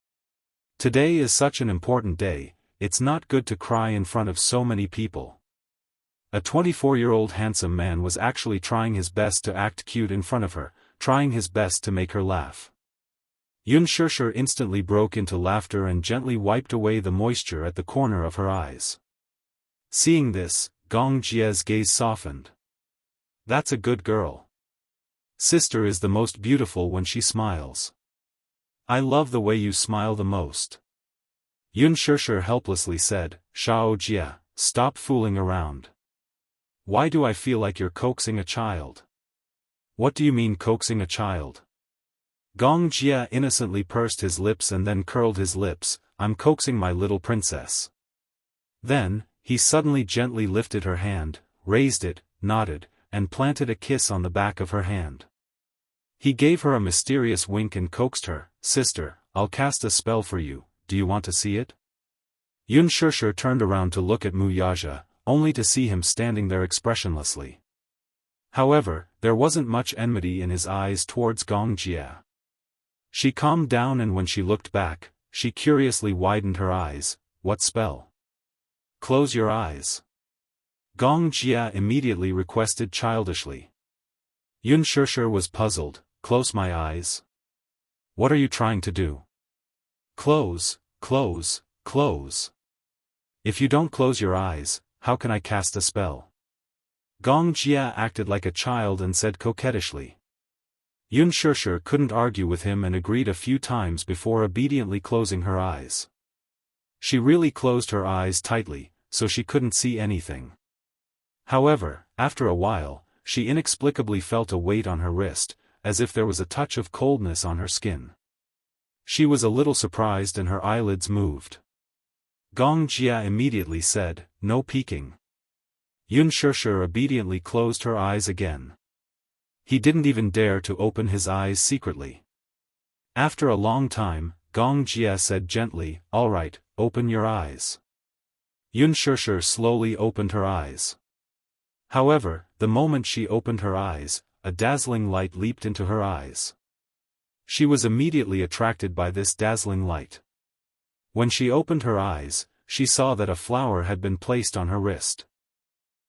Today is such an important day, it's not good to cry in front of so many people." A 24-year-old handsome man was actually trying his best to act cute in front of her, trying his best to make her laugh. Yun Shishir instantly broke into laughter and gently wiped away the moisture at the corner of her eyes. Seeing this, Gong Jie's gaze softened. "That's a good girl. Sister is the most beautiful when she smiles. I love the way you smile the most." Yun Shishir helplessly said, "Shao Jie, stop fooling around. Why do I feel like you're coaxing a child?" "What do you mean coaxing a child?" Gong Jie innocently pursed his lips and then curled his lips, "I'm coaxing my little princess." Then, he suddenly gently lifted her hand, raised it, nodded, and planted a kiss on the back of her hand. He gave her a mysterious wink and coaxed her, "Sister, I'll cast a spell for you, do you want to see it?" Yun Shishir turned around to look at Wuxia, only to see him standing there expressionlessly. However, There wasn't much enmity in his eyes towards Gong Jia. She calmed down, and when she looked back, she curiously widened her eyes. What spell? Close your eyes. Gong Jia immediately requested childishly. Yun Shishir was puzzled. Close my eyes? What are you trying to do? Close, close, close. If you don't close your eyes, how can I cast a spell? Gong Jia acted like a child and said coquettishly. Yun Shishir couldn't argue with him and agreed a few times before obediently closing her eyes. She really closed her eyes tightly, so she couldn't see anything. However, after a while, she inexplicably felt a weight on her wrist, as if there was a touch of coldness on her skin. She was a little surprised and her eyelids moved. Gong Jia immediately said, "No peeking." Yun Shishir obediently closed her eyes again. He didn't even dare to open his eyes secretly. After a long time, Gong Jia said gently, "All right, open your eyes." Yun Shishir slowly opened her eyes. However, the moment she opened her eyes, a dazzling light leaped into her eyes. She was immediately attracted by this dazzling light. When she opened her eyes, she saw that a flower had been placed on her wrist.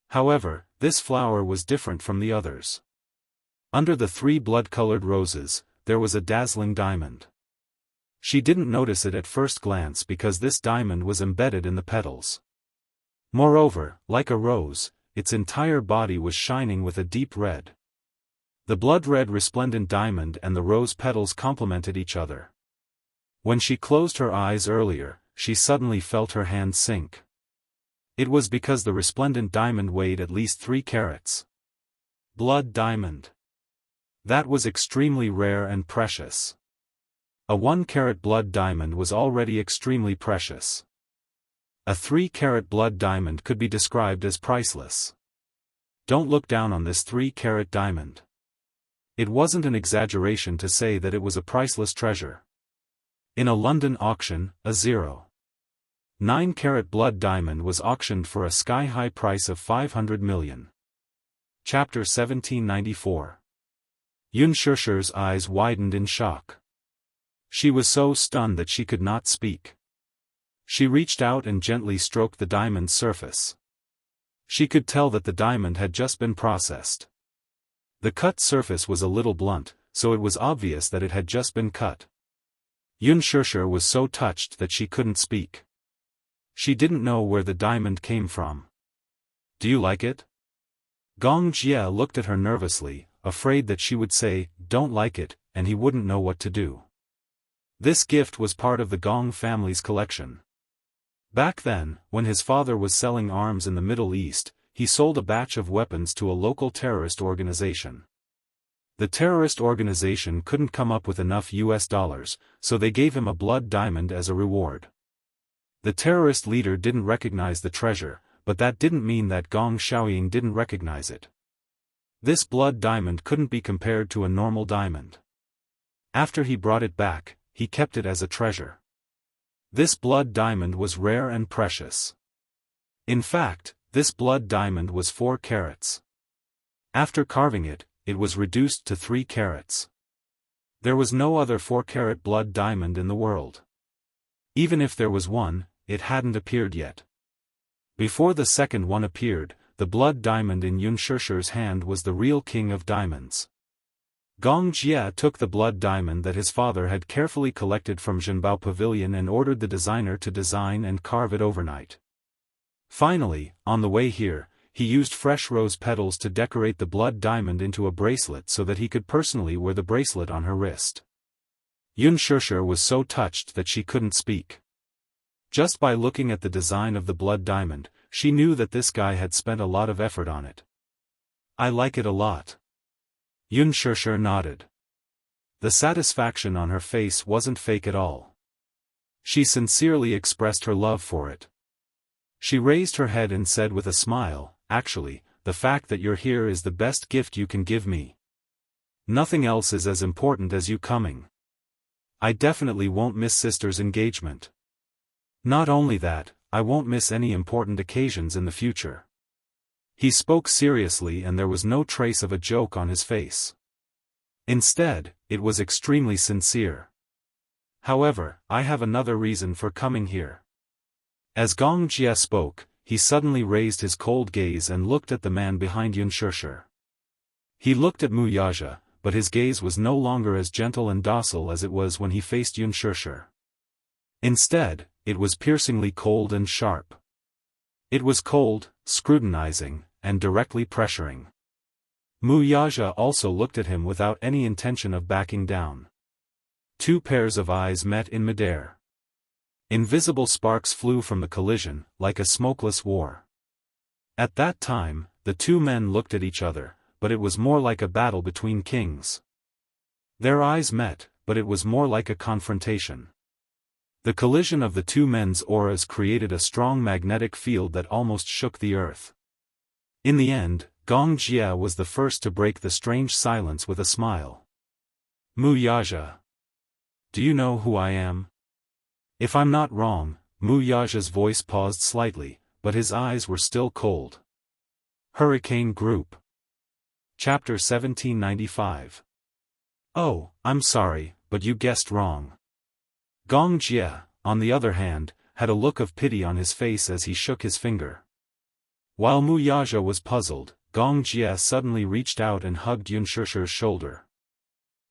However, this flower was different from the others. Under the 3 blood-colored roses, there was a dazzling diamond. She didn't notice it at first glance because this diamond was embedded in the petals. Moreover, like a rose, its entire body was shining with a deep red. The blood-red resplendent diamond and the rose petals complemented each other. When she closed her eyes earlier, she suddenly felt her hand sink. It was because the resplendent diamond weighed at least 3 carats. Blood diamond. That was extremely rare and precious. A 1-carat blood diamond was already extremely precious. A 3-carat blood diamond could be described as priceless. Don't look down on this 3-carat diamond. It wasn't an exaggeration to say that it was a priceless treasure. In a London auction, a 0.9-carat blood diamond was auctioned for a sky-high price of 500 million. Chapter 1794. Yun Shishir's eyes widened in shock. She was so stunned that she could not speak. She reached out and gently stroked the diamond's surface. She could tell that the diamond had just been processed. The cut surface was a little blunt, so it was obvious that it had just been cut. Yun Shishir was so touched that she couldn't speak. She didn't know where the diamond came from. "Do you like it?" Gong Jia looked at her nervously, afraid that she would say, "Don't like it," and he wouldn't know what to do. This gift was part of the Gong family's collection. Back then, when his father was selling arms in the Middle East, he sold a batch of weapons to a local terrorist organization. The terrorist organization couldn't come up with enough US dollars, so they gave him a blood diamond as a reward. The terrorist leader didn't recognize the treasure, but that didn't mean that Gong Xiaoying didn't recognize it. This blood diamond couldn't be compared to a normal diamond. After he brought it back, he kept it as a treasure. This blood diamond was rare and precious. In fact, this blood diamond was 4 carats. After carving it, it was reduced to 3 carats. There was no other 4-carat blood diamond in the world. Even if there was one, it hadn't appeared yet. Before the second one appeared, the blood diamond in Yun Shishir's hand was the real king of diamonds. Gong Jia took the blood diamond that his father had carefully collected from Zhenbao Pavilion and ordered the designer to design and carve it overnight. Finally, on the way here, he used fresh rose petals to decorate the blood diamond into a bracelet so that he could personally wear the bracelet on her wrist. Yun Shishir was so touched that she couldn't speak. Just by looking at the design of the blood diamond, she knew that this guy had spent a lot of effort on it. "I like it a lot." Yun Shishir nodded. The satisfaction on her face wasn't fake at all. She sincerely expressed her love for it. She raised her head and said with a smile, "Actually, the fact that you're here is the best gift you can give me. Nothing else is as important as you coming. I definitely won't miss sister's engagement. Not only that, I won't miss any important occasions in the future." He spoke seriously and there was no trace of a joke on his face. Instead, it was extremely sincere. However, I have another reason for coming here. As Gong Jie spoke, he suddenly raised his cold gaze and looked at the man behind Yunshishi. He looked at Mu Yaja, but his gaze was no longer as gentle and docile as it was when he faced Yunshishi. Instead, it was piercingly cold and sharp. It was cold, scrutinizing, and directly pressuring. Mu Yaja also looked at him without any intention of backing down. Two pairs of eyes met in midair. Invisible sparks flew from the collision, like a smokeless war. At that time, the two men looked at each other, but it was more like a battle between kings. Their eyes met, but it was more like a confrontation. The collision of the two men's auras created a strong magnetic field that almost shook the earth. In the end, Gong Jie was the first to break the strange silence with a smile. Mu Yaja. Do you know who I am? If I'm not wrong, Mu Yaja's voice paused slightly, but his eyes were still cold. Hurricane Group. Chapter 1795. Oh, I'm sorry, but you guessed wrong. Gong Jie, on the other hand, had a look of pity on his face as he shook his finger. While Mu Yaja was puzzled, Gong Jie suddenly reached out and hugged Yunshishi's shoulder.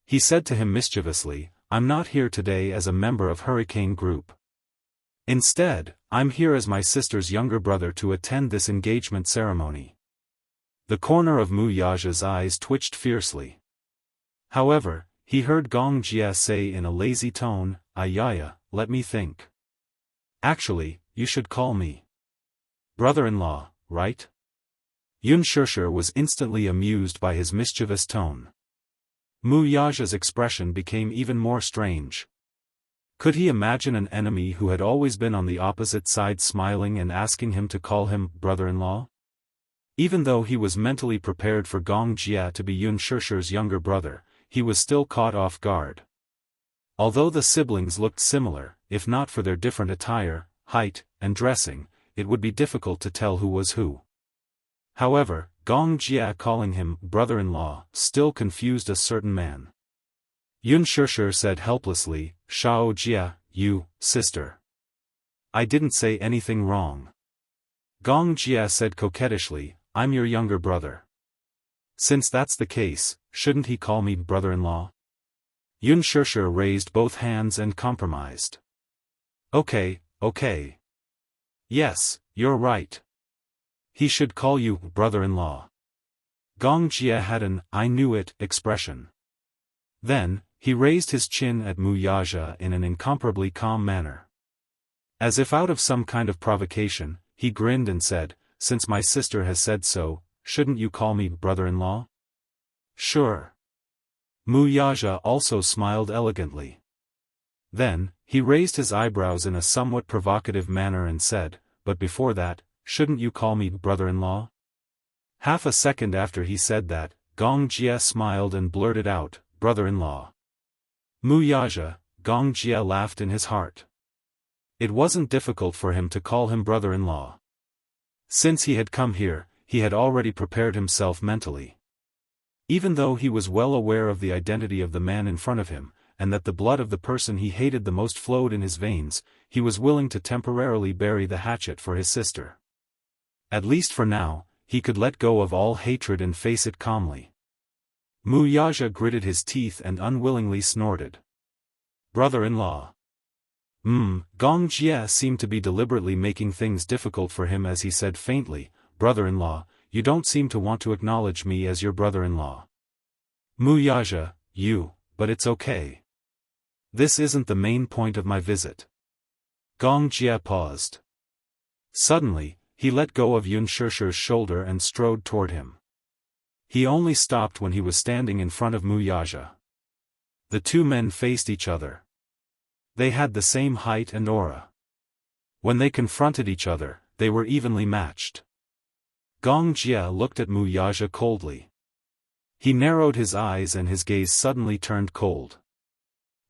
He said to him mischievously, I'm not here today as a member of Hurricane Group. Instead, I'm here as my sister's younger brother to attend this engagement ceremony. The corner of Mu Yaja's eyes twitched fiercely. However, he heard Gong Jie say in a lazy tone, Ayaya, let me think. Actually, you should call me brother-in-law, right? Yunshishi was instantly amused by his mischievous tone. Mu Yaja's expression became even more strange. Could he imagine an enemy who had always been on the opposite side smiling and asking him to call him brother-in-law? Even though he was mentally prepared for Gong Jie to be Yunshishi's younger brother, he was still caught off guard. Although the siblings looked similar, if not for their different attire, height, and dressing, it would be difficult to tell who was who. However, Gong Jie calling him brother-in-law still confused a certain man. Yunshishi said helplessly, Shao Jie, you, sister. I didn't say anything wrong. Gong Jie said coquettishly, I'm your younger brother. Since that's the case, shouldn't he call me brother-in-law? Yunshishi raised both hands and compromised. Okay. Yes, you're right. He should call you brother-in-law. Gong Jie had an I knew it expression. Then, he raised his chin at Mu Yaja in an incomparably calm manner. As if out of some kind of provocation, he grinned and said, since my sister has said so, shouldn't you call me brother-in-law? Sure. Mu Yaja also smiled elegantly. Then, he raised his eyebrows in a somewhat provocative manner and said, but before that, shouldn't you call me brother-in-law? Half a second after he said that, Gong Jie smiled and blurted out, brother-in-law. Mu Yaja, Gong Jie laughed in his heart. It wasn't difficult for him to call him brother-in-law. Since he had come here, he had already prepared himself mentally. Even though he was well aware of the identity of the man in front of him, and that the blood of the person he hated the most flowed in his veins, he was willing to temporarily bury the hatchet for his sister. At least for now, he could let go of all hatred and face it calmly. Mu Yaja gritted his teeth and unwillingly snorted. Brother-in-law. Gong Jie seemed to be deliberately making things difficult for him as he said faintly, brother-in-law, you don't seem to want to acknowledge me as your brother-in-law. Mu Yaja, but it's okay. This isn't the main point of my visit. Gong Jie paused. Suddenly, he let go of Yunshishi's shoulder and strode toward him. He only stopped when he was standing in front of Mu Yaja. The two men faced each other. They had the same height and aura. When they confronted each other, they were evenly matched. Gong Jie looked at Mu Yaja coldly. He narrowed his eyes and his gaze suddenly turned cold.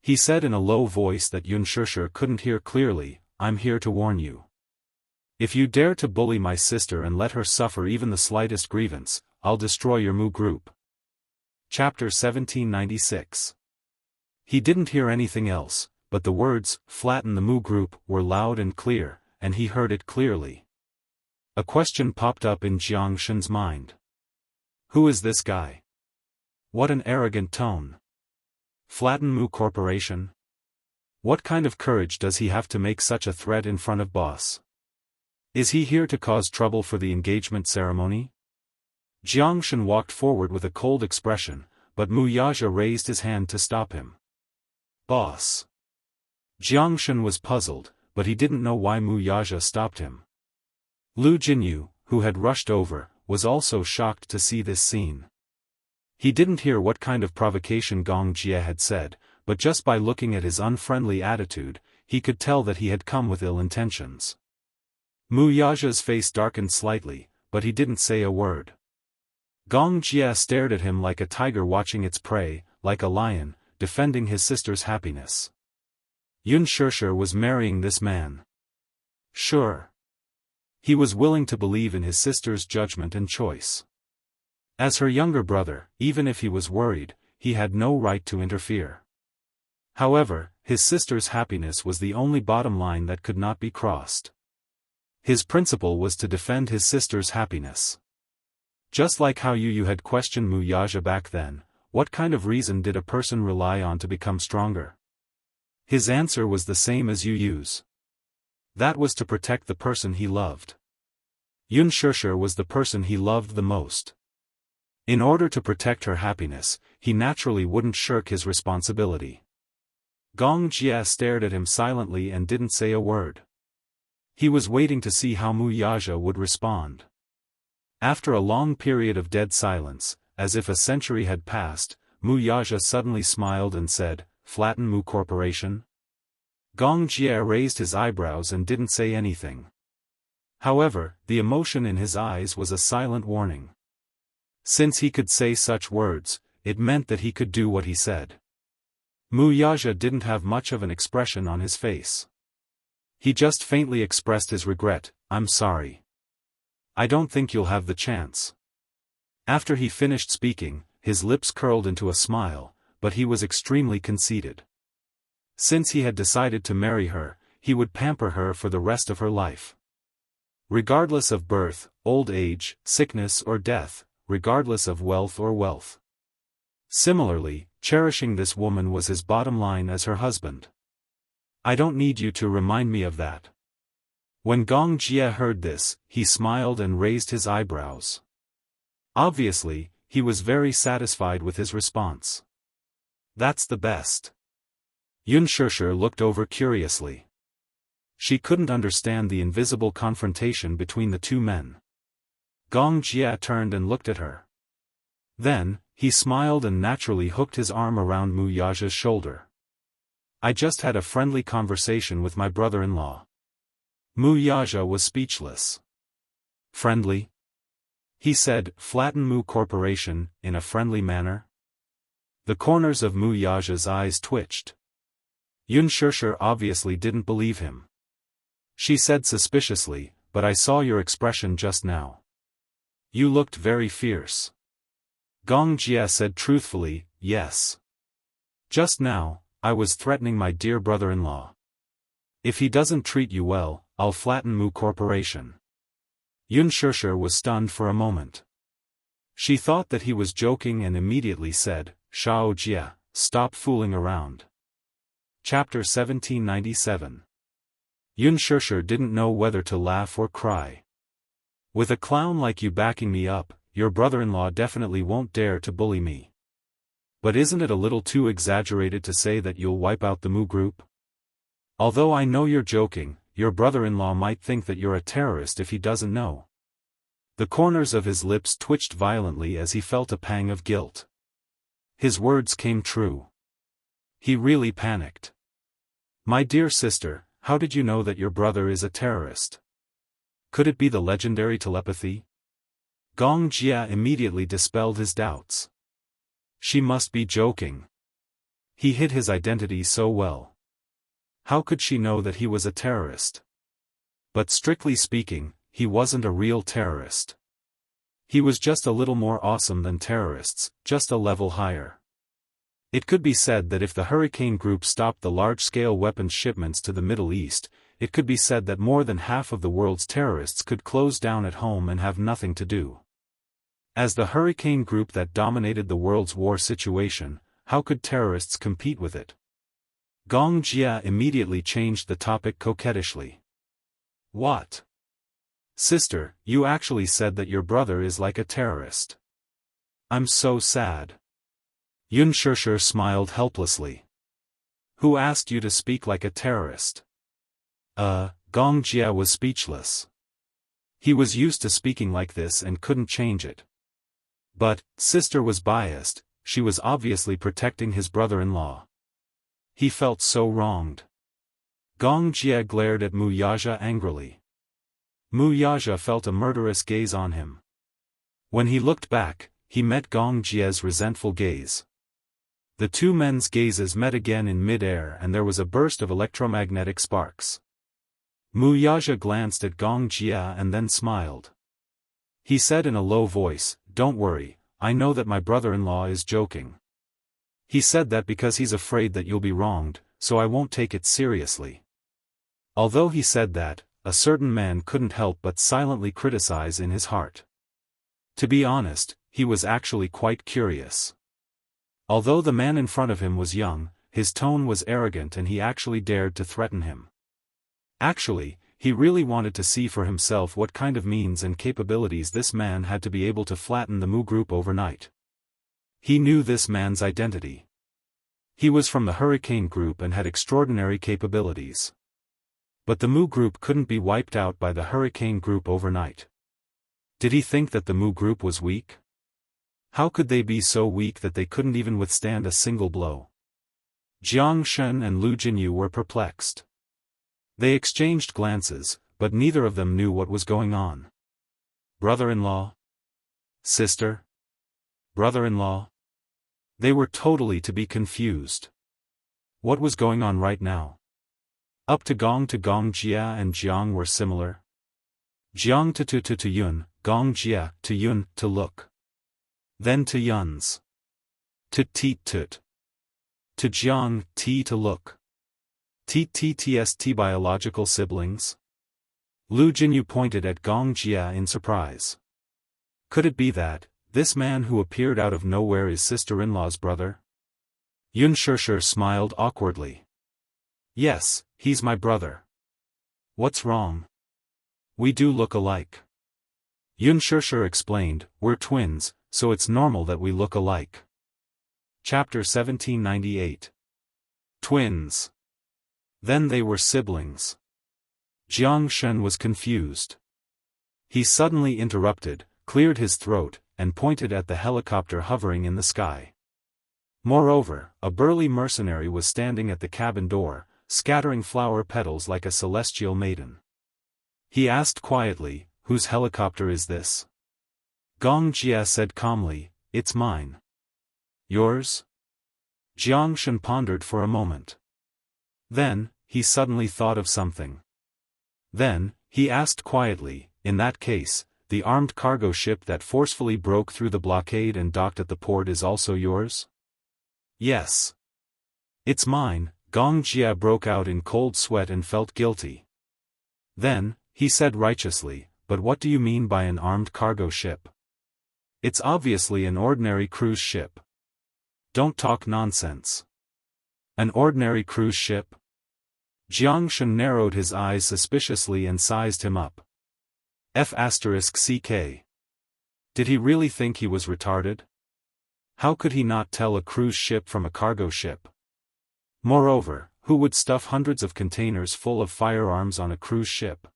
He said in a low voice that Yunshishi couldn't hear clearly, I'm here to warn you. If you dare to bully my sister and let her suffer even the slightest grievance, I'll destroy your Mu group. Chapter 1796. He didn't hear anything else, but the words, flatten the Mu group, were loud and clear, and he heard it clearly. A question popped up in Jiangshan's mind. Who is this guy? What an arrogant tone. Flatten Mu Corporation? What kind of courage does he have to make such a threat in front of boss? Is he here to cause trouble for the engagement ceremony? Jiangshan walked forward with a cold expression, but Mu Yaja raised his hand to stop him. Boss. Jiangshan was puzzled, but he didn't know why Mu Yaja stopped him. Lu Jinyu, who had rushed over, was also shocked to see this scene. He didn't hear what kind of provocation Gong Jie had said, but just by looking at his unfriendly attitude, he could tell that he had come with ill intentions. Mu Yaja's face darkened slightly, but he didn't say a word. Gong Jie stared at him like a tiger watching its prey, like a lion, defending his sister's happiness. Yun Shishir was marrying this man. Sure. He was willing to believe in his sister's judgment and choice. As her younger brother, even if he was worried, he had no right to interfere. However, his sister's happiness was the only bottom line that could not be crossed. His principle was to defend his sister's happiness. Just like how Yu had questioned Mu Yaja back then, what kind of reason did a person rely on to become stronger? His answer was the same as Yu's. That was to protect the person he loved. Yun Shishir was the person he loved the most. In order to protect her happiness, he naturally wouldn't shirk his responsibility. Gong Jie stared at him silently and didn't say a word. He was waiting to see how Mu Yaja would respond. After a long period of dead silence, as if a century had passed, Mu Yaja suddenly smiled and said, "Flatten Mu Corporation?" Gong Jie raised his eyebrows and didn't say anything. However, the emotion in his eyes was a silent warning. Since he could say such words, it meant that he could do what he said. Mu Yaja didn't have much of an expression on his face. He just faintly expressed his regret, "I'm sorry. I don't think you'll have the chance." After he finished speaking, his lips curled into a smile, but he was extremely conceited. Since he had decided to marry her, he would pamper her for the rest of her life. Regardless of birth, old age, sickness or death, regardless of wealth or wealth. Similarly, cherishing this woman was his bottom line as her husband. I don't need you to remind me of that. When Gong Jie heard this, he smiled and raised his eyebrows. Obviously, he was very satisfied with his response. That's the best. Yun Shishir looked over curiously. She couldn't understand the invisible confrontation between the two men. Gong Jie turned and looked at her. Then, he smiled and naturally hooked his arm around Mu Yaja's shoulder. I just had a friendly conversation with my brother-in-law. Mu Yaja was speechless. Friendly? He said, "Flatten Mu Corporation," in a friendly manner. The corners of Mu Yaja's eyes twitched. Yun Shishir obviously didn't believe him. She said suspiciously, "But I saw your expression just now. You looked very fierce." Gong Jie said truthfully, "Yes. Just now, I was threatening my dear brother-in-law. If he doesn't treat you well, I'll flatten Mu Corporation." Yun Shishir was stunned for a moment. She thought that he was joking and immediately said, "Shao Jie, stop fooling around." Chapter 1797. Yun Shishir didn't know whether to laugh or cry. With a clown like you backing me up, your brother-in-law definitely won't dare to bully me. But isn't it a little too exaggerated to say that you'll wipe out the Mu group? Although I know you're joking, your brother-in-law might think that you're a terrorist if he doesn't know. The corners of his lips twitched violently as he felt a pang of guilt. His words came true. He really panicked. "My dear sister, how did you know that your brother is a terrorist? Could it be the legendary telepathy?" Gong Jie immediately dispelled his doubts. She must be joking. He hid his identity so well. How could she know that he was a terrorist? But strictly speaking, he wasn't a real terrorist. He was just a little more awesome than terrorists, just a level higher. It could be said that if the Hurricane Group stopped the large-scale weapons shipments to the Middle East, it could be said that more than half of the world's terrorists could close down at home and have nothing to do. As the Hurricane Group that dominated the world's war situation, how could terrorists compete with it? Gong Jia immediately changed the topic coquettishly. What? Sister, you actually said that your brother is like a terrorist. I'm so sad. Unspoken smiled helplessly. Who asked you to speak like a terrorist? Gong Jia was speechless. He was used to speaking like this and couldn't change it. But, sister was biased, she was obviously protecting his brother-in-law. He felt so wronged. Gong Jia glared at Mu Yaja angrily. Mu Yaja felt a murderous gaze on him. When he looked back, he met Gong Jia's resentful gaze. The two men's gazes met again in mid-air and there was a burst of electromagnetic sparks. Mu Yaja glanced at Gong Jia and then smiled. He said in a low voice, "Don't worry, I know that my brother-in-law is joking. He said that because he's afraid that you'll be wronged, so I won't take it seriously." Although he said that, a certain man couldn't help but silently criticize in his heart. To be honest, he was actually quite curious. Although the man in front of him was young, his tone was arrogant and he actually dared to threaten him. Actually, he really wanted to see for himself what kind of means and capabilities this man had to be able to flatten the Mu group overnight. He knew this man's identity. He was from the Hurricane Group and had extraordinary capabilities. But the Mu group couldn't be wiped out by the Hurricane Group overnight. Did he think that the Mu group was weak? How could they be so weak that they couldn't even withstand a single blow? Jianghu and Lu Jinyu were perplexed. They exchanged glances, but neither of them knew what was going on. Brother-in-law? Sister? Brother-in-law? They were totally to be confused. What was going on right now? Up to Gong Jia and Jiang were similar. Jiang to Yun, Gong Jia to Yun to look. Then to Yun's. To Teet Tut. To Jiang T to look. TTTST biological siblings? Lu Jinyu pointed at Gong Jia in surprise. Could it be that, this man who appeared out of nowhere is sister-in-law's brother? Unspoken smiled awkwardly. Yes, he's my brother. What's wrong? We do look alike. Unspoken explained, we're twins, so it's normal that we look alike. Chapter 1798. Twins. Then they were siblings. Jianghu was confused. He suddenly interrupted, cleared his throat, and pointed at the helicopter hovering in the sky. Moreover, a burly mercenary was standing at the cabin door, scattering flower petals like a celestial maiden. He asked quietly, whose helicopter is this? Gong Jia said calmly, it's mine. Yours? Jianghu pondered for a moment. Then, he suddenly thought of something. Then, he asked quietly, in that case, the armed cargo ship that forcefully broke through the blockade and docked at the port is also yours? Yes. It's mine, Gong Jia broke out in cold sweat and felt guilty. Then, he said righteously, but what do you mean by an armed cargo ship? It's obviously an ordinary cruise ship. Don't talk nonsense. An ordinary cruise ship? Jianghu narrowed his eyes suspiciously and sized him up. F***CK. Did he really think he was retarded? How could he not tell a cruise ship from a cargo ship? Moreover, who would stuff hundreds of containers full of firearms on a cruise ship?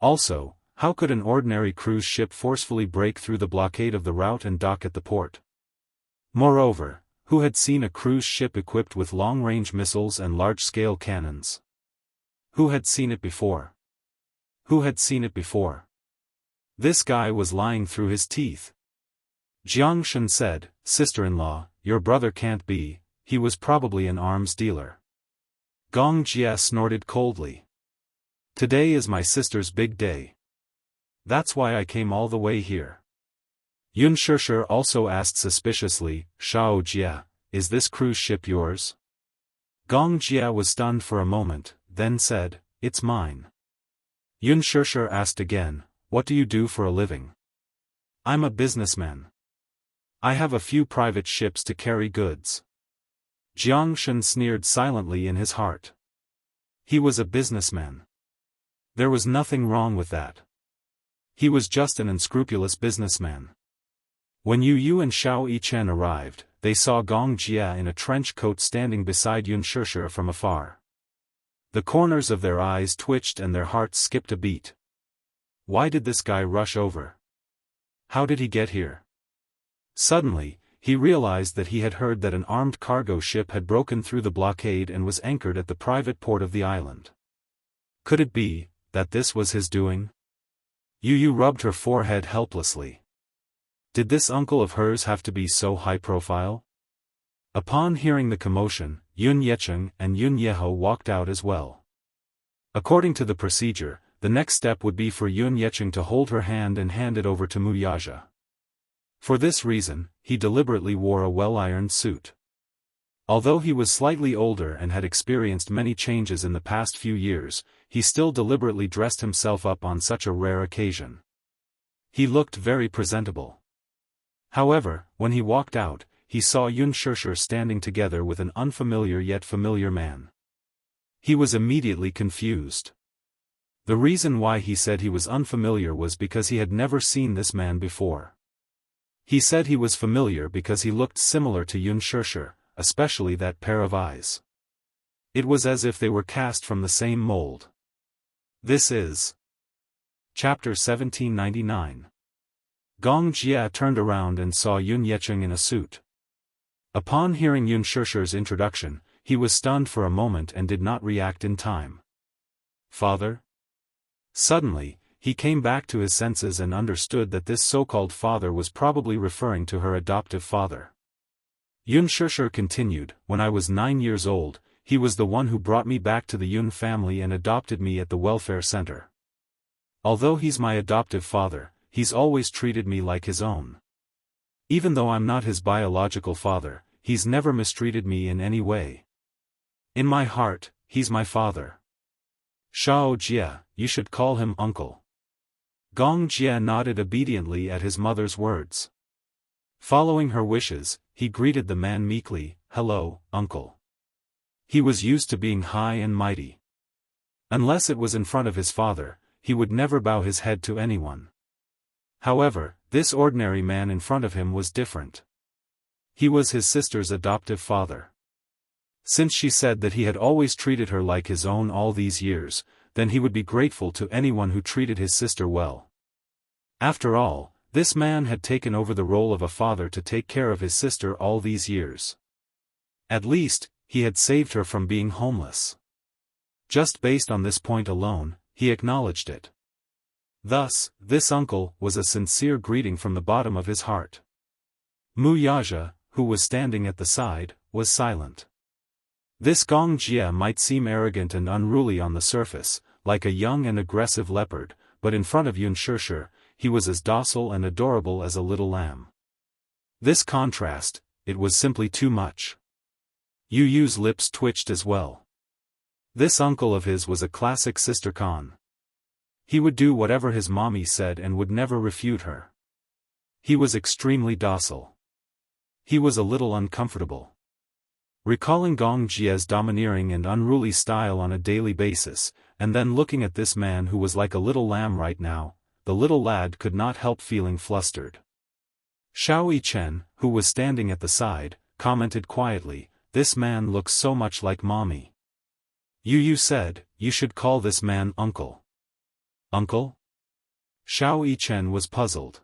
Also, how could an ordinary cruise ship forcefully break through the blockade of the route and dock at the port? Moreover, who had seen a cruise ship equipped with long-range missiles and large-scale cannons? Who had seen it before? Who had seen it before? This guy was lying through his teeth. Jianghu said, sister-in-law, your brother can't be, he was probably an arms dealer. Gong Jia snorted coldly. Today is my sister's big day. That's why I came all the way here. Yunshishi also asked suspiciously, Shao Jia, is this cruise ship yours? Gong Jia was stunned for a moment, then said, it's mine. Yunshishi asked again, what do you do for a living? I'm a businessman. I have a few private ships to carry goods. Jianghu sneered silently in his heart. He was a businessman. There was nothing wrong with that. He was just an unscrupulous businessman. When Yu and Shao Yichen arrived, they saw Gong Jia in a trench coat standing beside Yunshishi from afar. The corners of their eyes twitched and their hearts skipped a beat. Why did this guy rush over? How did he get here? Suddenly, he realized that he had heard that an armed cargo ship had broken through the blockade and was anchored at the private port of the island. Could it be that this was his doing? Yu rubbed her forehead helplessly. Did this uncle of hers have to be so high profile? Upon hearing the commotion, Yun Yecheng and Yun Yeho walked out as well. According to the procedure, the next step would be for Yun Yecheng to hold her hand and hand it over to Muyaja. For this reason, he deliberately wore a well-ironed suit. Although he was slightly older and had experienced many changes in the past few years, he still deliberately dressed himself up on such a rare occasion. He looked very presentable. However, when he walked out, he saw Yunshishi standing together with an unfamiliar yet familiar man. He was immediately confused. The reason why he said he was unfamiliar was because he had never seen this man before. He said he was familiar because he looked similar to Yunshishi, especially that pair of eyes. It was as if they were cast from the same mold. This is Chapter 1799. Gong Jia turned around and saw Yun Yecheng in a suit. Upon hearing Yunshishi's introduction, he was stunned for a moment and did not react in time. Father? Suddenly, he came back to his senses and understood that this so-called father was probably referring to her adoptive father. Yunshishi continued, when I was 9 years old, he was the one who brought me back to the Yun family and adopted me at the welfare center. Although he's my adoptive father, he's always treated me like his own. Even though I'm not his biological father, he's never mistreated me in any way. In my heart, he's my father. Shao Jia, you should call him uncle. Gong Jia nodded obediently at his mother's words. Following her wishes, he greeted the man meekly, hello, uncle. He was used to being high and mighty. Unless it was in front of his father, he would never bow his head to anyone. However, this ordinary man in front of him was different. He was his sister's adoptive father. Since she said that he had always treated her like his own all these years, then he would be grateful to anyone who treated his sister well. After all, this man had taken over the role of a father to take care of his sister all these years. At least, he had saved her from being homeless. Just based on this point alone, he acknowledged it. Thus, this uncle was a sincere greeting from the bottom of his heart. Muyaja, who was standing at the side, was silent. This Gong Jia might seem arrogant and unruly on the surface, like a young and aggressive leopard, but in front of Yunshishi, he was as docile and adorable as a little lamb. This contrast, it was simply too much. Yu's lips twitched as well. This uncle of his was a classic sister con. He would do whatever his mommy said and would never refute her. He was extremely docile. He was a little uncomfortable. Recalling Gong Jia's domineering and unruly style on a daily basis, and then looking at this man who was like a little lamb right now, the little lad could not help feeling flustered. Shao Yichen, who was standing at the side, commented quietly, this man looks so much like mommy. Yu said, you should call this man uncle. Uncle? Shao Yichen was puzzled.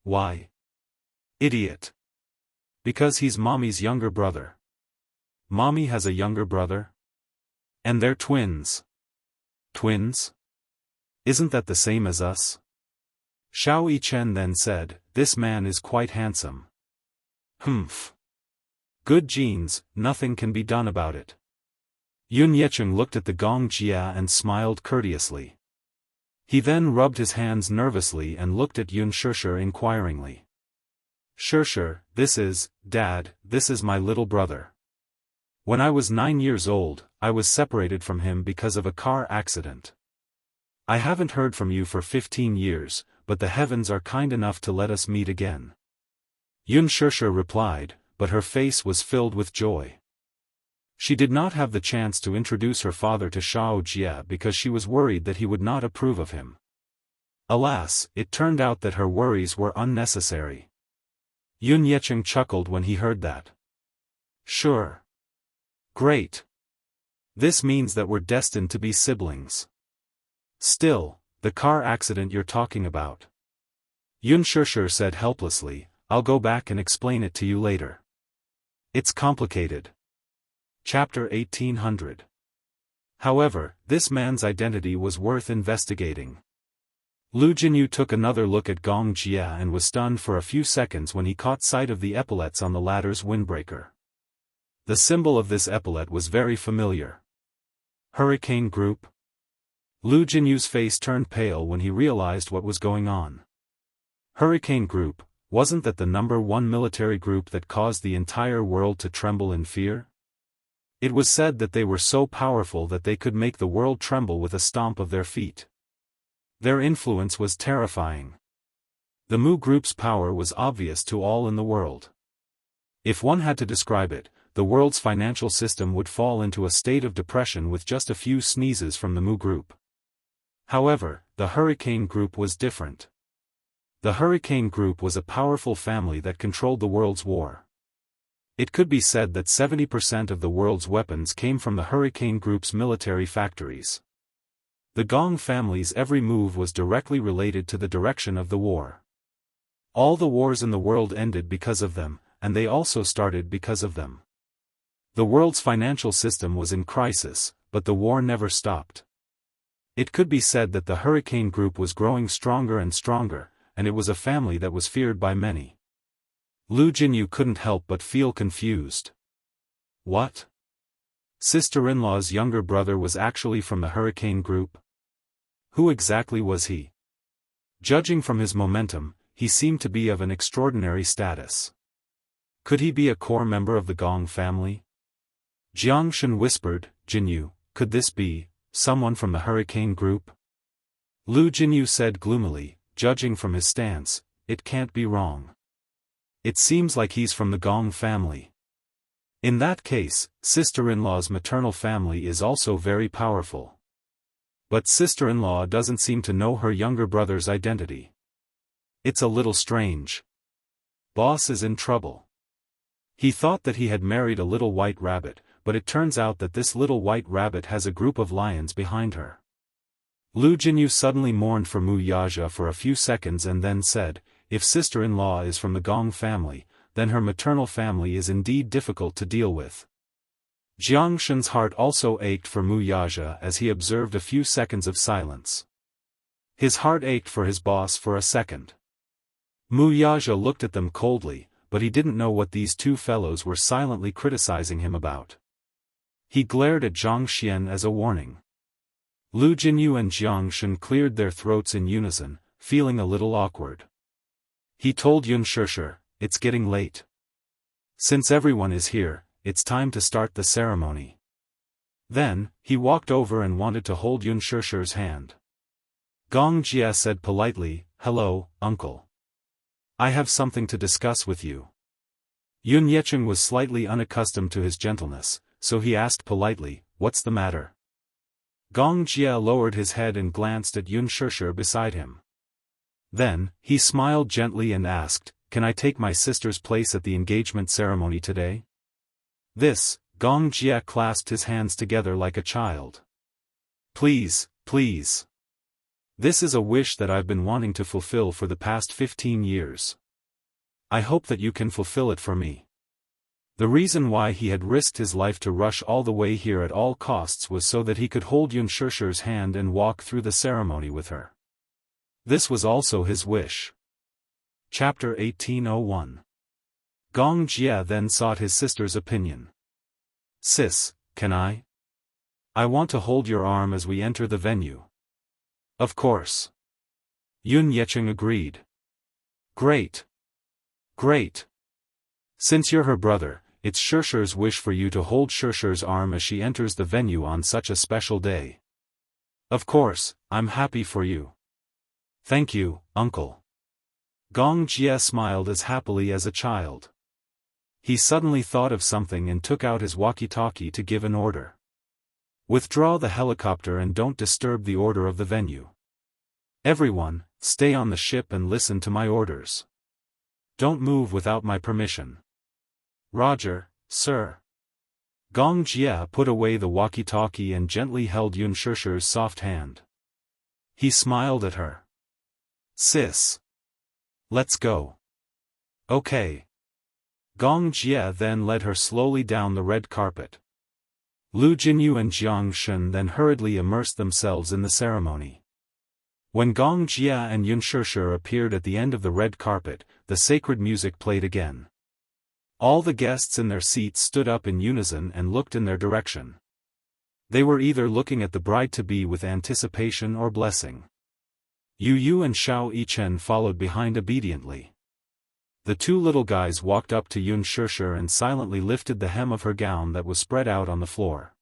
Why? Idiot. Because he's mommy's younger brother. Mommy has a younger brother? And they're twins. Twins? Isn't that the same as us? Shao Yichen then said, this man is quite handsome. Humph. Good genes, nothing can be done about it. Yun Yecheng looked at the Gong Jia and smiled courteously. He then rubbed his hands nervously and looked at Yun Shishir inquiringly. Shishir, Dad, this is my little brother. When I was 9 years old, I was separated from him because of a car accident. I haven't heard from you for 15 years, but the heavens are kind enough to let us meet again. Yun Shishir replied, but her face was filled with joy. She did not have the chance to introduce her father to Shao Jia because she was worried that he would not approve of him. Alas, it turned out that her worries were unnecessary. Yun Yecheng chuckled when he heard that. Sure. Great. This means that we're destined to be siblings. Still, the car accident you're talking about. Yun Shishir said helplessly, I'll go back and explain it to you later. It's complicated. Chapter 1800. However, this man's identity was worth investigating. Lu Jinyu took another look at Gong Jia and was stunned for a few seconds when he caught sight of the epaulets on the latter's windbreaker. The symbol of this epaulet was very familiar. Hurricane Group? Lu Jinyu's face turned pale when he realized what was going on. Hurricane Group, wasn't that the #1 military group that caused the entire world to tremble in fear? It was said that they were so powerful that they could make the world tremble with a stomp of their feet. Their influence was terrifying. The Mu Group's power was obvious to all in the world. If one had to describe it, the world's financial system would fall into a state of depression with just a few sneezes from the Mu Group. However, the Hurricane Group was different. The Hurricane Group was a powerful family that controlled the world's war. It could be said that 70% of the world's weapons came from the Hurricane Group's military factories. The Gong family's every move was directly related to the direction of the war. All the wars in the world ended because of them, and they also started because of them. The world's financial system was in crisis, but the war never stopped. It could be said that the Hurricane Group was growing stronger and stronger, and it was a family that was feared by many. Lu Jinyu couldn't help but feel confused. What? Sister-in-law's younger brother was actually from the Hurricane Group? Who exactly was he? Judging from his momentum, he seemed to be of an extraordinary status. Could he be a core member of the Gong family? Jiangshan whispered, Jinyu, could this be someone from the Hurricane Group? Lu Jinyu said gloomily, judging from his stance, it can't be wrong. It seems like he's from the Gong family. In that case, sister-in-law's maternal family is also very powerful. But sister-in-law doesn't seem to know her younger brother's identity. It's a little strange. Boss is in trouble. He thought that he had married a little white rabbit, but it turns out that this little white rabbit has a group of lions behind her. Lu Jinyu suddenly mourned for Mu Yaja for a few seconds and then said, if sister-in-law is from the Gong family, then her maternal family is indeed difficult to deal with. Jiangshan's heart also ached for Mu Yaja as he observed a few seconds of silence. His heart ached for his boss for a second. Mu Yaja looked at them coldly, but he didn't know what these two fellows were silently criticizing him about. He glared at Zhang Xian as a warning. Lu Jinyu and Jiangshan cleared their throats in unison, feeling a little awkward. He told Yun Shishir, it's getting late. Since everyone is here, it's time to start the ceremony. Then, he walked over and wanted to hold Yun Shishir's hand. Gong Jia said politely, hello, uncle. I have something to discuss with you. Yun Yecheng was slightly unaccustomed to his gentleness, so he asked politely, what's the matter? Gong Jia lowered his head and glanced at Yun Shishir beside him. Then, he smiled gently and asked, can I take my sister's place at the engagement ceremony today? Gong Jia clasped his hands together like a child. Please, please. This is a wish that I've been wanting to fulfill for the past 15 years. I hope that you can fulfill it for me. The reason why he had risked his life to rush all the way here at all costs was so that he could hold Yun Shishir's hand and walk through the ceremony with her. This was also his wish. Chapter 1801. Gong Jia then sought his sister's opinion. Sis, can I? I want to hold your arm as we enter the venue. Of course. Yun Yecheng agreed. Great. Great. Since you're her brother, it's Shusher's wish for you to hold Shusher's arm as she enters the venue on such a special day. Of course, I'm happy for you. Thank you, uncle. Gong Jie smiled as happily as a child. He suddenly thought of something and took out his walkie-talkie to give an order. Withdraw the helicopter and don't disturb the order of the venue. Everyone, stay on the ship and listen to my orders. Don't move without my permission. Roger, sir. Gong Jie put away the walkie-talkie and gently held Yun Shusher's soft hand. He smiled at her. Sis. Let's go. Okay. Gong Jie then led her slowly down the red carpet. Lu Jinyu and Jiang Shun then hurriedly immersed themselves in the ceremony. When Gong Jie and Yun Shusher appeared at the end of the red carpet, the sacred music played again. All the guests in their seats stood up in unison and looked in their direction. They were either looking at the bride-to-be with anticipation or blessing. Yu Yu and Shao Yichen followed behind obediently. The two little guys walked up to Yun Shusher and silently lifted the hem of her gown that was spread out on the floor.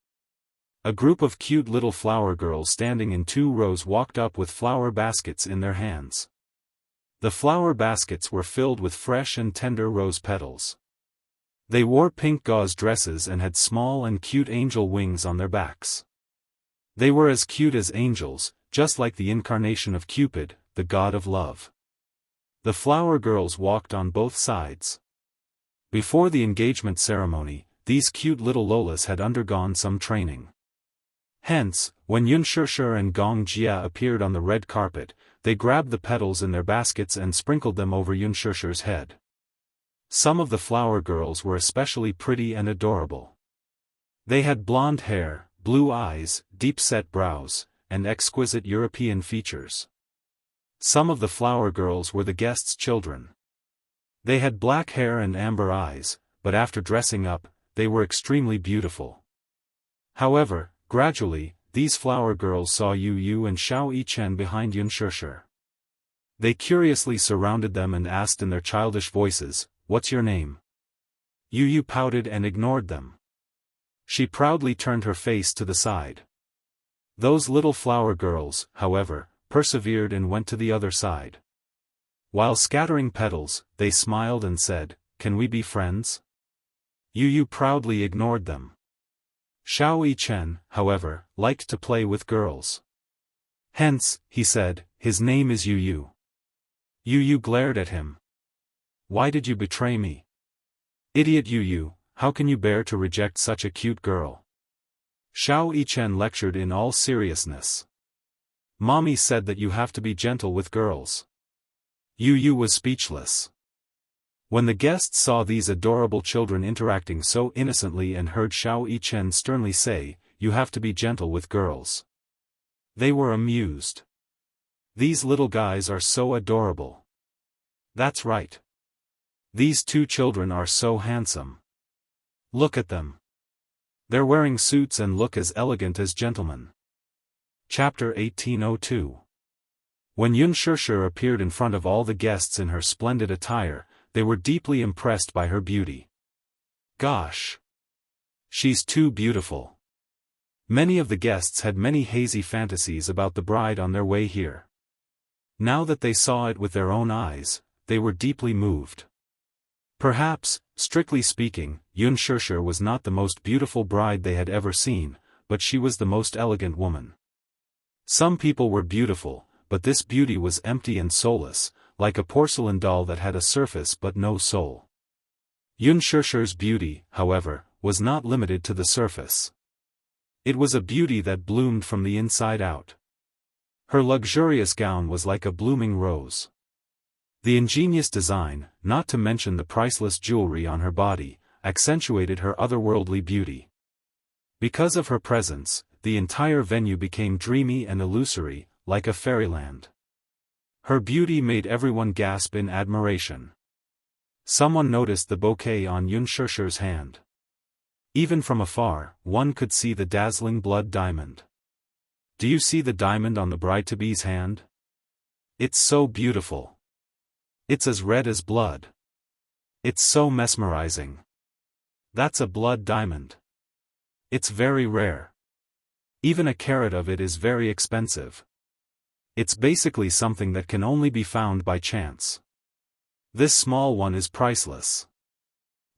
A group of cute little flower girls standing in 2 rows walked up with flower baskets in their hands. The flower baskets were filled with fresh and tender rose petals. They wore pink gauze dresses and had small and cute angel wings on their backs. They were as cute as angels, just like the incarnation of Cupid, the god of love. The flower girls walked on both sides. Before the engagement ceremony, these cute little Lolas had undergone some training. Hence, when Yun Shusher and Gong Jie appeared on the red carpet, they grabbed the petals in their baskets and sprinkled them over Yun Shusher's head. Some of the flower girls were especially pretty and adorable. They had blonde hair, blue eyes, deep-set brows, and exquisite European features. Some of the flower girls were the guests' children. They had black hair and amber eyes, but after dressing up, they were extremely beautiful. However, gradually, these flower girls saw Yu Yu and Shao Yichen behind Yun Shusher. They curiously surrounded them and asked in their childish voices, "What's your name?" Yu Yu pouted and ignored them. She proudly turned her face to the side. Those little flower girls, however, persevered and went to the other side. While scattering petals, they smiled and said, "Can we be friends?" Yu Yu proudly ignored them. Shao Yichen, however, liked to play with girls. Hence, he said, "His name is Yu Yu." Yu Yu glared at him. "Why did you betray me? Idiot Yu Yu, how can you bear to reject such a cute girl?" Shao Yichen lectured in all seriousness. "Mommy said that you have to be gentle with girls." Yu Yu was speechless. When the guests saw these adorable children interacting so innocently and heard Shao Yichen sternly say, "You have to be gentle with girls," they were amused. These little guys are so adorable. That's right. These 2 children are so handsome. Look at them. They're wearing suits and look as elegant as gentlemen. Chapter 1802. When Yun Shusher appeared in front of all the guests in her splendid attire, they were deeply impressed by her beauty. Gosh! She's too beautiful. Many of the guests had many hazy fantasies about the bride on their way here. Now that they saw it with their own eyes, they were deeply moved. Perhaps, strictly speaking, Yun Shusher was not the most beautiful bride they had ever seen, but she was the most elegant woman. Some people were beautiful, but this beauty was empty and soulless, like a porcelain doll that had a surface but no soul. Yun Shusher's beauty, however, was not limited to the surface. It was a beauty that bloomed from the inside out. Her luxurious gown was like a blooming rose. The ingenious design, not to mention the priceless jewelry on her body, accentuated her otherworldly beauty. Because of her presence, the entire venue became dreamy and illusory, like a fairyland. Her beauty made everyone gasp in admiration. Someone noticed the bouquet on Yun Shusher's hand. Even from afar, one could see the dazzling blood diamond. Do you see the diamond on the bride-to-be's hand? It's so beautiful. It's as red as blood. It's so mesmerizing. That's a blood diamond. It's very rare. Even a carat of it is very expensive. It's basically something that can only be found by chance. This small one is priceless.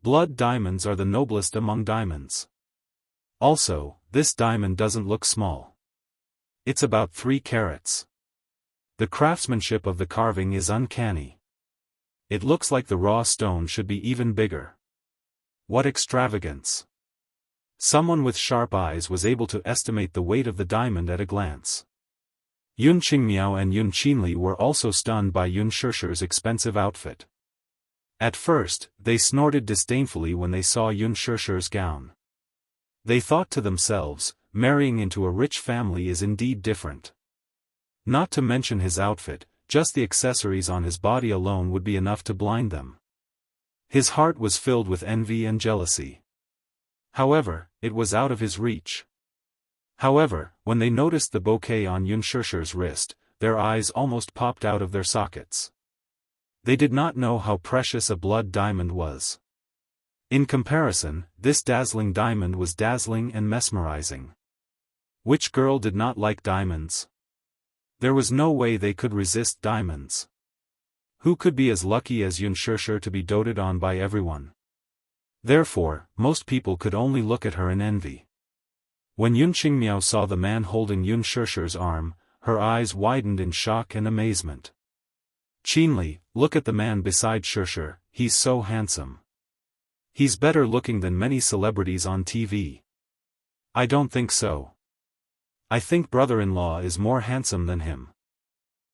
Blood diamonds are the noblest among diamonds. Also, this diamond doesn't look small. It's about 3 carats. The craftsmanship of the carving is uncanny. It looks like the raw stone should be even bigger. What extravagance! Someone with sharp eyes was able to estimate the weight of the diamond at a glance. Yun Qingmiao and Yun Qinli were also stunned by Yun Shishir's expensive outfit. At first, they snorted disdainfully when they saw Yun Shishir's gown. They thought to themselves, marrying into a rich family is indeed different. Not to mention his outfit, just the accessories on his body alone would be enough to blind them. His heart was filled with envy and jealousy. However, it was out of his reach. However, when they noticed the bouquet on Yun Shishir's wrist, their eyes almost popped out of their sockets. They did not know how precious a blood diamond was. In comparison, this dazzling diamond was dazzling and mesmerizing. Which girl did not like diamonds? There was no way they could resist diamonds. Who could be as lucky as Yun Shishir to be doted on by everyone? Therefore, most people could only look at her in envy. When Yun Qingmiao saw the man holding Yun Shishir's arm, her eyes widened in shock and amazement. Qinli, look at the man beside Shishir, he's so handsome. He's better looking than many celebrities on TV. I don't think so. I think brother-in-law is more handsome than him.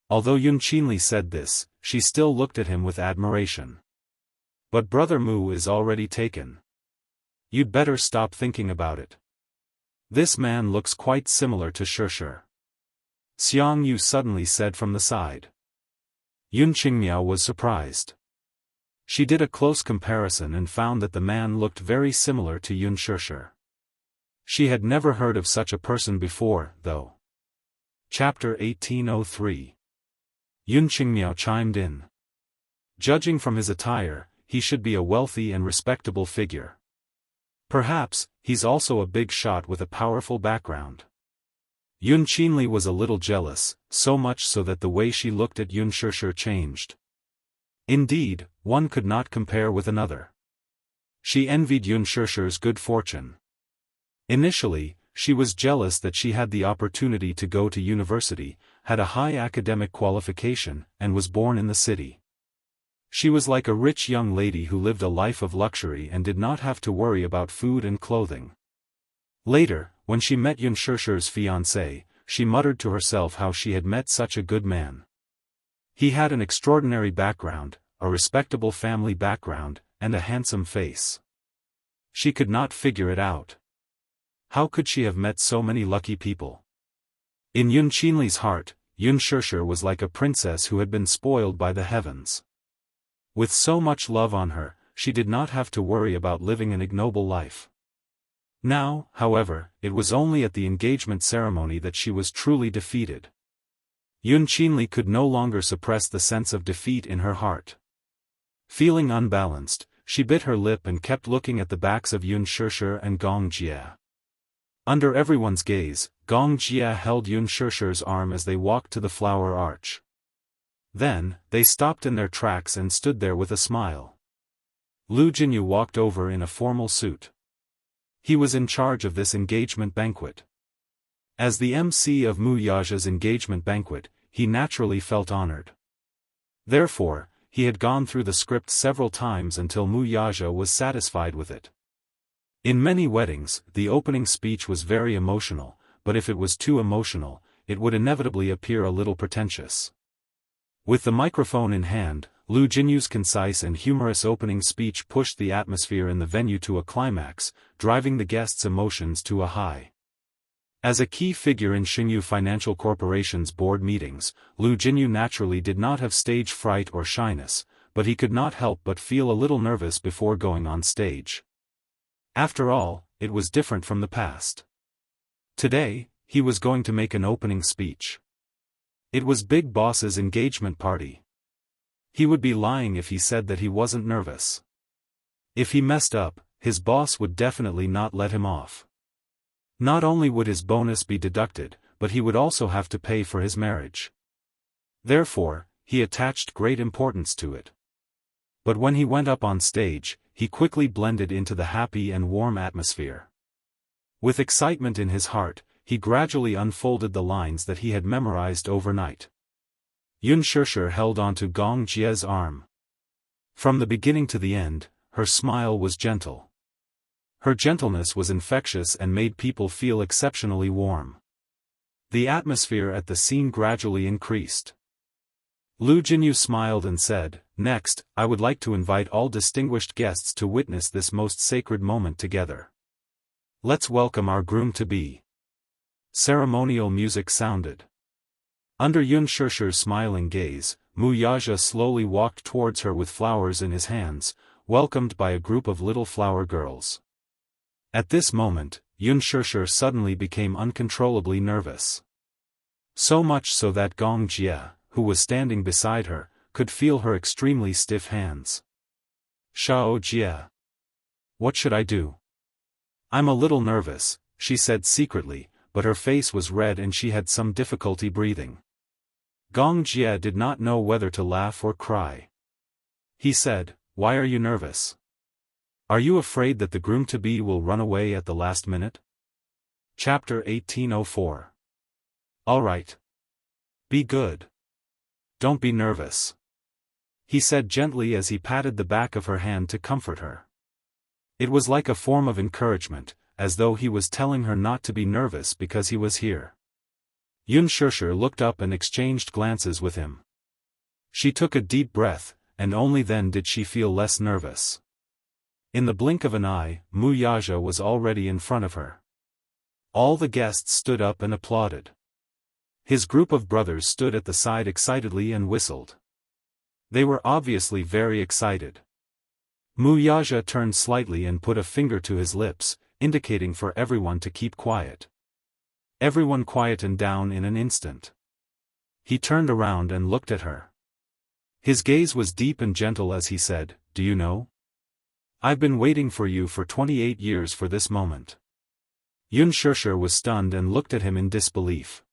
Although Yun Qinli said this, she still looked at him with admiration. But brother Mu is already taken. You'd better stop thinking about it. This man looks quite similar to Shishir. Xiangyu suddenly said from the side. Yun Qingmiao was surprised. She did a close comparison and found that the man looked very similar to Yun Shishir. She had never heard of such a person before, though. Chapter 1803. Yun Qingmiao chimed in. Judging from his attire, he should be a wealthy and respectable figure. Perhaps, he's also a big shot with a powerful background. Yun Qinli was a little jealous, so much so that the way she looked at Yun Shishir changed. Indeed, one could not compare with another. She envied Yun Shishir's good fortune. Initially, she was jealous that she had the opportunity to go to university, had a high academic qualification, and was born in the city. She was like a rich young lady who lived a life of luxury and did not have to worry about food and clothing. Later, when she met Yun Shishir's fiancé, she muttered to herself how she had met such a good man. He had an extraordinary background, a respectable family background, and a handsome face. She could not figure it out. How could she have met so many lucky people? In Yun Qinli's heart, Yun Shishir was like a princess who had been spoiled by the heavens. With so much love on her, she did not have to worry about living an ignoble life. Now, however, it was only at the engagement ceremony that she was truly defeated. Yun Qinli could no longer suppress the sense of defeat in her heart. Feeling unbalanced, she bit her lip and kept looking at the backs of Yun Shishir and Gong Jie. Under everyone's gaze, Gong Jie held Yun Shishir's arm as they walked to the flower arch. Then, they stopped in their tracks and stood there with a smile. Lu Jinyu walked over in a formal suit. He was in charge of this engagement banquet. As the MC of Mu Yaja's engagement banquet, he naturally felt honored. Therefore, he had gone through the script several times until Mu Yaja was satisfied with it. In many weddings, the opening speech was very emotional, but if it was too emotional, it would inevitably appear a little pretentious. With the microphone in hand, Lu Jinyu's concise and humorous opening speech pushed the atmosphere in the venue to a climax, driving the guests' emotions to a high. As a key figure in Xingyu Financial Corporation's board meetings, Lu Jinyu naturally did not have stage fright or shyness, but he could not help but feel a little nervous before going on stage. After all, it was different from the past. Today, he was going to make an opening speech. It was Big Boss's engagement party. He would be lying if he said that he wasn't nervous. If he messed up, his boss would definitely not let him off. Not only would his bonus be deducted, but he would also have to pay for his marriage. Therefore, he attached great importance to it. But when he went up on stage, he quickly blended into the happy and warm atmosphere. With excitement in his heart, he gradually unfolded the lines that he had memorized overnight. Xianxia held onto Gong Jie's arm. From the beginning to the end, her smile was gentle. Her gentleness was infectious and made people feel exceptionally warm. The atmosphere at the scene gradually increased. Lu Jinyu smiled and said, "Next, I would like to invite all distinguished guests to witness this most sacred moment together. Let's welcome our groom-to-be." Ceremonial music sounded. Under Xianxia's smiling gaze, Wuxia slowly walked towards her with flowers in his hands, welcomed by a group of little flower girls. At this moment, Xianxia suddenly became uncontrollably nervous. So much so that Gong Jie, who was standing beside her, could feel her extremely stiff hands. "Shao Jie. What should I do? I'm a little nervous," she said secretly, but her face was red and she had some difficulty breathing. Gong Jie did not know whether to laugh or cry. He said, "Why are you nervous? Are you afraid that the groom-to-be will run away at the last minute?" Chapter 1804. All right. Be good. Don't be nervous. He said gently as he patted the back of her hand to comfort her. It was like a form of encouragement, as though he was telling her not to be nervous because he was here. Xianxia looked up and exchanged glances with him. She took a deep breath, and only then did she feel less nervous. In the blink of an eye, Wuxia was already in front of her. All the guests stood up and applauded. His group of brothers stood at the side excitedly and whistled. They were obviously very excited. Wuxia turned slightly and put a finger to his lips, indicating for everyone to keep quiet. Everyone quietened down in an instant. He turned around and looked at her. His gaze was deep and gentle as he said, "Do you know? I've been waiting for you for 28 years for this moment." Xianxia was stunned and looked at him in disbelief.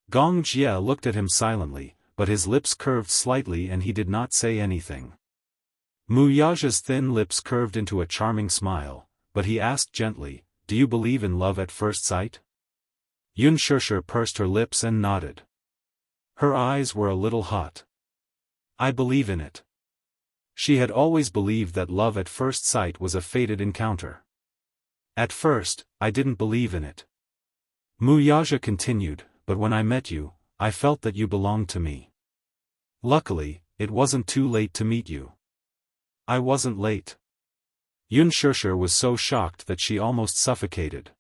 Gong Jie looked at him silently, but his lips curved slightly and he did not say anything. Wuxia's thin lips curved into a charming smile, but he asked gently, "Do you believe in love at first sight?" Xianxia pursed her lips and nodded. Her eyes were a little hot. "I believe in it." She had always believed that love at first sight was a fated encounter. "At first, I didn't believe in it," Wuxia continued, "but when I met you, I felt that you belonged to me. Luckily, it wasn't too late to meet you." "I wasn't late." Xianxia was so shocked that she almost suffocated.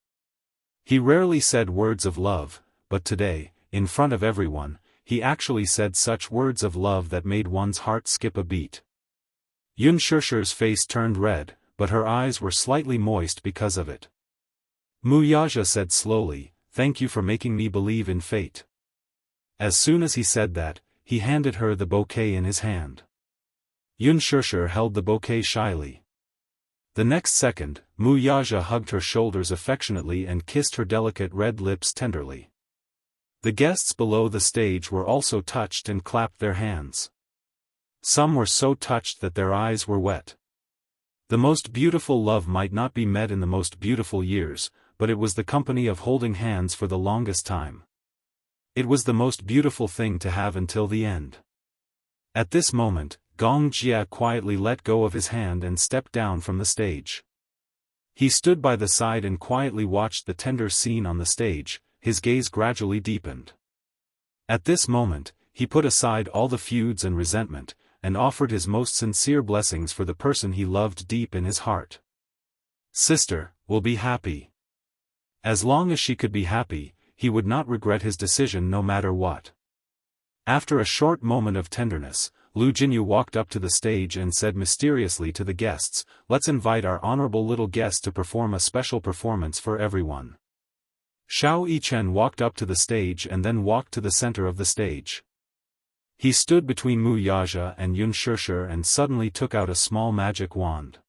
He rarely said words of love, but today, in front of everyone, he actually said such words of love that made one's heart skip a beat. Xianxia's face turned red, but her eyes were slightly moist because of it. Wuxia said slowly, "Thank you for making me believe in fate." As soon as he said that, he handed her the bouquet in his hand. Xianxia held the bouquet shyly. The next second, Wuxia hugged her shoulders affectionately and kissed her delicate red lips tenderly. The guests below the stage were also touched and clapped their hands. Some were so touched that their eyes were wet. The most beautiful love might not be met in the most beautiful years, but it was the company of holding hands for the longest time. It was the most beautiful thing to have until the end. At this moment, Gong Jie quietly let go of his hand and stepped down from the stage. He stood by the side and quietly watched the tender scene on the stage, his gaze gradually deepened. At this moment, he put aside all the feuds and resentment, and offered his most sincere blessings for the person he loved deep in his heart. "Sister, will be happy." As long as she could be happy, he would not regret his decision no matter what. After a short moment of tenderness, Lu Jinyu walked up to the stage and said mysteriously to the guests, "Let's invite our honorable little guest to perform a special performance for everyone." Xiao Yichen walked up to the stage and then walked to the center of the stage. He stood between Mu Yaja and Yun Shishir and suddenly took out a small magic wand.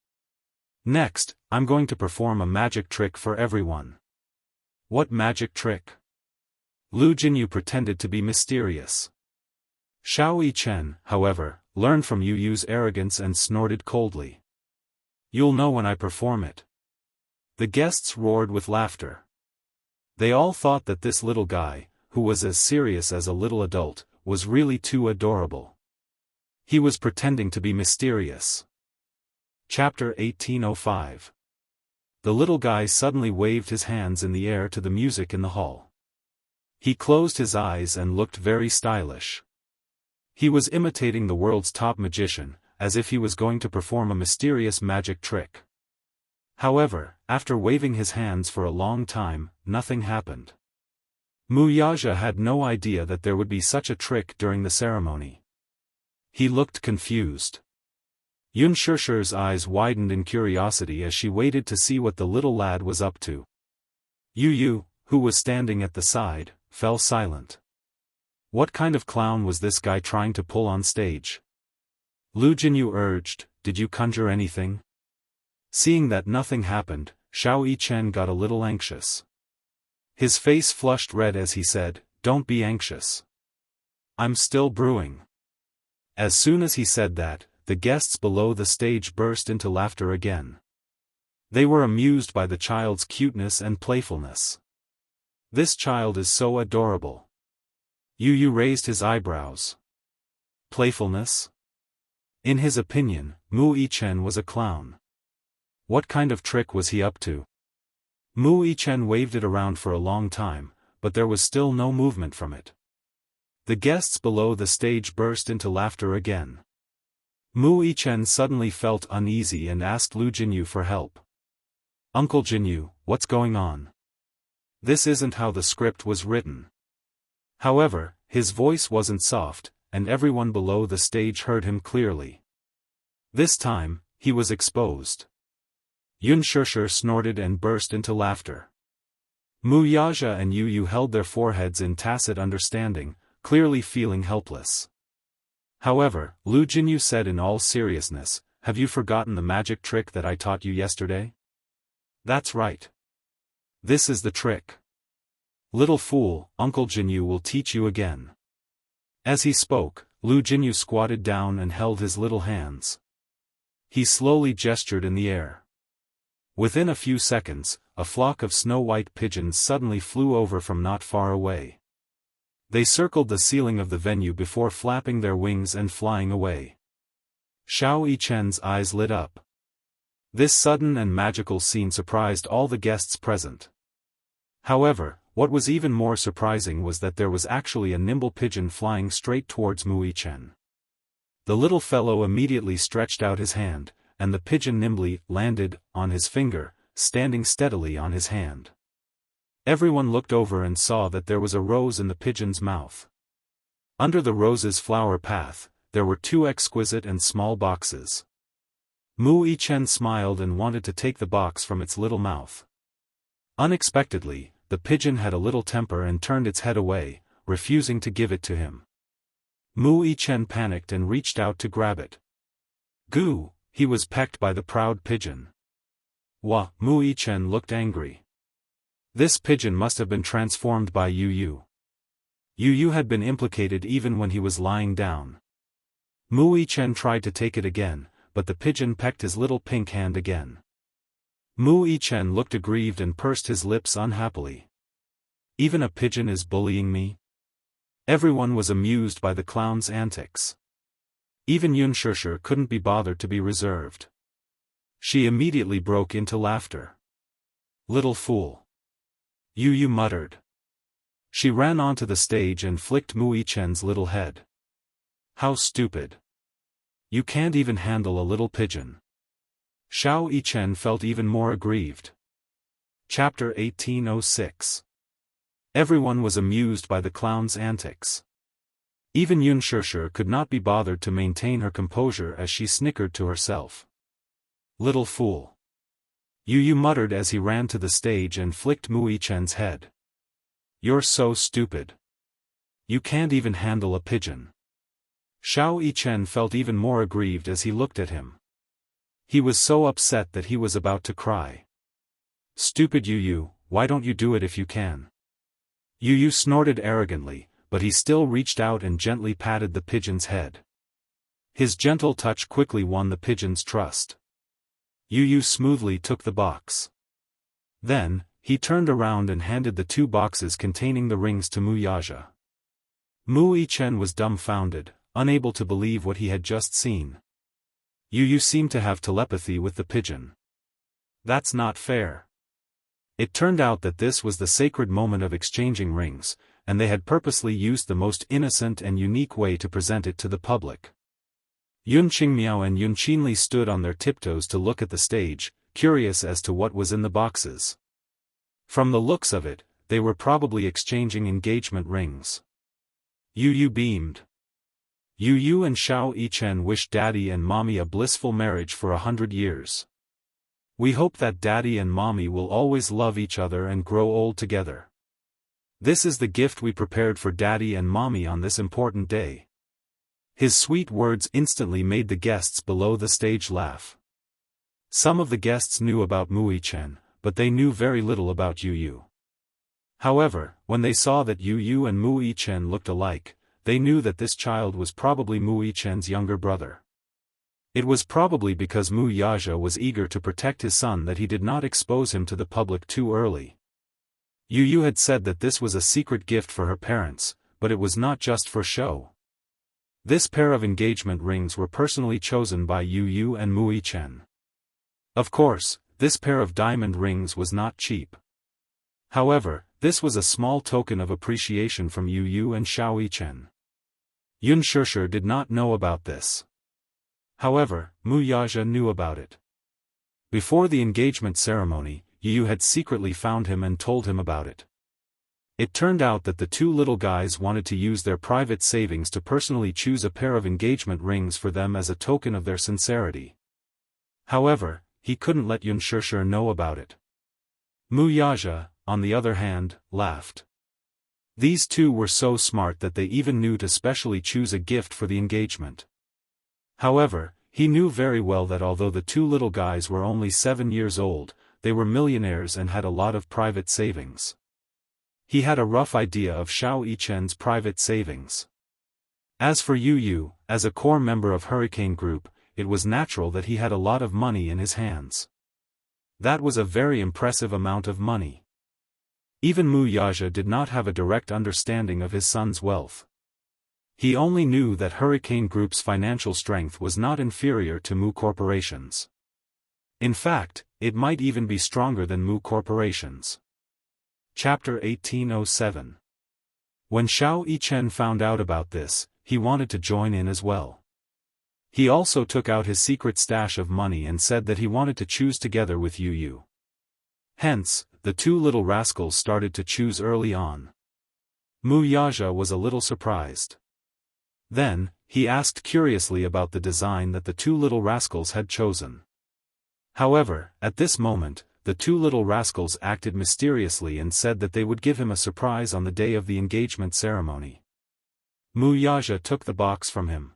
"Next, I'm going to perform a magic trick for everyone." "What magic trick?" Lu Jinyu pretended to be mysterious. Xiao Yichen, however, learned from Yu Yu's arrogance and snorted coldly. "You'll know when I perform it." The guests roared with laughter. They all thought that this little guy, who was as serious as a little adult, was really too adorable. He was pretending to be mysterious. Chapter 1805. The little guy suddenly waved his hands in the air to the music in the hall. He closed his eyes and looked very stylish. He was imitating the world's top magician, as if he was going to perform a mysterious magic trick. However, after waving his hands for a long time, nothing happened. Mu Yaja had no idea that there would be such a trick during the ceremony. He looked confused. Yun Shishir's eyes widened in curiosity as she waited to see what the little lad was up to. Yu Yu, who was standing at the side, fell silent. What kind of clown was this guy trying to pull on stage? Lu Jinyu urged, "Did you conjure anything?" Seeing that nothing happened, Xiao Yichen got a little anxious. His face flushed red as he said, "Don't be anxious. I'm still brewing." As soon as he said that, the guests below the stage burst into laughter again. They were amused by the child's cuteness and playfulness. "This child is so adorable." Yu Yu raised his eyebrows. Playfulness? In his opinion, Mu Yichen was a clown. What kind of trick was he up to? Mu Yichen waved it around for a long time, but there was still no movement from it. The guests below the stage burst into laughter again. Mu Yichen suddenly felt uneasy and asked Lu Jinyu for help. "Uncle Jinyu, what's going on? This isn't how the script was written." However, his voice wasn't soft, and everyone below the stage heard him clearly. This time, he was exposed. Yun Shishir snorted and burst into laughter. Mu Yaja and Yu Yu held their foreheads in tacit understanding, clearly feeling helpless. However, Lu Jinyu said in all seriousness, "Have you forgotten the magic trick that I taught you yesterday?" "That's right. This is the trick." "Little fool, Uncle Jinyu will teach you again." As he spoke, Lu Jinyu squatted down and held his little hands. He slowly gestured in the air. Within a few seconds, a flock of snow-white pigeons suddenly flew over from not far away. They circled the ceiling of the venue before flapping their wings and flying away. Xiao Yichen's eyes lit up. This sudden and magical scene surprised all the guests present. However, what was even more surprising was that there was actually a nimble pigeon flying straight towards Mu Yichen. The little fellow immediately stretched out his hand, and the pigeon nimbly landed on his finger, standing steadily on his hand. Everyone looked over and saw that there was a rose in the pigeon's mouth. Under the rose's flower path, there were two exquisite and small boxes. Mu Yichen smiled and wanted to take the box from its little mouth. Unexpectedly, the pigeon had a little temper and turned its head away, refusing to give it to him. Mu Yichen panicked and reached out to grab it. Goo! He was pecked by the proud pigeon. Wah! Mu Yichen looked angry. This pigeon must have been transformed by Yu Yu. Yu Yu had been implicated even when he was lying down. Mu Yichen tried to take it again, but the pigeon pecked his little pink hand again. Mu Yichen looked aggrieved and pursed his lips unhappily. Even a pigeon is bullying me? Everyone was amused by the clown's antics. Even Yun Shishir couldn't be bothered to be reserved. She immediately broke into laughter. Little fool! Yu Yu muttered. She ran onto the stage and flicked Mu Yichen's little head. How stupid! You can't even handle a little pigeon. Xiao Yichen felt even more aggrieved. Chapter 1806. Everyone was amused by the clown's antics. Even Unspoken could not be bothered to maintain her composure as she snickered to herself. Little fool. Yu muttered as he ran to the stage and flicked Mu Yichen's head. You're so stupid. You can't even handle a pigeon. Xiao Yichen felt even more aggrieved as he looked at him. He was so upset that he was about to cry. Stupid Yu, why don't you do it if you can? Yu snorted arrogantly, but he still reached out and gently patted the pigeon's head. His gentle touch quickly won the pigeon's trust. Yu smoothly took the box. Then, he turned around and handed the 2 boxes containing the rings to Mu Yaja. Mu Yichen was dumbfounded, unable to believe what he had just seen. Yu seemed to have telepathy with the pigeon. That's not fair. It turned out that this was the sacred moment of exchanging rings, and they had purposely used the most innocent and unique way to present it to the public. Yun Qingmiao and Yun Qinli stood on their tiptoes to look at the stage, curious as to what was in the boxes. From the looks of it, they were probably exchanging engagement rings. Yu beamed. Yu and Xiao Yichen wished Daddy and Mommy a blissful marriage for 100 years. We hope that Daddy and Mommy will always love each other and grow old together. This is the gift we prepared for Daddy and Mommy on this important day. His sweet words instantly made the guests below the stage laugh. Some of the guests knew about Mu Yichen, but they knew very little about Yu. However, when they saw that Yu and Mu Yichen looked alike, they knew that this child was probably Mu Yichen's younger brother. It was probably because Mu Yaja was eager to protect his son that he did not expose him to the public too early. Yu had said that this was a secret gift for her parents, but it was not just for show. This pair of engagement rings were personally chosen by Yu and Mu Yichen. Of course, this pair of diamond rings was not cheap. However, this was a small token of appreciation from Yu and Xiao Yichen. Unspoken did not know about this. However, Mu Yaja knew about it. Before the engagement ceremony, Yu had secretly found him and told him about it. It turned out that the 2 little guys wanted to use their private savings to personally choose a pair of engagement rings for them as a token of their sincerity. However, he couldn't let Unspoken know about it. Mu Yaja, on the other hand, laughed. These 2 were so smart that they even knew to specially choose a gift for the engagement. However, he knew very well that although the 2 little guys were only 7 years old, they were millionaires and had a lot of private savings. He had a rough idea of Xiao Yichen's private savings. As for Yu, as a core member of Hurricane Group, it was natural that he had a lot of money in his hands. That was a very impressive amount of money. Even Mu Yaja did not have a direct understanding of his son's wealth. He only knew that Hurricane Group's financial strength was not inferior to Mu Corporation's. In fact, it might even be stronger than Mu Corporation's. Chapter 1807. When Xiao Yichen found out about this, he wanted to join in as well. He also took out his secret stash of money and said that he wanted to choose together with Yu. Hence, the 2 little rascals started to choose early on. Mu Yaja was a little surprised. Then, he asked curiously about the design that the 2 little rascals had chosen. However, at this moment, the 2 little rascals acted mysteriously and said that they would give him a surprise on the day of the engagement ceremony. Mu Yaja took the box from him.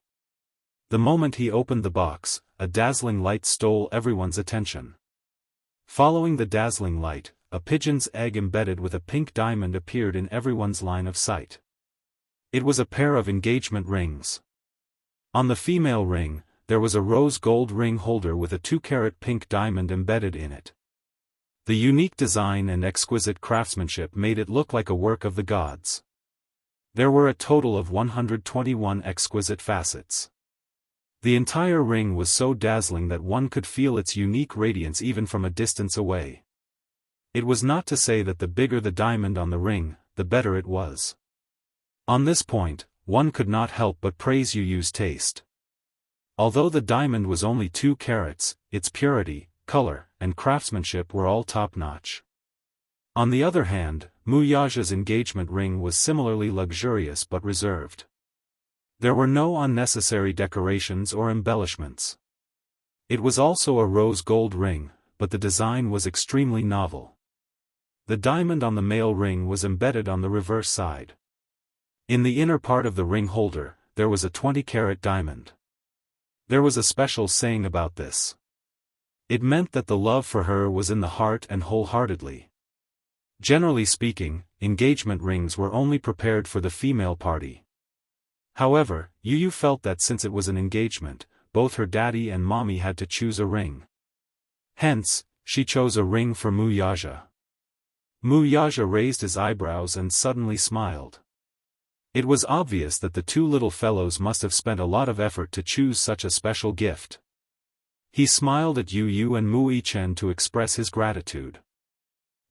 The moment he opened the box, a dazzling light stole everyone's attention. Following the dazzling light, a pigeon's egg embedded with a pink diamond appeared in everyone's line of sight. It was a pair of engagement rings. On the female ring, there was a rose gold ring holder with a 2-carat pink diamond embedded in it. The unique design and exquisite craftsmanship made it look like a work of the gods. There were a total of 121 exquisite facets. The entire ring was so dazzling that one could feel its unique radiance even from a distance away. It was not to say that the bigger the diamond on the ring, the better it was. On this point, one could not help but praise Yu's taste. Although the diamond was only 2 carats, its purity, color, and craftsmanship were all top-notch. On the other hand, Mu Yaja's engagement ring was similarly luxurious but reserved. There were no unnecessary decorations or embellishments. It was also a rose gold ring, but the design was extremely novel. The diamond on the male ring was embedded on the reverse side. In the inner part of the ring holder, there was a 20-carat diamond. There was a special saying about this. It meant that the love for her was in the heart and wholeheartedly. Generally speaking, engagement rings were only prepared for the female party. However, Yu felt that since it was an engagement, both her daddy and mommy had to choose a ring. Hence, she chose a ring for Wuxia. Wuxia raised his eyebrows and suddenly smiled. It was obvious that the two little fellows must have spent a lot of effort to choose such a special gift. He smiled at Yu and Wuxian to express his gratitude.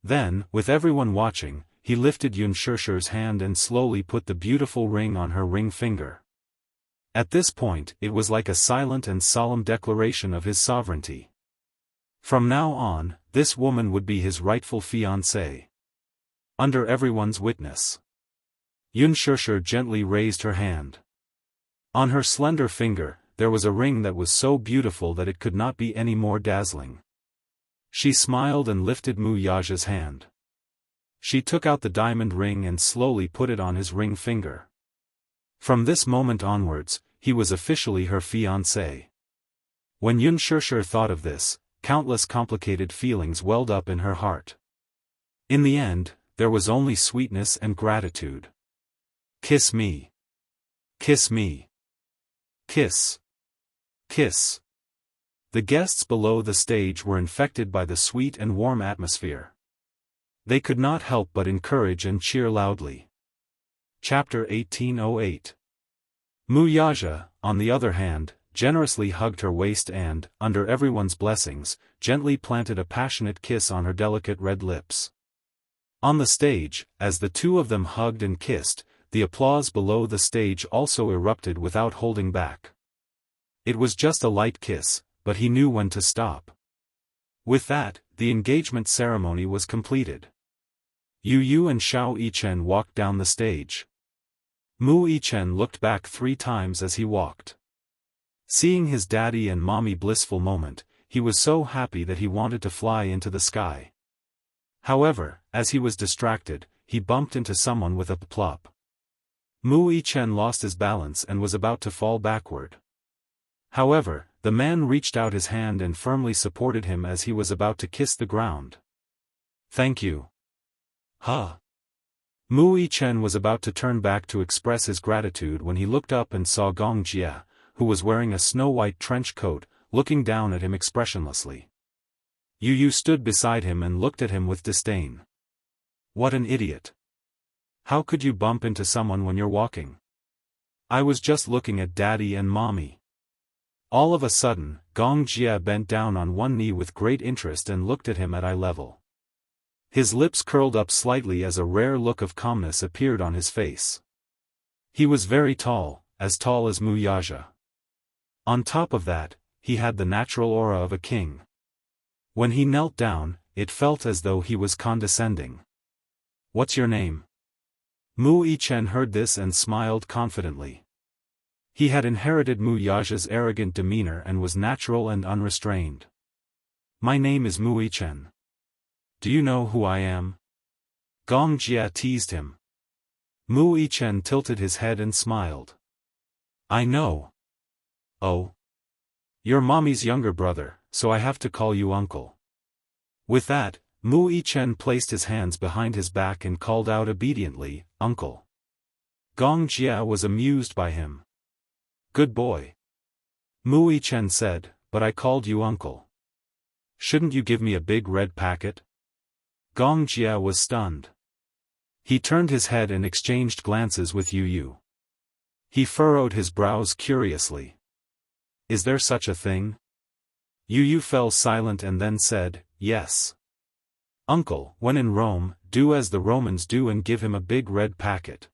Then, with everyone watching, he lifted Yunshirshi's hand and slowly put the beautiful ring on her ring finger. At this point, it was like a silent and solemn declaration of his sovereignty. From now on, this woman would be his rightful fiancée. Under everyone's witness. Yunshirshir gently raised her hand. On her slender finger, there was a ring that was so beautiful that it could not be any more dazzling. She smiled and lifted Wuxia's hand. She took out the diamond ring and slowly put it on his ring finger. From this moment onwards, he was officially her fiancé. When Yunshirshir thought of this, countless complicated feelings welled up in her heart. In the end, there was only sweetness and gratitude. Kiss me. Kiss me. Kiss. Kiss. The guests below the stage were infected by the sweet and warm atmosphere. They could not help but encourage and cheer loudly. Chapter 1808. Wuxia, on the other hand, generously hugged her waist and, under everyone's blessings, gently planted a passionate kiss on her delicate red lips. On the stage, as the two of them hugged and kissed, the applause below the stage also erupted without holding back. It was just a light kiss, but he knew when to stop. With that, the engagement ceremony was completed. Yu and Xiao Yichen walked down the stage. Mu Yichen looked back 3 times as he walked. Seeing his daddy and mommy blissful moment, he was so happy that he wanted to fly into the sky. However, as he was distracted, he bumped into someone with a plop. Mu Yichen lost his balance and was about to fall backward. However, the man reached out his hand and firmly supported him as he was about to kiss the ground. Thank you. Huh. Mu Yichen was about to turn back to express his gratitude when he looked up and saw Gong Jia, who was wearing a snow-white trench coat, looking down at him expressionlessly. Yu stood beside him and looked at him with disdain. What an idiot. How could you bump into someone when you're walking? I was just looking at daddy and mommy. All of a sudden, Gong Jia bent down on one knee with great interest and looked at him at eye level. His lips curled up slightly as a rare look of calmness appeared on his face. He was very tall as Wuxia. On top of that, he had the natural aura of a king. When he knelt down, it felt as though he was condescending. What's your name? Mu Yichen heard this and smiled confidently. He had inherited Wuxia's arrogant demeanor and was natural and unrestrained. My name is Mu Yichen. Do you know who I am? Gong Jia teased him. Mu Yichen tilted his head and smiled. I know. Oh. You're mommy's younger brother, so I have to call you uncle. With that, Mu Yichen placed his hands behind his back and called out obediently, Uncle. Gong Jia was amused by him. Good boy. Mu Yichen said, but I called you uncle. Shouldn't you give me a big red packet? Gong Jia was stunned. He turned his head and exchanged glances with Yu. He furrowed his brows curiously. Is there such a thing? Yu fell silent and then said, yes. Uncle, when in Rome, do as the Romans do and give him a big red packet.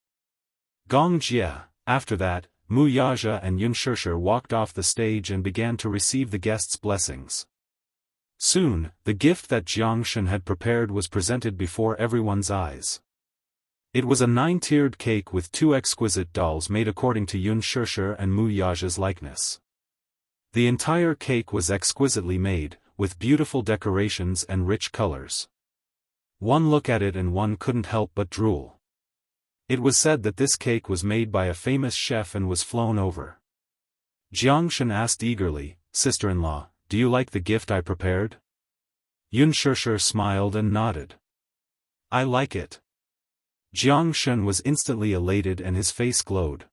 Gong Jia. After that, Wuxia and Yunshirshir walked off the stage and began to receive the guests' blessings. Soon, the gift that Jianghu had prepared was presented before everyone's eyes. It was a 9-tiered cake with 2 exquisite dolls made according to Yun Shishir and Mu Yaja's likeness. The entire cake was exquisitely made, with beautiful decorations and rich colors. One look at it and one couldn't help but drool. It was said that this cake was made by a famous chef and was flown over. Jianghu asked eagerly, "Sister-in-law, do you like the gift I prepared?" Yun Shishir smiled and nodded. "I like it." Jianghu was instantly elated and his face glowed.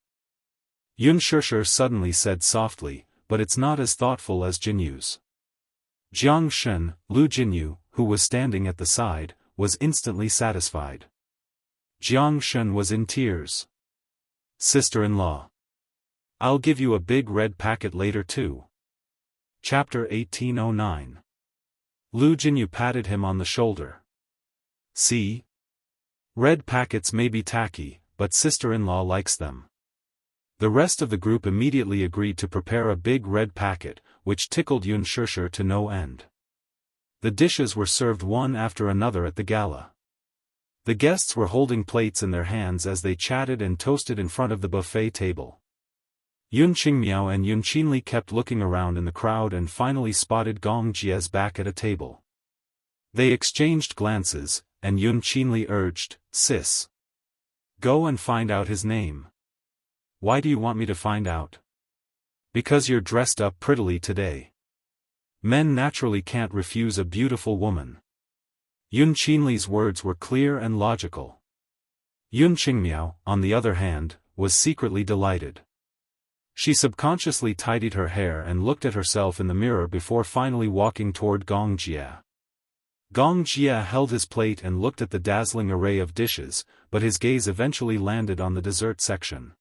Yun Shishir suddenly said softly, "But it's not as thoughtful as Jinyu's." Jianghu, Lu Jinyu, who was standing at the side, was instantly satisfied. Jianghu was in tears. "Sister-in-law, I'll give you a big red packet later too." Chapter 1809. Lu Jinyu patted him on the shoulder. "See? Red packets may be tacky, but sister-in-law likes them." The rest of the group immediately agreed to prepare a big red packet, which tickled Yun Shishir to no end. The dishes were served one after another at the gala. The guests were holding plates in their hands as they chatted and toasted in front of the buffet table. Yun Qingmiao and Yun Qinli kept looking around in the crowd and finally spotted Gong Jie's back at a table. They exchanged glances, and Yun Qinli urged, "Sis, go and find out his name." "Why do you want me to find out?" "Because you're dressed up prettily today. Men naturally can't refuse a beautiful woman." Yun Qinli's words were clear and logical. Yun Qingmiao, on the other hand, was secretly delighted. She subconsciously tidied her hair and looked at herself in the mirror before finally walking toward Gong Jie. Gong Jie held his plate and looked at the dazzling array of dishes, but his gaze eventually landed on the dessert section.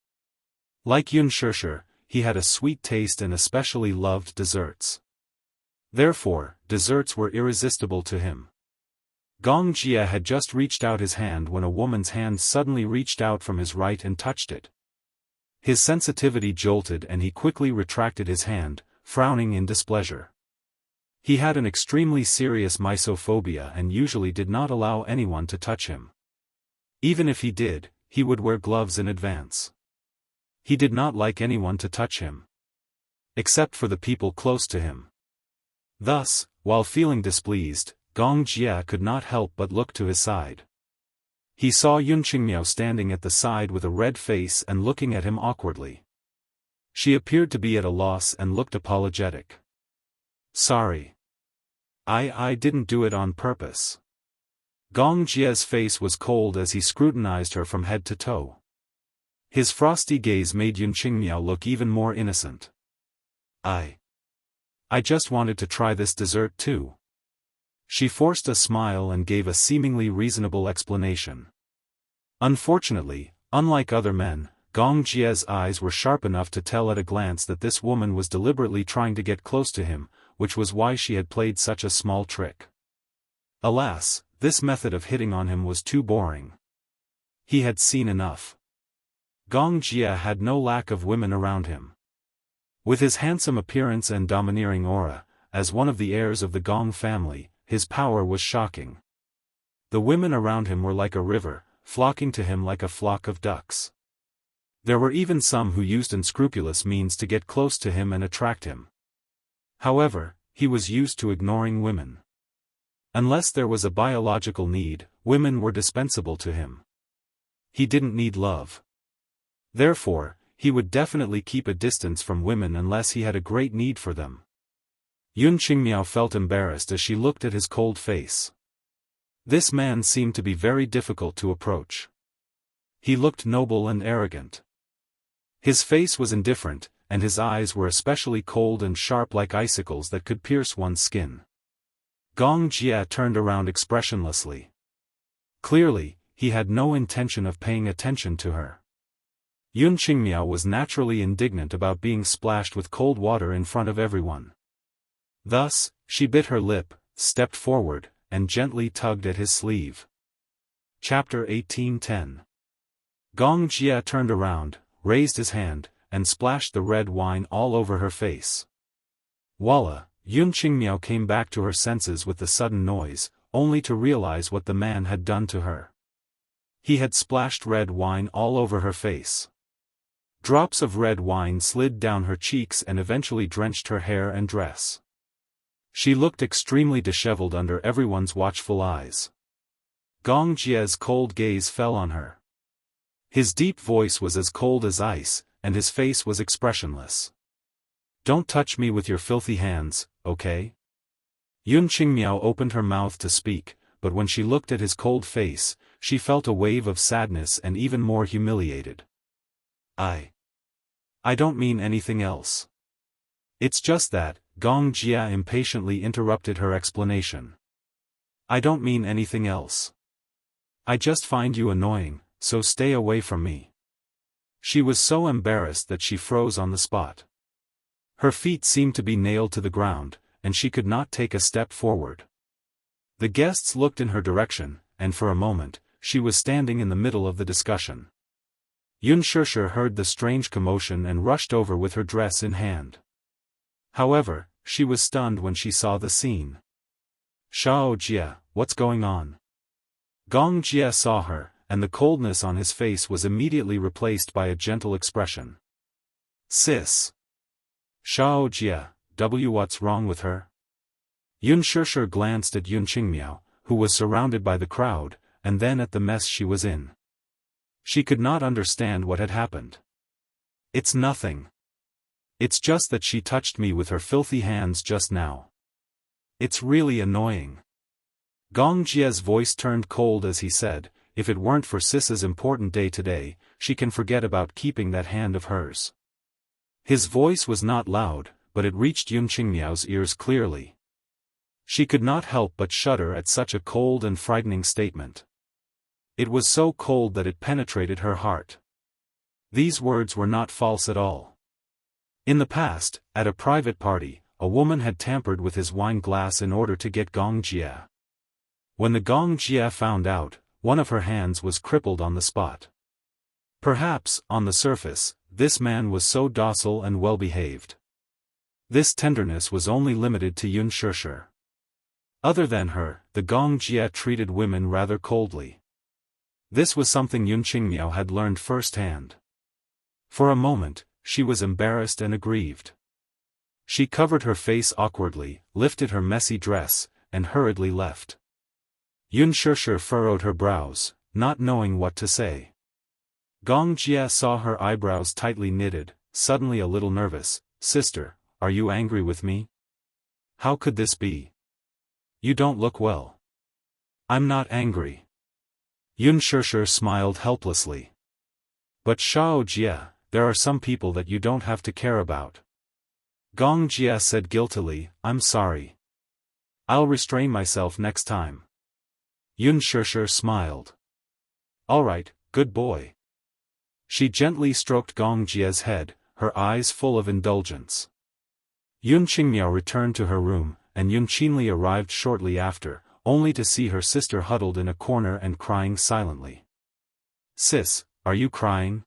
Like Yun Shishir, he had a sweet taste and especially loved desserts. Therefore, desserts were irresistible to him. Gong Jie had just reached out his hand when a woman's hand suddenly reached out from his right and touched it. His sensitivity jolted and he quickly retracted his hand, frowning in displeasure. He had an extremely serious mysophobia and usually did not allow anyone to touch him. Even if he did, he would wear gloves in advance. He did not like anyone to touch him. Except for the people close to him. Thus, while feeling displeased, Gong Jie could not help but look to his side. He saw Yun Qingmiao standing at the side with a red face and looking at him awkwardly. She appeared to be at a loss and looked apologetic. "Sorry. I didn't do it on purpose." Gong Jie's face was cold as he scrutinized her from head to toe. His frosty gaze made Yun Qingmiao look even more innocent. I just wanted to try this dessert too." She forced a smile and gave a seemingly reasonable explanation. Unfortunately, unlike other men, Gong Jie's eyes were sharp enough to tell at a glance that this woman was deliberately trying to get close to him, which was why she had played such a small trick. Alas, this method of hitting on him was too boring. He had seen enough. Gong Jie had no lack of women around him. With his handsome appearance and domineering aura, as one of the heirs of the Gong family, his power was shocking. The women around him were like a river, flocking to him like a flock of ducks. There were even some who used unscrupulous means to get close to him and attract him. However, he was used to ignoring women. Unless there was a biological need, women were dispensable to him. He didn't need love. Therefore, he would definitely keep a distance from women unless he had a great need for them. Yun Qingmiao felt embarrassed as she looked at his cold face. This man seemed to be very difficult to approach. He looked noble and arrogant. His face was indifferent, and his eyes were especially cold and sharp like icicles that could pierce one's skin. Gong Jie turned around expressionlessly. Clearly, he had no intention of paying attention to her. Yun Qingmiao was naturally indignant about being splashed with cold water in front of everyone. Thus, she bit her lip, stepped forward, and gently tugged at his sleeve. Chapter 1810. Gong Jie turned around, raised his hand, and splashed the red wine all over her face. Voila! Yun Qingmiao came back to her senses with the sudden noise, only to realize what the man had done to her. He had splashed red wine all over her face. Drops of red wine slid down her cheeks and eventually drenched her hair and dress. She looked extremely disheveled under everyone's watchful eyes. Gong Jie's cold gaze fell on her. His deep voice was as cold as ice, and his face was expressionless. "Don't touch me with your filthy hands, okay?" Yun Qingmiao opened her mouth to speak, but when she looked at his cold face, she felt a wave of sadness and even more humiliated. I don't mean anything else. It's just that," Gong Jia impatiently interrupted her explanation. "I don't mean anything else. I just find you annoying, so stay away from me." She was so embarrassed that she froze on the spot. Her feet seemed to be nailed to the ground, and she could not take a step forward. The guests looked in her direction, and for a moment, she was standing in the middle of the discussion. Yun Shishir heard the strange commotion and rushed over with her dress in hand. However, she was stunned when she saw the scene. "Shao Jia, what's going on?" Gong Jia saw her, and the coldness on his face was immediately replaced by a gentle expression. "Sis." "Shao Jia, what's wrong with her?" Yun Shishir glanced at Yun Qingmiao, who was surrounded by the crowd, and then at the mess she was in. She could not understand what had happened. "It's nothing. It's just that she touched me with her filthy hands just now. It's really annoying." Gong Jia's voice turned cold as he said, "If it weren't for Sis's important day today, she can forget about keeping that hand of hers." His voice was not loud, but it reached Yun Qingmiao's ears clearly. She could not help but shudder at such a cold and frightening statement. It was so cold that it penetrated her heart. These words were not false at all. In the past, at a private party, a woman had tampered with his wine glass in order to get Gong Jia. When the Gong Jia found out, one of her hands was crippled on the spot. Perhaps, on the surface, this man was so docile and well-behaved. This tenderness was only limited to Yun Shishir. Other than her, the Gong Jia treated women rather coldly. This was something Yun Qingmiao had learned firsthand. For a moment, she was embarrassed and aggrieved. She covered her face awkwardly, lifted her messy dress, and hurriedly left. Yun Shishir furrowed her brows, not knowing what to say. Gong Jia saw her eyebrows tightly knitted, suddenly a little nervous. "Sister, are you angry with me? How could this be? You don't look well." "I'm not angry." Yun Shishir smiled helplessly. "But Shao Jia, there are some people that you don't have to care about." Gong Jia said guiltily, "I'm sorry. I'll restrain myself next time." Yun Shishir smiled. "All right, good boy." She gently stroked Gong Jia's head, her eyes full of indulgence. Yun Qingmiao returned to her room, and Yun Qinli arrived shortly after, only to see her sister huddled in a corner and crying silently. "Sis, are you crying?"